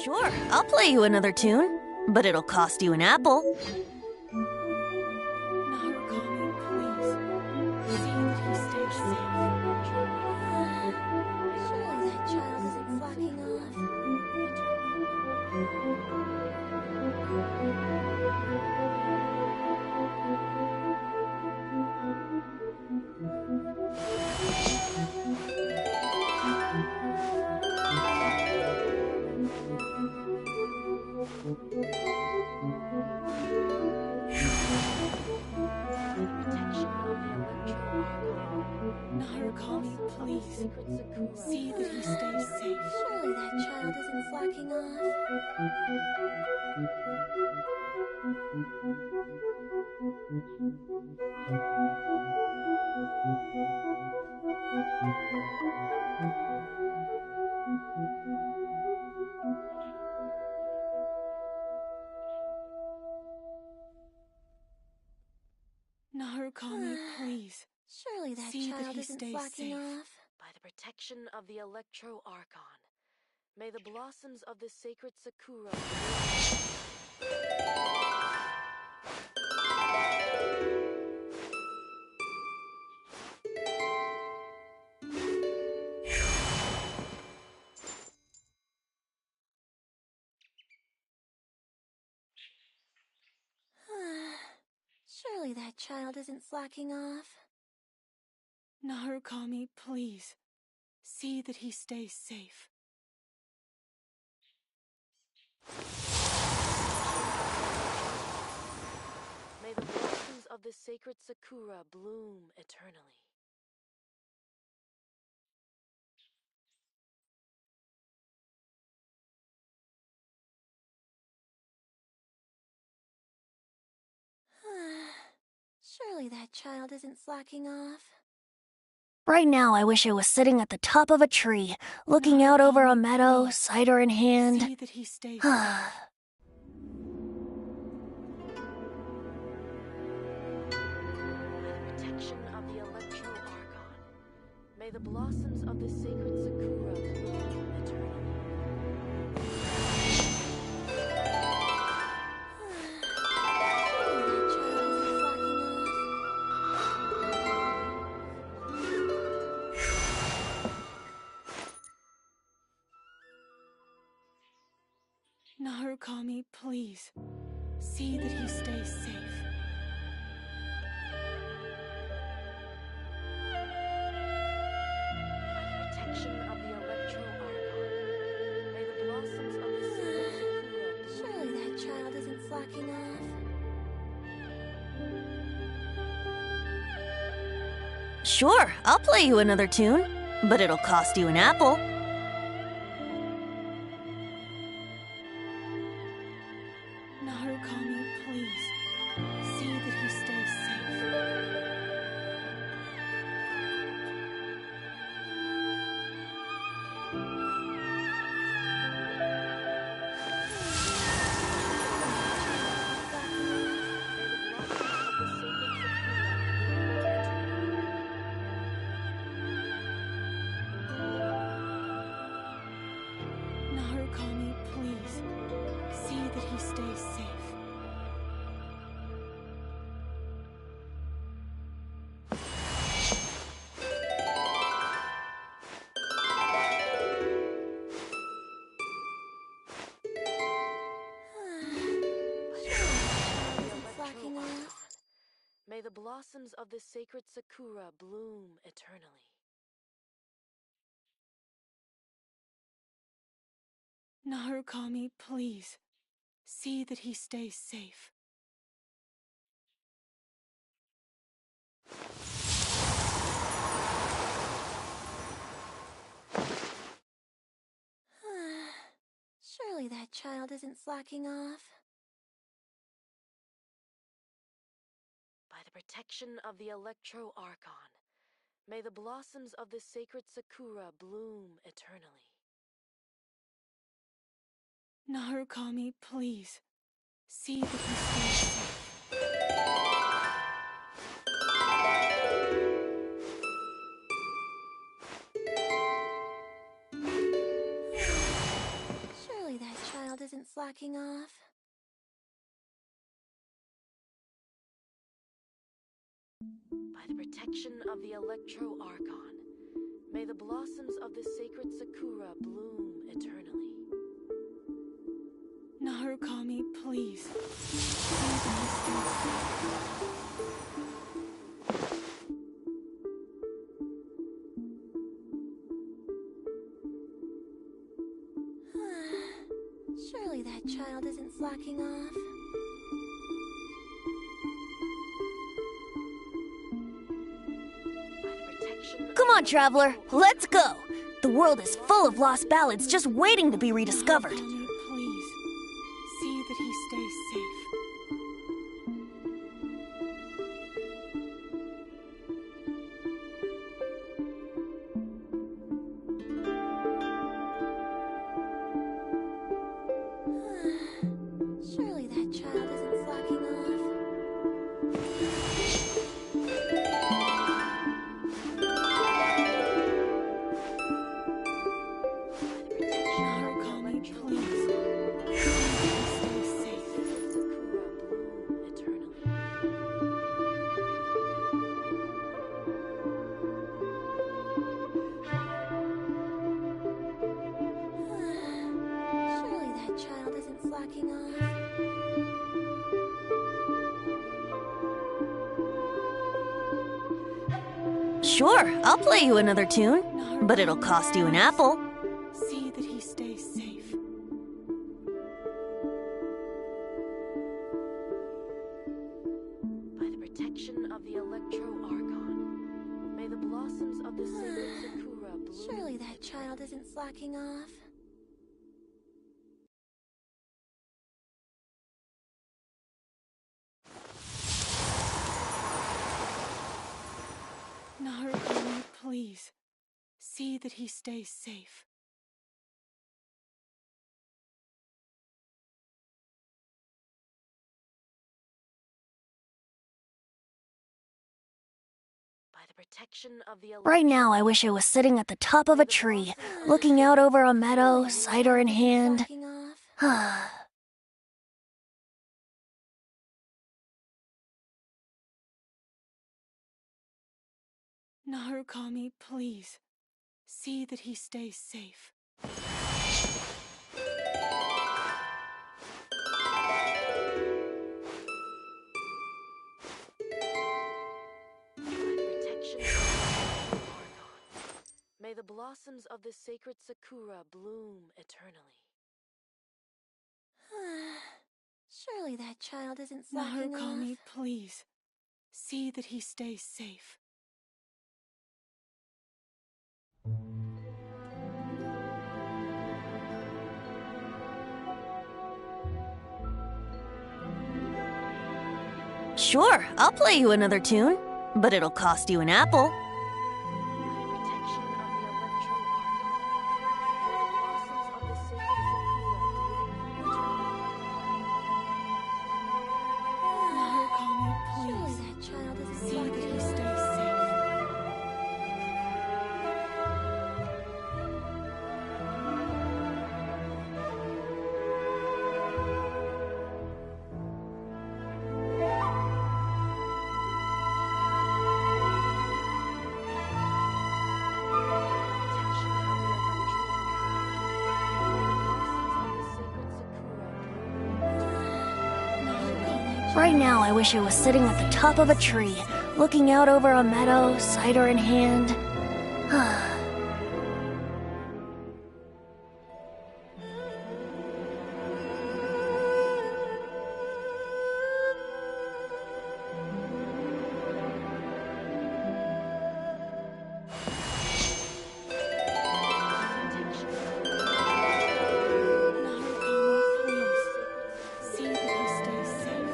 Sure, I'll play you another tune, but it'll cost you an apple. Surely that child isn't slacking off. Narukami, please. See that he stays safe. Surely that child isn't slacking off. Narukami, please. Surely that See child that he isn't stays slacking safe. off. By the protection of the Electro Archon, may the blossoms of the sacred Sakura. Surely that child isn't slacking off. Narukami, please. See that he stays safe. May the blossoms of the sacred Sakura bloom eternally. Surely that child isn't slacking off. Right now, I wish I was sitting at the top of a tree, looking out over a meadow, cider in hand. See that he stays safe. Protection of the Electro Archon, may the blossoms of the sacred Sakura bloom eternally. Narukami, please. See that he stays safe. Protection of the Electro Archon, may the blossoms of the sacred Sakura. Surely that child isn't slacking off. Sure, I'll play you another tune, but it'll cost you an apple. Narukami, please. See that he stays safe. Narukami, please. See that he stays safe. Slacking off. May the blossoms of the sacred Sakura bloom eternally. Narukami, please. See that he stays safe. Surely that child isn't slacking off. By the protection of the Electro Archon, may the blossoms of the sacred Sakura bloom eternally. Narukami, please. See that he stays safe. Surely that child slacking off. By the protection of the Electro Archon, may the blossoms of the sacred Sakura bloom eternally. Narukami, please. Surely that child isn't slacking off. Come on, traveler, let's go! The world is full of lost ballads just waiting to be rediscovered. Narukami, please. See that he stays safe. Surely that child isn't slacking off. Narukami, please. Stay safe. Surely that child isn't slacking off. Sure, I'll play you another tune, but it'll cost you an apple. See that he stays safe. By the protection of the Electro Archon, may the blossoms of the sacred Sakura bloom. Surely that child isn't slacking off. Narukami, please. See that he stays safe. By the protection of the Right now, I wish I was sitting at the top of a tree, looking out over a meadow, cider in hand. Slacking off. Narukami, please. See that he stays safe. may the blossoms of the sacred Sakura bloom eternally. Surely that child isn't slacking Narukami, off. please. See that he stays safe. Sure, I'll play you another tune, but it'll cost you an apple. Narukami, please. Surely that child isn't See that slacking he off. stays safe. Right now, I wish I was sitting at the top of a tree, looking out over a meadow, cider in hand. See that he stays safe.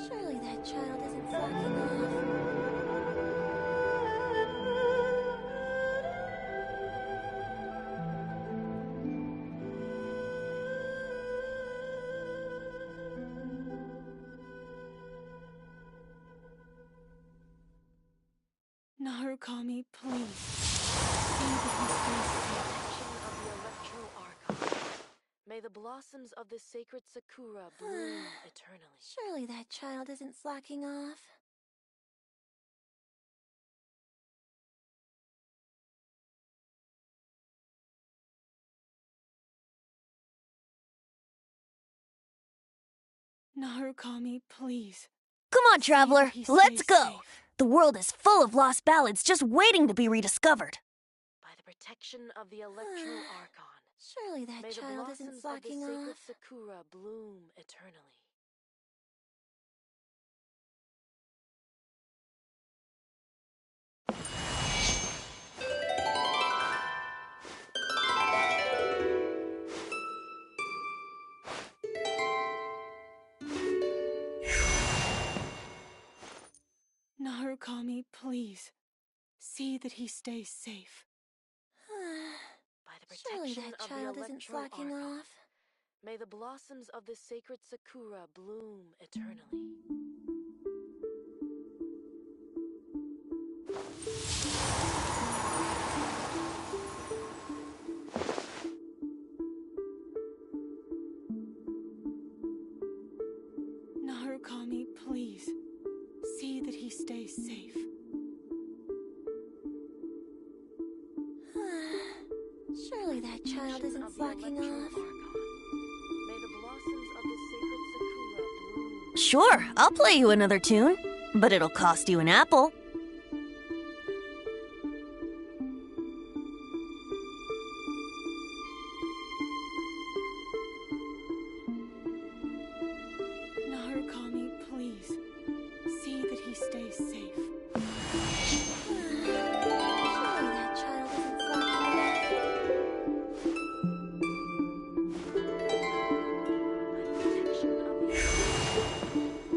Surely that child isn't slacking off. Narukami, please. See that he stays safe. May the blossoms of the sacred Sakura bloom eternally. Surely that child isn't slacking off. Narukami, please. Come on, traveler, let's go! The world is full of lost ballads just waiting to be rediscovered. By the protection of the Electro Archon, Surely that may the child isn't blossoms slacking of the sacred off. Sakura bloom eternally. Narukami, please. See that he stays safe. By the Surely protection that of child the isn't Electro slacking Archon, off. may the blossoms of the sacred Sakura bloom eternally. Narukami, please. See that he stays safe. Surely that child isn't slacking off. May the blossoms of the sacred Sakura bloom. Sure, I'll play you another tune, but it'll cost you an apple. Narukami, please. See that he stays safe. Surely that child isn't slacking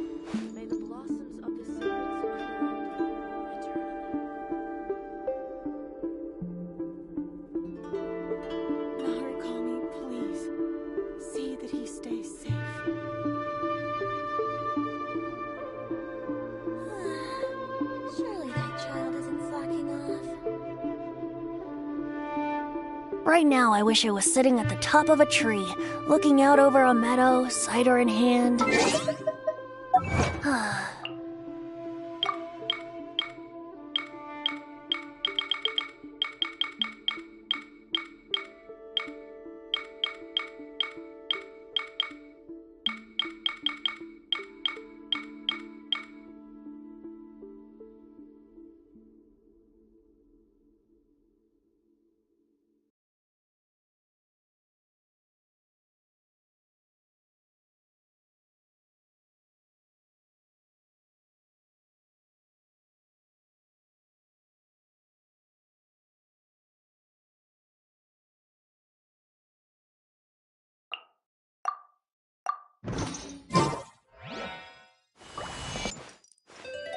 May the blossoms of the sacred Sakura bloom eternally. Narukami, please. See that he stays safe. Surely that child isn't slacking off. Right now, I wish I was sitting at the top of a tree, looking out over a meadow, cider in hand.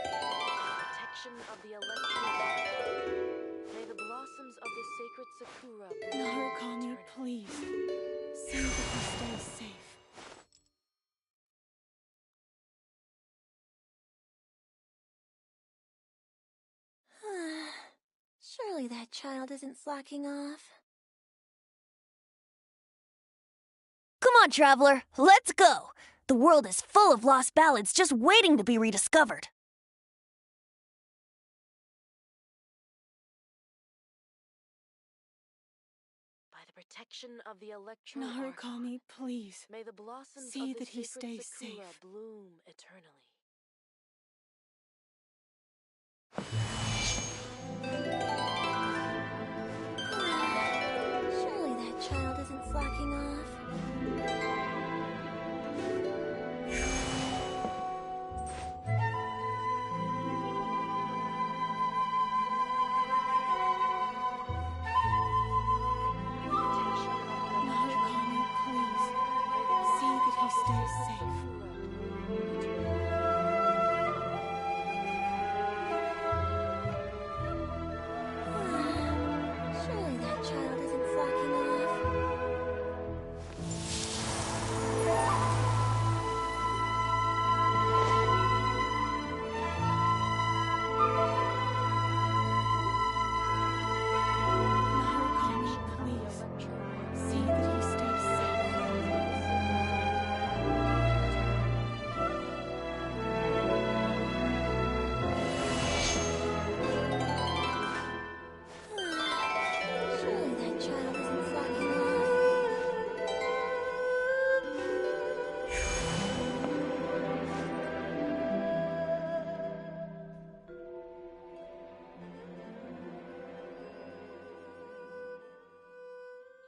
Protection of the Electro Archon. May the blossoms of the sacred Sakura bloom Narukami, eternally. please. See that he stays safe. Surely that child isn't slacking off. Come on, traveler, let's go! The world is full of lost ballads just waiting to be rediscovered. By the protection of the Electro Archon, Narukami, please. may the blossoms See of the that he sacred stays Sakura safe. bloom eternally. Surely that child isn't slacking off. Narukami, please. See that he stays safe.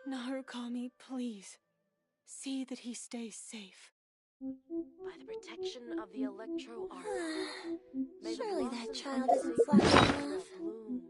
Narukami, please. See that he stays safe. By the protection of the Electro Archon, may the Surely that blossoms child of the isn't sacred flashing Sakura enough. bloom it.